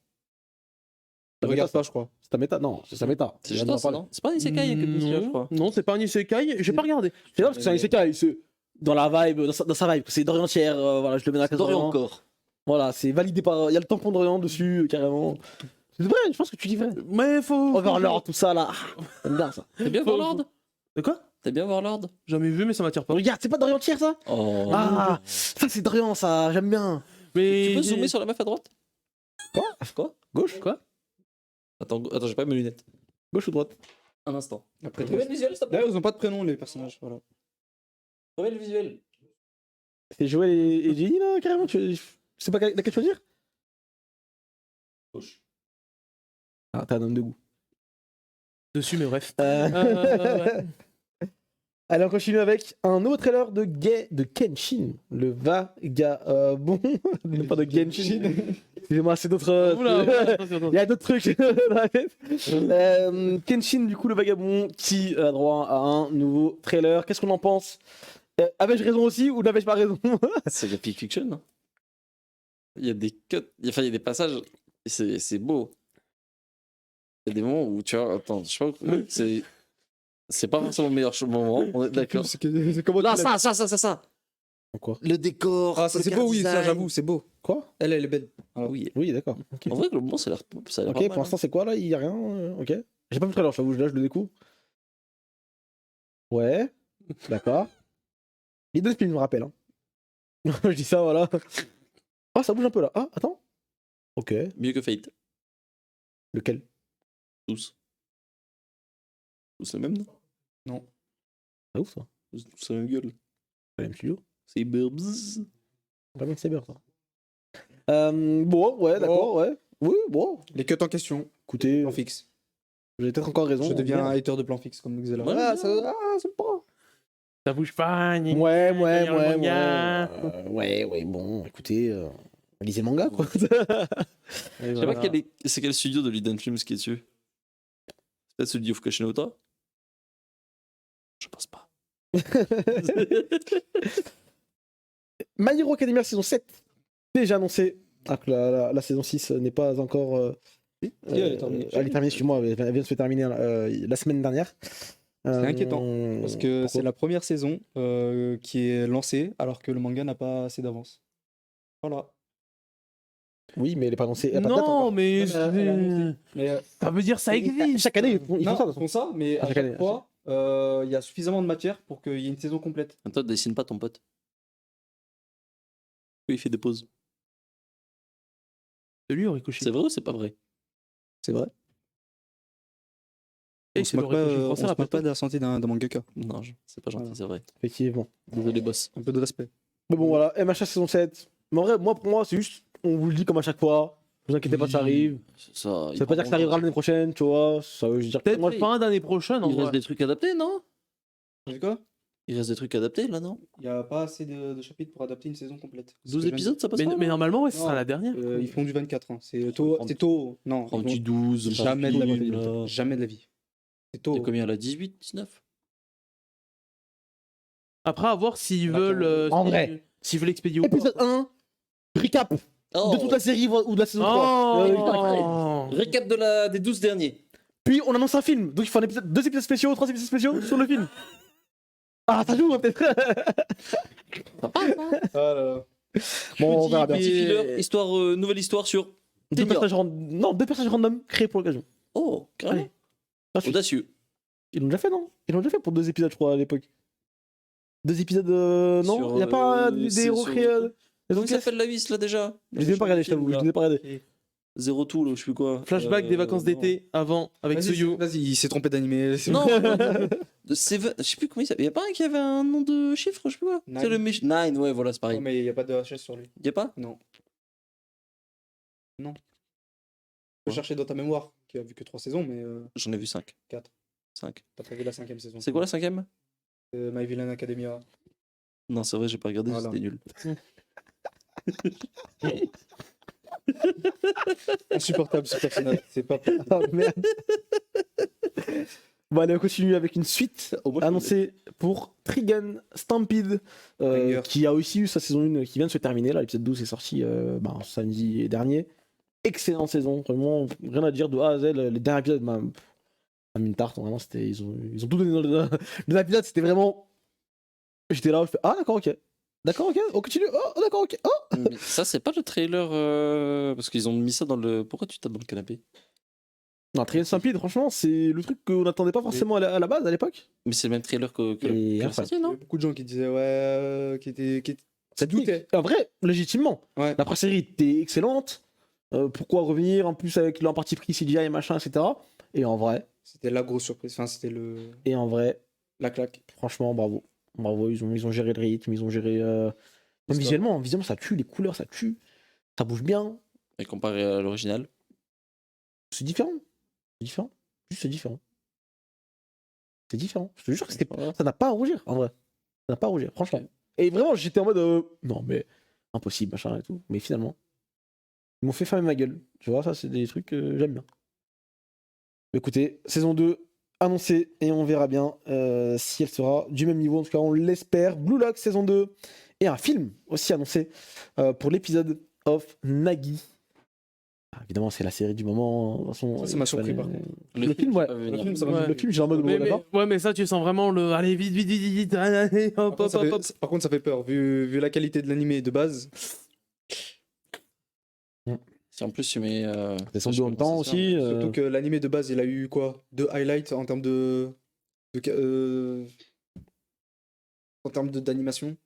Je regarde pas, je crois. C'est ta méta? Non, c'est sa méta. C'est juste ça, non C'est pas un isekai, il y a que de je crois. Non, c'est pas un isekai, j'ai pas regardé. C'est vrai parce que c'est un isekai, c'est dans la vibe, dans sa vibe. C'est Dorian Tiers, voilà, je le mets dans la case Dorian Dorian. encore. Voilà, c'est validé par. Il y a le tampon Dorian dessus, carrément. C'est vrai, je pense que tu kifferais. Mais faut. Overlord, tout ça là. J'aime bien ça. T'aimes bien Faut- Warlord? De quoi? T'aimes bien Warlord? Jamais vu, mais ça m'attire pas. Regarde, c'est pas Dorian Tier ça? Oh. Ah, ça c'est Dorian ça, j'aime bien. Mais. Tu peux zoomer sur la meuf à droite? Quoi? Gauche? Quoi? Attends, j'ai pas mes lunettes. Gauche ou droite? Un instant. Après, Remets le visuel, s'il te plaît. D'ailleurs, ils ont pas de prénom, les personnages. Voilà. Remets le visuel. C'est Joël et Jenny là, carrément? Tu sais pas laquelle choisir? Gauche. Ah, t'as un homme de goût. Dessus, mais bref. Ouais. Allez, on continue avec un nouveau trailer de Kenshin, le vagabond. Pas de Genshin. Excusez-moi, c'est d'autres. Oula, attention. Il y a d'autres trucs dans la tête. Kenshin, du coup, le vagabond, qui a droit à un nouveau trailer. Qu'est-ce qu'on en pense? Avais-je raison aussi ou n'avais-je pas raison? C'est la Peak Fiction. Hein. Il y a des cuts, il y a des passages, c'est beau. Il y a des moments où tu vois, attends, je sais pas, c'est pas forcément le meilleur moment, on est d'accord. C'est comment Là, tu l'as- ça. Quoi? Le décor. Ah, ça le c'est beau, oui, ça design. j'avoue, c'est beau. Quoi? Elle est belle. Oui. Oui, d'accord. Ok, En vrai, globalement, ça a l'air ok, pas mal, pour l'instant, c'est quoi là? Il y a rien? Ok. J'ai pas vu le trailer, j'avoue, là, je le découvre. Ouais, d'accord. Les deux spins me rappellent. Hein. Je dis ça, voilà. Ah, ça bouge un peu là. Ah, attends. Ok. Mieux que Fate. Lequel? Tous. Tous la même, non? Ah, ouf, ça. Tous la même gueule. Pas le même studio. C'est Burbs. Pas même Saber, ça. Bon, ouais, d'accord, ouais. Oui, bon. Les cuts en question, Écoutez, plan fixe. vous avez peut-être encore raison. Je deviens un Merde. hater de plan fixe, comme le disait là. Ouais, Ah, bien. ça c'est pas. Ça bouge pas. Ouais, Derrière le manga. ouais, bon, écoutez, lisez le manga, quoi. Je sais pas c'est quel studio de Liden Films qui est dessus. C'est peut-être celui de Fukashi no Uta? Je pense pas. My Hero Academia saison 7, déjà annoncé. Ah, que la saison 6 n'est pas encore. elle est terminée. Elle est terminée, excuse-moi, elle vient de se terminer la semaine dernière. C'est inquiétant, parce que pourquoi c'est la première saison qui est lancée alors que le manga n'a pas assez d'avance. Voilà. Oui, mais elle n'est pas annoncée. Elle a pas de date Non, encore. mais. Elle a annoncé. Mais Ça veut dire ça existe. Chaque année, ils font non, ça. de ils toute font ça, mais à Chaque chaque année, fois, il y a suffisamment de matière pour qu'il y ait une saison complète. Toi, dessine pas ton pote. Oui, il fait des pauses. Celui Orikoshi. C'est vrai ou c'est pas vrai? C'est vrai. Et On c'est se moque pas, l'Orikoshi on français, se moque rappelle-toi. pas de la santé d'un mangaka. Non, c'est pas gentil, Voilà. c'est vrai. Effectivement. Désolé, boss. Un peu de respect. Mais bon, voilà, MHA saison 7. Mais en vrai, pour moi, c'est juste, on vous le dit comme à chaque fois. Ne vous inquiétez pas, ça arrive. C'est ça. Ça veut pas dire que ça arrivera l'année prochaine, tu vois. Ça veut dire que Peut-être moi, fin d'année prochaine, en Il reste vrai. des trucs adaptés, non? Tu quoi? Il reste des trucs adaptés là, non? Il n'y a pas assez de chapitres pour adapter une saison complète. C'est ce 12 que je viens de épisodes, ça passe Mais, pas? mais normalement, ouais, ce Non. sera la dernière. dire. Ils font du 24. Hein. C'est tôt. C'est tôt. Non, ils du vont- 12, jamais de la vie. là. Jamais de la vie. C'est Il y tôt. a combien là? 18, 19? Après, à voir s'ils Attends, veulent. en vrai. S'ils veulent expédier ou pas. épisode 1, recap de toute la série ou de la saison 3. Oh Récap des 12 derniers. Puis on annonce un film, donc il faut deux épisodes spéciaux, 3 épisodes spéciaux sur le film. Ah, ça joue peut-être. Ah là là. Bon, on verra bien. Petit filler, histoire, nouvelle histoire sur. Deux Senior. personnages, deux personnages random créés pour l'occasion. Oh, carrément. Allez. Gratuit. Audacieux. Ils l'ont déjà fait, non? Ils l'ont déjà fait pour 2 épisodes, je crois, à l'époque. 2 épisodes, non? Sur, Il n'y a pas des c'est héros sur- créés. Comment Donc, ça s'appelle la vis là déjà? je les ai pas regardés, je t'avoue, je les ai pas regardés. Zéro tout, là, je sais plus quoi. Flashback des vacances non. d'été avant avec Suyu. Vas-y, il s'est trompé d'animé. c'est Non, bon. de Seven, je sais plus comment il s'appelle. Y a pas un qui avait un nom de chiffre, je sais plus quoi. Nine. C'est le Nine, ouais, voilà, c'est pareil. Non, mais il n'y a pas de HS sur lui. Y a pas? Non. Non. Faut chercher dans ta mémoire, qui a vu que 3 saisons, mais J'en ai vu 5. 4. 5. T'as pas vu la 5ème saison. C'est quoi la 5ème? My Villain Academia. Non, c'est vrai, j'ai pas regardé, Voilà. c'était nul. Insupportable ce personnage. C'est pas Ah, merde. Bon, allez, on continue avec une suite annoncée pour Trigun Stampede, Banger. qui a aussi eu sa saison 1 qui vient de se terminer. Là, l'épisode 12 est sorti samedi dernier. Excellente saison, vraiment, rien à dire de A à Z. Les derniers épisodes, m'a mis une tarte, vraiment, ils ont tout donné dans les épisodes, c'était vraiment. J'étais là, je fais, ah d'accord, ok. D'accord, ok, on continue. Oh, d'accord, ok. Oh. Mais ça, c'est pas le trailer. Parce qu'ils ont mis ça dans le. Pourquoi tu tapes dans le canapé? Non, Trial Stampede, franchement, c'est le truc qu'on n'attendait pas forcément à la base à l'époque. Mais c'est le même trailer que Et la enfin, sortie, Il y non? avait beaucoup de gens qui disaient ouais, Ça tout dit, est. en vrai, légitimement. Ouais. La pré-série était excellente. Pourquoi revenir en plus avec leur parti pris CGI et machin, etc. Et en vrai, C'était la grosse surprise. Enfin, c'était la claque. franchement, bravo. Bravo, ils ont géré le rythme, ils ont géré. Même L'histoire. visuellement, ça tue, les couleurs, ça tue. Ça bouge bien. Et comparé à l'original. C'est différent. C'est différent. Juste, c'est différent. C'est différent. Je te jure que ça n'a pas à rougir, en vrai. Ça n'a pas à rougir, franchement. Et vraiment, j'étais en mode. Non, mais impossible, machin et tout. Mais finalement, ils m'ont fait fermer ma gueule. Tu vois, ça, c'est des trucs que j'aime bien. Écoutez, saison 2 annoncée et on verra bien si elle sera du même niveau. En tout cas, on l'espère. Blue Lock saison 2 et un film aussi annoncé pour l'épisode of Nagi. Ah, évidemment, c'est la série du moment. De toute façon, Ça m'a surpris, par contre. Le film, ouais. va venir. Le film, ça m'a Ouais. Le film, j'ai en mode. Mais, d'accord. ouais, mais ça, tu sens vraiment le. Allez, vite, vite, vite, vite, vite. Allez, hop, hop, hop, hop. Par contre, ça fait peur. Vu la qualité de l'animé de base, Si en plus tu mets. Saison 2 en même temps aussi. surtout que l'animé de base, il a eu quoi? 2 highlights en termes d'animation.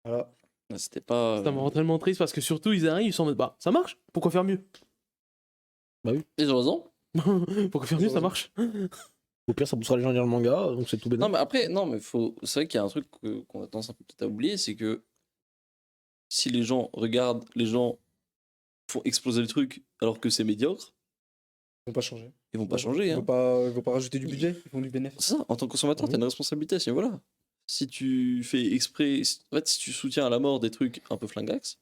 Voilà. C'était pas. Ça me rend tellement triste parce que surtout, ils arrivent, ils sont en mode. Bah, ça marche. Pourquoi faire mieux? Ils ont raison. Pourquoi faire mieux, ça marche? Au pire, ça poussera les gens à lire le manga, donc c'est tout bénin. Non, mais après, non, mais c'est vrai qu'il y a un truc qu'on a tendance un peu peut-être à oublier, c'est que si les gens regardent, les gens font exploser le truc alors que c'est médiocre, Ils vont pas changer. ils vont pas changer. Ils Hein. vont pas rajouter du budget. Ils font du bénéfice. C'est ça, en tant que consommateur, t'as une responsabilité. C'est voilà. Si tu fais exprès, en fait, si tu soutiens à la mort des trucs un peu flingax,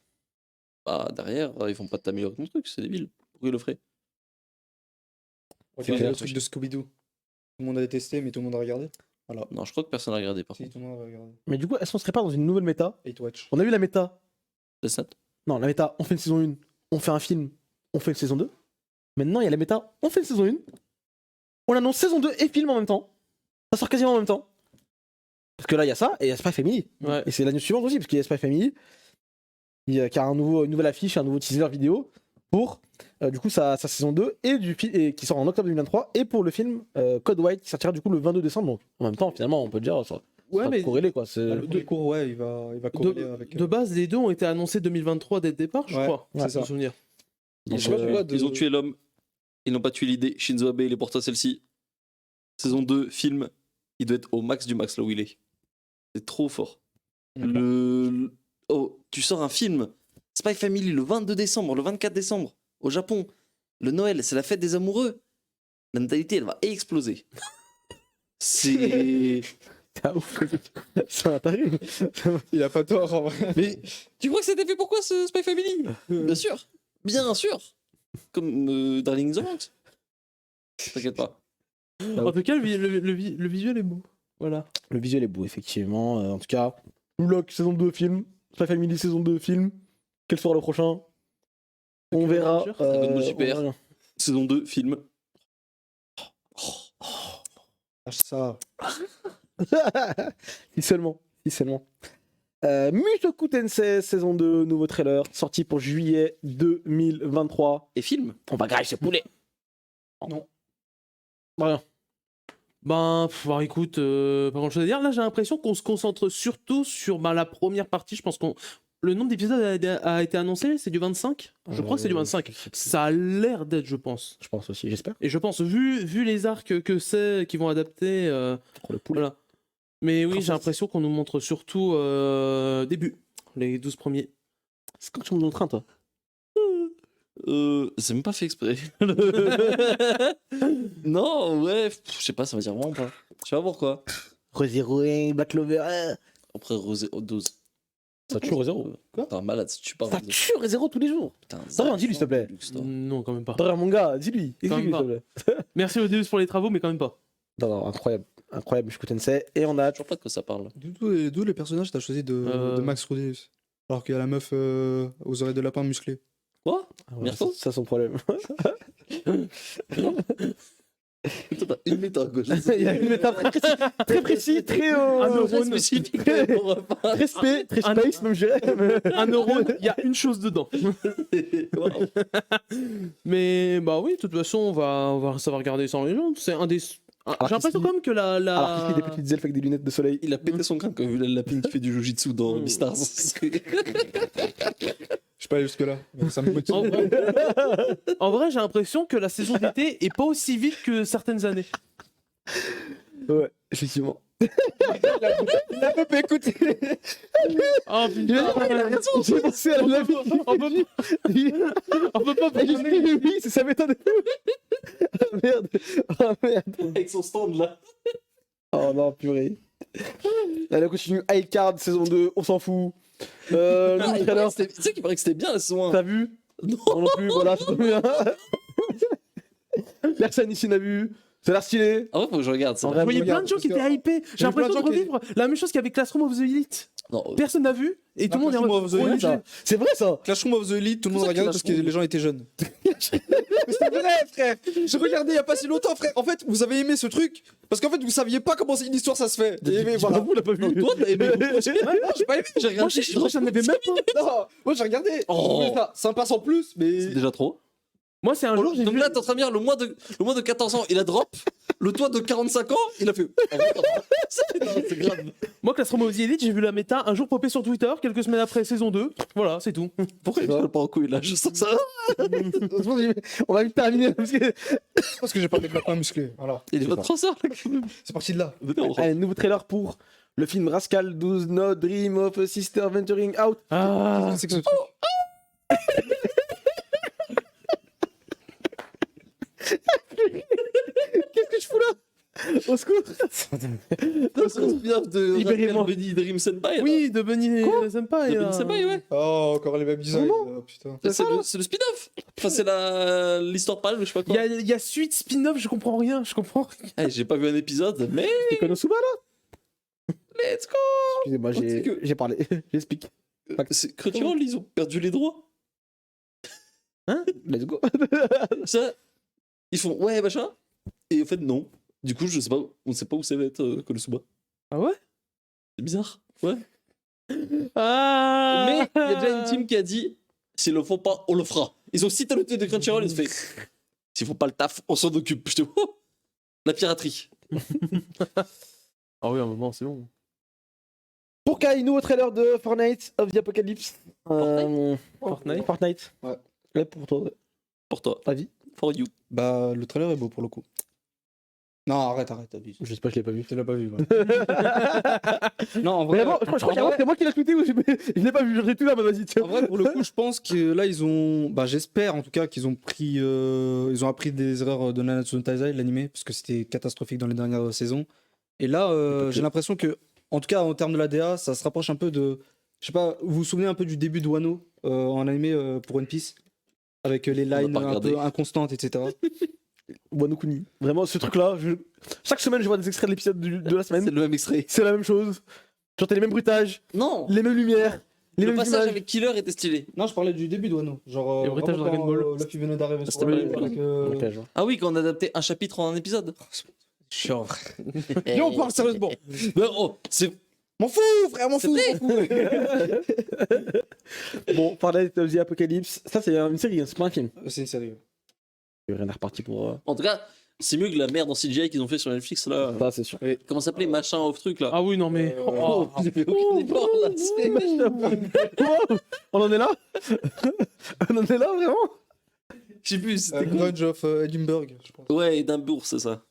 bah derrière, ils vont pas t'améliorer ton truc, c'est débile. Pourquoi ils le feraient? Regardez clair. le truc de Scooby-Doo. Tout le monde a détesté, mais tout le monde a regardé. Voilà. Non, je crois que personne n'a regardé par Si, contre. tout le monde a regardé. Mais du coup, est-ce qu'on serait pas dans une nouvelle méta? Hate Watch. On a eu la méta. Death Note. Non, la méta, on fait une saison 1, on fait un film, on fait une saison 2. Maintenant, il y a la méta, on fait une saison 1, on annonce saison 2 et film en même temps. Ça sort quasiment en même temps. Parce que là, il y a ça, et il y a Spy Family. Ouais. Et c'est la news suivante aussi, parce qu'il y a Spy Family, qui a une nouvelle affiche, un nouveau teaser vidéo pour, du coup, sa saison 2, et qui sort en octobre 2023, et pour le film Code White, qui sortira du coup le 22 décembre. Donc, en même temps, finalement, on peut dire, ça Ouais, mais corrélé, quoi. Bah, le premier cours, ouais, il va corréler avec. de base, les deux ont été annoncés 2023 dès le départ, je Ouais, crois. c'est ça. Je me souvenir. Donc, Je sais pas pourquoi Ils ont tué l'homme, ils n'ont pas tué l'idée. Shinzo Abe, il est pour toi celle-ci. Saison 2, film, il doit être au max du max là où il est. C'est trop fort. Oh, tu sors un film, Spy Family, le 22 décembre, le 24 décembre, au Japon. Le Noël, c'est la fête des amoureux. La natalité, elle va exploser. C'est. c'est ouf. C'est un taré. Il a pas tort en vrai. Mais tu crois que c'était fait pourquoi ce Spy Family? Bien sûr. Bien sûr. Comme Darling in the Bronx. T'inquiète pas. En tout cas, le visuel est beau. Voilà. Le visuel est beau, effectivement. En tout cas, Blue Lock, saison 2, film. Spy Family, saison 2, film. Quel sera le prochain? On verra. Adventure Dragon Ball on Super. verra bien. Saison 2, film. Lâche ça. Si seulement. Si seulement. Mushoku Tensei, saison 2, nouveau trailer, sorti pour juillet 2023. Et film. On va grailler ce poulet. Non. Rien. Ben, bon, écoute, pas grand chose à dire. Là, j'ai l'impression qu'on se concentre surtout sur la première partie. Je pense qu'on. Le nombre d'épisodes a été annoncé, c'est du 25? Je crois que c'est du 25. Ça a l'air d'être, je pense. Je pense aussi, j'espère. Et je pense, vu les arcs que c'est, qui vont adapter. Le poulet. Voilà. Mais oui, Ah, j'ai ça, l'impression qu'on nous montre surtout début, les 12 premiers. C'est quand tu montes dans le train, toi? C'est même pas fait exprès. Non, ouais, je sais pas, ça va dire vraiment pas. Je sais pas pourquoi. Re-Zero, Black Clover. Après, Rosé 12. Ça tue Re-Zero. T'es un malade si tu parles. Ça tue Re-Zero tous les jours. Dorian, dis-lui, s'il te plaît. Non, quand même pas. Dorian, mon gars, dis-lui. Quand Explique-lui, même s'il te plaît. Merci Odysseus pour les travaux, mais quand même pas. Non, non, incroyable. Incroyable, Mushoku Tensei. Et on a. Toujours pas de quoi ça parle. D'où les personnages t'as choisi de Max Rudeus? Alors qu'il y a la meuf aux oreilles de lapin musclée. Quoi? Ah, ouais, Mirko ça, son problème. Toi, t'as une méta, quoi. Il y a une méta très précis, très Un très neurone. spécifique. très space, même je dirais. mais- Un neurone, il y a une chose dedans. Mais bah oui, de toute façon, ça va regarder sans légende. C'est un des. J'ai l'impression quand même que Alors qu'il fait des petites elfes avec des lunettes de soleil. Il a pété son crâne quand il a vu la lapine qui fait du jujitsu dans Beastars. Je suis pas allé jusque-là. mais Ça me motive. En vrai, j'ai l'impression que la saison d'été est pas aussi vite que certaines années. Ouais, effectivement. Il a pas pu écouter. Oh J'ai pensé à la vie. On peut pas justifier oui, c'est ça m'étonne. Ah merde. Oh merde. Avec son stand là. Oh non, purée. Allez, on continue. Card saison 2, on s'en fout. Ah, Le il paraît trailer, que c'était- tu sais qu'il paraît que c'était bien la saison 1. t'as vu? Non. Moi non plus, voilà, c'est trop bien. Personne ici n'a vu. Ça a l'air stylé. En vrai, faut que je regarde ça. En Je vrai, voyais plein de gens parce qui que- étaient hypés. J'ai J'ai vu plein l'impression de de gens qui- revivre la même chose qu'avec Classroom of the Elite. Non, Personne n'a vu et tout le monde est en Classroom mode. of the Ouais, Elite, j'ai- C'est vrai ça. Classroom of the Elite, tout le monde C'est ça regarde que parce que Classroom. les gens étaient jeunes. Mais c'est vrai, frère. Je regardais il y a pas si longtemps, frère. En fait, vous avez aimé ce truc parce qu'en fait, vous saviez pas comment une histoire ça se fait. Et aimé, voilà. Vous l'avez pas non, vu. toi, t'as aimé. Non, j'ai pas aimé. J'ai regardé. Moi, j'en avais même pas. Non, moi j'ai regardé. Oh. J'ai trouvé ça sympa sans plus, mais. C'est déjà trop. Moi, c'est un jour, j'ai Donc vu. là, t'es en train de dire le mois de 14 ans, il a drop. Le toit de 45 ans, il a fait. Non, c'est grave. Moi, Classroom of the Elite, j'ai vu la méta un jour popper sur Twitter, quelques semaines après saison 2. Voilà, c'est tout. Pourquoi il ne pas en couille là? Je sens ça. On va vite terminer parce que. Parce que j'ai pas des lapins musclés. Voilà. Il est pas trop ça là quand même. C'est parti de là. Venez, on rentre. Allez, nouveau trailer pour le film Rascal 12 No Dream of a Sister Venturing Out. Ah, C'est que ce truc. Qu'est-ce que je fous là? Au secours. Non, c'est un spin-off de Libérez-moi. Rascal Bunny Dream Senpai. là. oui, de Bunny Senpai. De là. Bunny Senpai, ouais. Oh, encore les mêmes designs. Vraiment Putain. C'est le spin-off. Enfin, c'est l'histoire parle, je sais pas Il quoi. y a suite spin-off, je comprends rien, je comprends rien. Eh, j'ai pas vu un épisode, mais C'est Konosuba là? let's go. Excusez-moi, C'est que- j'ai parlé. J'explique. C'est Crunchyroll, ils ont perdu les droits. Let's go. Ça, ils font ouais, machin. Et en fait, non. Du coup, je sais pas, on sait pas où ça va être Konosuba. Ah ouais? C'est bizarre. Ouais. Ah Mais il y a déjà une team qui a dit s'ils le font pas, on le fera. Ils ont cité le truc de Crunchyroll, ils ont fait s'ils font pas le taf, on s'en occupe. Je te oh, la piraterie. Ah oui, à un moment, c'est bon. Pour Kai, nouveau trailer de Fortnite of the Apocalypse. Fortnite. Fortnite. Ouais. Ouais, pour toi. Ouais. Pour toi. Avis? For you. Bah, le trailer est beau pour le coup. Non, arrête, abuse. Je sais pas, je l'ai pas vu. Tu l'as pas vu, voilà. Non, en vrai, Vraiment, je crois que c'est moi qui l'ai tweeté ou je l'ai pas vu. Je l'ai tout là, mais vas-y, tiens. en vrai, pour le coup, je pense que là, ils ont. Bah, j'espère en tout cas qu'ils ont pris. Ils ont appris des erreurs de Nanatsu no Taizai, l'animé, parce que c'était catastrophique dans les dernières saisons. Et là, j'ai l'impression que, en tout cas, en termes de la DA, ça se rapproche un peu de. Je sais pas, vous vous souvenez un peu du début de Wano en animé pour One Piece? Avec les n'a lines pas un regardé. peu inconstantes, etc. Wano Kuni. Vraiment, ce truc-là, chaque semaine, je vois des extraits de l'épisode de la C'est semaine. le même extrait. C'est la même chose. J'entends les mêmes bruitages, Non. les mêmes lumières, les Le mêmes passage images. avec Killer était stylé. Non, je parlais du début de Wano. Genre, Les bruitages de vraiment Dragon quand, Ball. Luffy venait d'arriver sur C'était l'île pas- avec, Ok, je vois. Ah oui, quand on adaptait un chapitre en un épisode. Chiant. Viens, on parle sérieusement. Ben, oh, c'est M'en fous, frère, m'en C'est fous. Bon, Fortnite of the Apocalypse, ça c'est une série, hein, c'est pas un film. C'est une série. Rien à reparti pour. En tout cas, c'est mieux que la merde en CGI qu'ils ont fait sur Netflix là. Ça, c'est sûr. Comment ça s'appelait machin off truc là. Ah oui, non mais. Oh, j'ai fait aucun effort là. c'est- Wow, on en est là. On en est là, vraiment. Je sais plus, c'était quoi. Grudge of Edinburgh, je pense. Ouais, Édimbourg, c'est ça.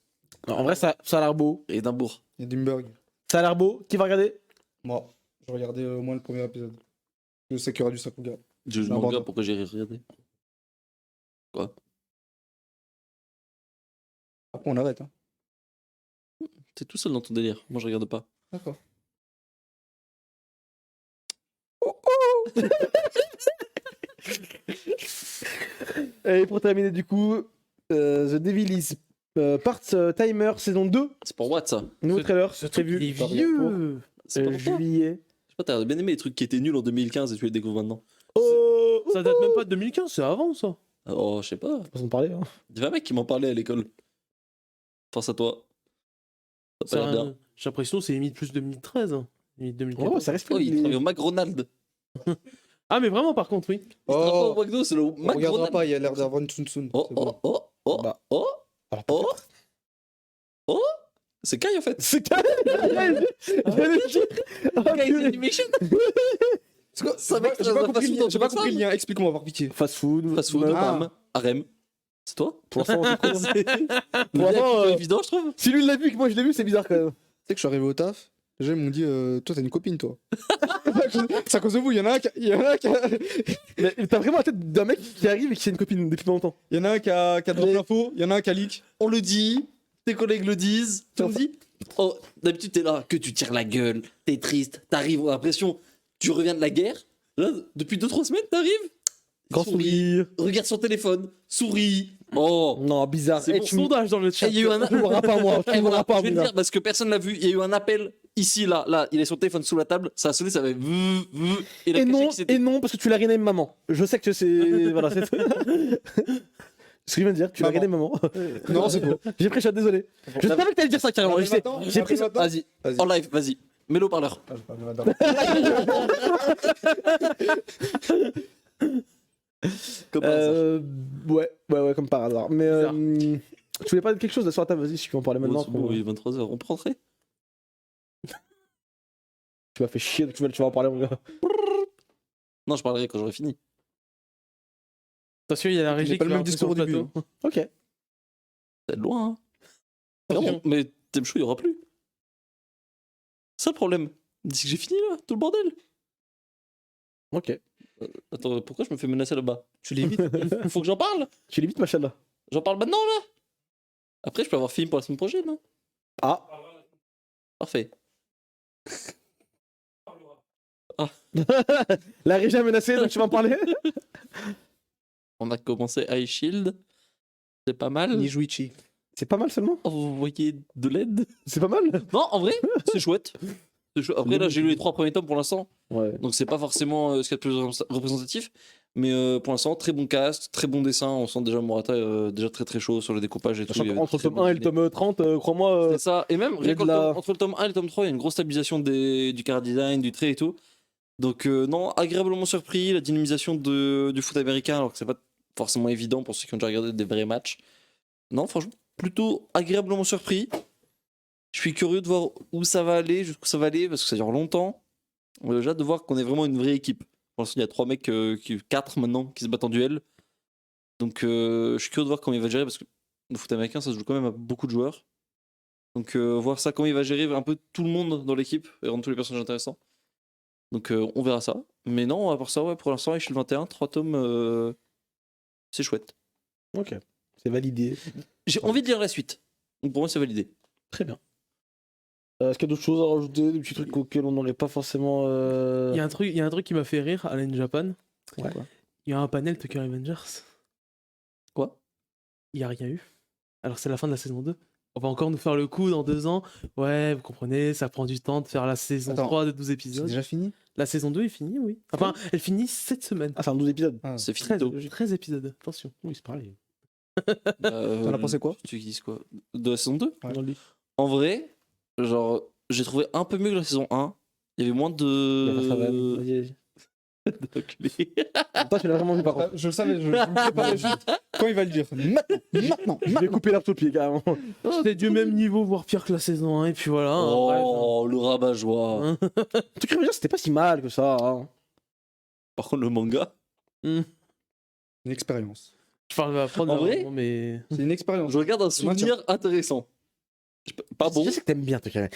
Non, en vrai, ça a l'air beau. Édimbourg. Edinburgh. Ça a l'air beau. Qui va regarder? Moi, je regardais au moins le premier épisode. Je sais qu'il y aura du Sakuga. Je C'est manga, important. pourquoi j'ai regardé. Après, on arrête. Hein. T'es tout seul dans ton délire. Moi, je regarde pas. D'accord. Et pour terminer, du coup, The Devil is Part Timer saison 2. C'est pour what ça? Nouveau trailer, Ce c'est truc, prévu. il est pour vieux. C'est pas pour toi. juillet. Je sais pas, t'as bien aimé les trucs qui étaient nuls en 2015 et tu les découvres maintenant. Oh, Ça date même pas de 2015, c'est avant ça. Oh, je sais pas. façon de parler. Hein. Il y avait un mec qui m'en parlait à l'école. Pense à toi. Ça C'est a pas l'air bien. J'ai l'impression que c'est limite plus 2013. Hein. Limite 2014. Oh, ça reste Oh, il travaille les- au McDonald's. Ah, mais vraiment, par contre, oui. Il travaille pas Oh, au McDo, c'est le on regardera McDonald's. pas, il a l'air d'avoir une Tsun. Oh, oh, oh, oh, Bah. oh, Alors, oh, oh. C'est Kai en fait. C'est carré. Kai's Animation. Ça mec, J'ai pas compris le lien, j'ai pas compris le lien, explique-moi par pitié. Fast food. Fast food, meuf. bam, harem. C'est toi? Pour l'instant, on découvre. Pour l'instant, évident, je trouve. Si lui il l'a vu et que moi je l'ai vu, c'est bizarre quand même. Tu sais que je suis arrivé au taf, déjà ils m'ont dit toi t'as une copine toi. C'est à cause de vous, il y en a un qui a, Mais t'as vraiment la tête d'un mec qui arrive et qui a une copine depuis pas longtemps. il y en a un qui a drop l'info, il y en a un qui a leak. On le dit, tes collègues le disent, tu me dis. Oh, d'habitude t'es là, que tu tires la gueule, t'es triste, t'arrives, on a l'impression, tu reviens de la guerre. Là, depuis 2-3 semaines, t'arrives. Grand souris, sourire. regarde son téléphone, souris. Oh, Non, bizarre. C'est Eh, bon, tu me- Sondage dans le chat. il y a eu un. tu m'auras pas moi. Eh, Tu m'auras voilà, pas je vais le bizarre. dire parce que personne l'a vu. Il y a eu un appel ici, là, il est sur le téléphone sous la table, ça a sonné, ça avait. Et la Et non, qui s'était. et non, parce que tu l'as regardé maman. Je sais que c'est. Voilà, c'est. Ce qu'il vient de dire, tu l'as regardé maman. Non, c'est faux. J'ai pris chat, désolé. Je savais que t'allais dire ça carrément. Appelle je sais. maintenant, J'ai pris ça. appelle maintenant. Vas-y. Vas-y. En live, vas-y. Mets-le au parleur. Ah, j'ai pas vu madame. Comme par hasard. Ouais, comme par hasard. Mais tu voulais parler de quelque chose là sur la table, vas-y, si tu peux en parler maintenant. Oh, c'est bon, il est 23h, on peut rentrer. Tu m'as fait chier, donc tu vas en parler, mon gars. Non, je parlerai quand j'aurai fini. Attention, il y a la régie J'ai pas qui le va même rentrer discours sur au le début. plateau. Ok. Ça va être loin, hein. Vraiment, mais t'aimes chaud, il y aura plus. C'est ça le problème. D'ici que j'ai fini là, tout le bordel. Ok. Attends, pourquoi je me fais menacer là-bas? Tu l'évites. Faut que j'en parle. Tu l'évites, machin là. J'en parle maintenant là. Après, je peux avoir fini pour la semaine prochaine. Hein. Ah. Parfait. La régie a menacé, donc tu vas en parler. On a commencé High Shield. C'est pas mal. Nijuichi. C'est pas mal seulement. Oh, vous voyez de l'aide? C'est pas mal. Non, en vrai, c'est chouette. Après, là, j'ai lu les 3 premiers tomes pour l'instant. Ouais. Donc, c'est pas forcément ce qu'il y a de plus représentatif. Mais pour l'instant, très bon cast, très bon dessin. On sent déjà Morata déjà très très chaud sur le découpage et tout. Sachant Il y avait qu'entre le très tome bonne 1 et le idée. tome 30, crois-moi. C'est ça. Et même il y a rien de la- entre le tome 1 et le tome 3, il y a une grosse stabilisation du car design, du trait et tout. Donc, non, agréablement surpris. La dynamisation du foot américain, alors que c'est pas forcément évident pour ceux qui ont déjà regardé des vrais matchs. Non, franchement, plutôt agréablement surpris. Je suis curieux de voir où ça va aller, jusqu'où ça va aller, parce que ça dure longtemps. J'ai hâte de voir qu'on est vraiment une vraie équipe. Pour l'instant, il y a 3 mecs, 4 maintenant, qui se battent en duel. Donc, je suis curieux de voir comment il va gérer, parce que le foot américain, ça se joue quand même à beaucoup de joueurs. Donc, voir ça, comment il va gérer un peu tout le monde dans l'équipe, et rendre tous les personnages intéressants. Donc, on verra ça. Mais non, à part ça, ouais, pour l'instant, Échelle 21, 3 tomes, c'est chouette. Ok. C'est validé. J'ai envie de lire la suite. Donc, pour moi, c'est validé. Très bien. Est-ce qu'il y a d'autres choses à rajouter, des petits trucs auxquels on n'aurait pas forcément. Il y a un truc qui m'a fait rire, Alain Japan. Ouais. Il y a un panel Tokyo Revengers. Quoi? Il n'y a rien eu. Alors c'est la fin de la saison 2. On va encore nous faire le coup dans 2 ans. Ouais, vous comprenez, ça prend du temps de faire la saison Attends, 3 de 12 C'est épisodes. déjà fini. La saison 2 est finie, oui. Enfin, elle finit cette semaine. Ah, c'est un 12 épisodes. Ah. C'est 13, finito. 13 épisodes, attention. Oui, c'est pareil. T'en as pensé quoi? Tu dis quoi? De la saison 2? Ouais. Dans le lit. En vrai, genre, j'ai trouvé un peu mieux que la saison 1. Il y avait moins Il y a pas de travail. de. Vas-y, vas-y. d'enculés. Toi, tu l'as vraiment vu par contre. Je le savais, je me préparais juste. Quand il va le dire? Maintenant. Je vais couper l'arbre au pied carrément. C'était du même niveau, voire pire que la saison 1, et puis voilà. hein, bref. Oh, le rabat-joie. Hein. Tu crées déjà, c'était pas si mal que ça. Hein. Par contre, le manga, Une expérience. Je parle pas En vrai vraiment, mais. C'est une expérience. je regarde un souvenir intéressant. Pas bon. Je sais que t'aimes bien, toi, Karen.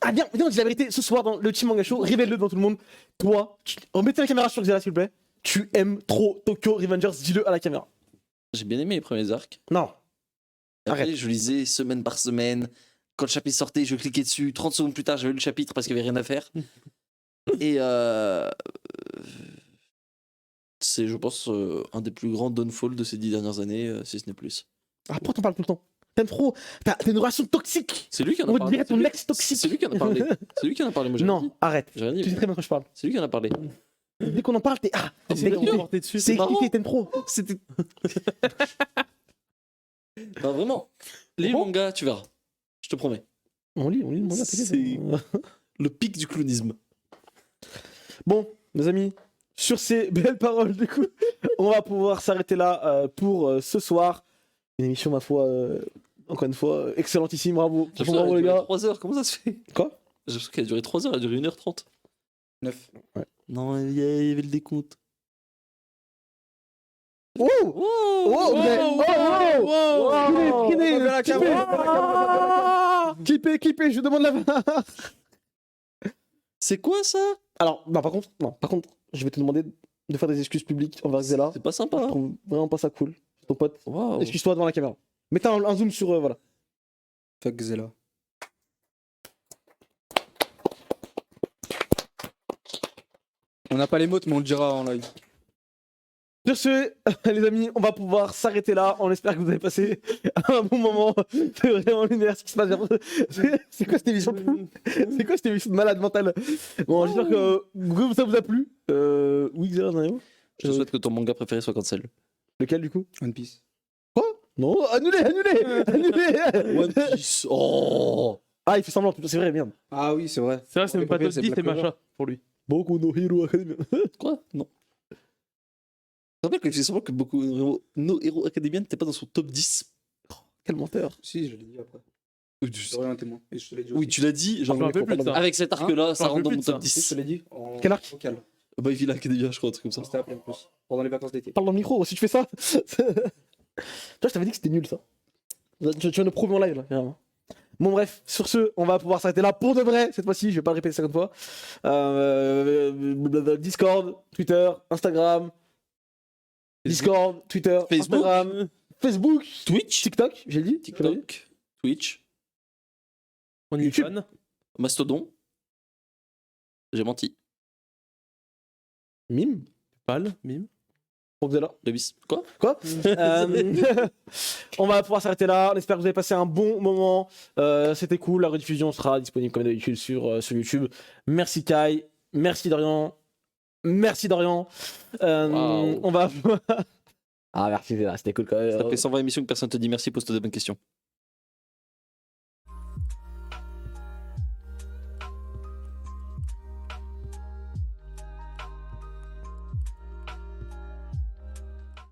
Ah, viens, on dit la vérité. Ce soir, dans le Team Manga Show, révèle-le devant tout le monde. Toi, mettez la caméra sur Xela, s'il vous plaît. Tu aimes trop Tokyo Revengers, dis-le à la caméra. J'ai bien aimé les premiers arcs. Non. Après, Arrête. je lisais semaine par semaine. Quand le chapitre sortait, je cliquais dessus. 30 secondes plus tard, j'avais lu le chapitre parce qu'il n'y avait rien à faire. Et c'est, je pense, un des plus grands downfalls de ces 10 dernières années, si ce n'est plus. Ah, pourquoi t'en parles tout le temps? T'aimes trop. T'as une relation toxique. C'est lui qui en On a parlé. dirait ton C'est lui- ex toxique. C'est lui qui en a parlé. C'est lui qui en a parlé. Moi, j'ai rien dit. Non, arrête. J'ai rien Tu sais dit. très bien quand je parle. C'est lui qui en a parlé. Dès qu'on en parle, t'es. Ah, C'est t'es qui excité. porté dessus. C'est marrant. excité, t'aimes trop. C'était. Non, vraiment. Lis le Bon. manga, tu verras. Je te promets. On lit le manga, C'est- t'inquiète. Le pic du clonisme. Bon, mes amis, sur ces belles paroles, du coup, on va pouvoir s'arrêter là pour ce soir. Une émission, ma foi, encore une fois, excellentissime. Bravo. J'ai Franchement, bravo, les gars. 3 heures, comment ça se fait? Quoi? J'ai l'impression qu'elle a duré 3 heures, elle a duré 1h30. 9. Non, il y avait le décompte. Oh! Wow, Oh, vous avez- oh, wow! Clippez, je demande la VAR. C'est quoi ça? Alors, bah, par contre, je vais te demander de faire des excuses publiques envers Xela. C'est pas sympa. Je Hein. trouve vraiment pas ça cool. Ton pote, Waouh. excuse-toi devant la caméra. Mettez un zoom sur. Voilà. Fuck Xela. On n'a pas les mots, mais on le dira en live. Sur ce, les amis, on va pouvoir s'arrêter là. On espère que vous avez passé un bon moment. C'est vraiment lunaire ce qui se passe. C'est quoi cette émission de fou? C'est quoi cette émission de malade mentale? Bon, j'espère que ça vous a plu. Oui, Xela, Nayo. Je te souhaite que ton manga préféré soit cancel. Lequel du coup? One Piece. Quoi? Non, annulé. One Piece. Oh. Ah, il fait semblant, c'est vrai, merde. Ah oui, c'est vrai. C'est vrai, c'est même pas top 10, c'est Black Clover. Macha pour lui. Boku no Hero Academia. Quoi? Non. Je rappelle que c'est sûrement que beaucoup No Hero Academia n'était pas dans son top 10. Quel menteur. Si, je l'ai dit après. Oui, J'aurais un témoin. Et je te l'ai dit oui, aussi. tu l'as dit. Genre, Je me rappelle plus de ça. avec cet arc-là, ça Je me rentre dans rappelle mon plus de top ça. Si, je te 10. l'ai dit. En Quel arc vocal. Bah, il Academia, je crois, un truc comme ça. C'était appelé en plus. Pendant les vacances d'été. Parle dans le micro, si tu fais ça. Tu vois, je t'avais dit que c'était nul ça. Tu viens de prouver en live là, vraiment. Bon, bref, sur ce, on va pouvoir s'arrêter là pour de vrai. Cette fois-ci, je vais pas le répéter 50 fois. Discord, Twitter, Instagram. Discord, Twitter, Facebook. Instagram, Facebook, Twitch. TikTok, j'ai dit. TikTok. Twitch. On y est YouTube. fan. Mastodon. J'ai menti. Mime. Pal, mime. On faisait là. Le bis. Quoi? Quoi On va pouvoir s'arrêter là. On espère que vous avez passé un bon moment. C'était cool. La rediffusion sera disponible comme d'habitude sur YouTube. Merci Kai. Merci Dorian. Merci Dorian. Waouh. On va. Ah merci, c'était cool quand même. Ça fait 120 émissions que personne te dit merci, pose-toi des bonnes questions.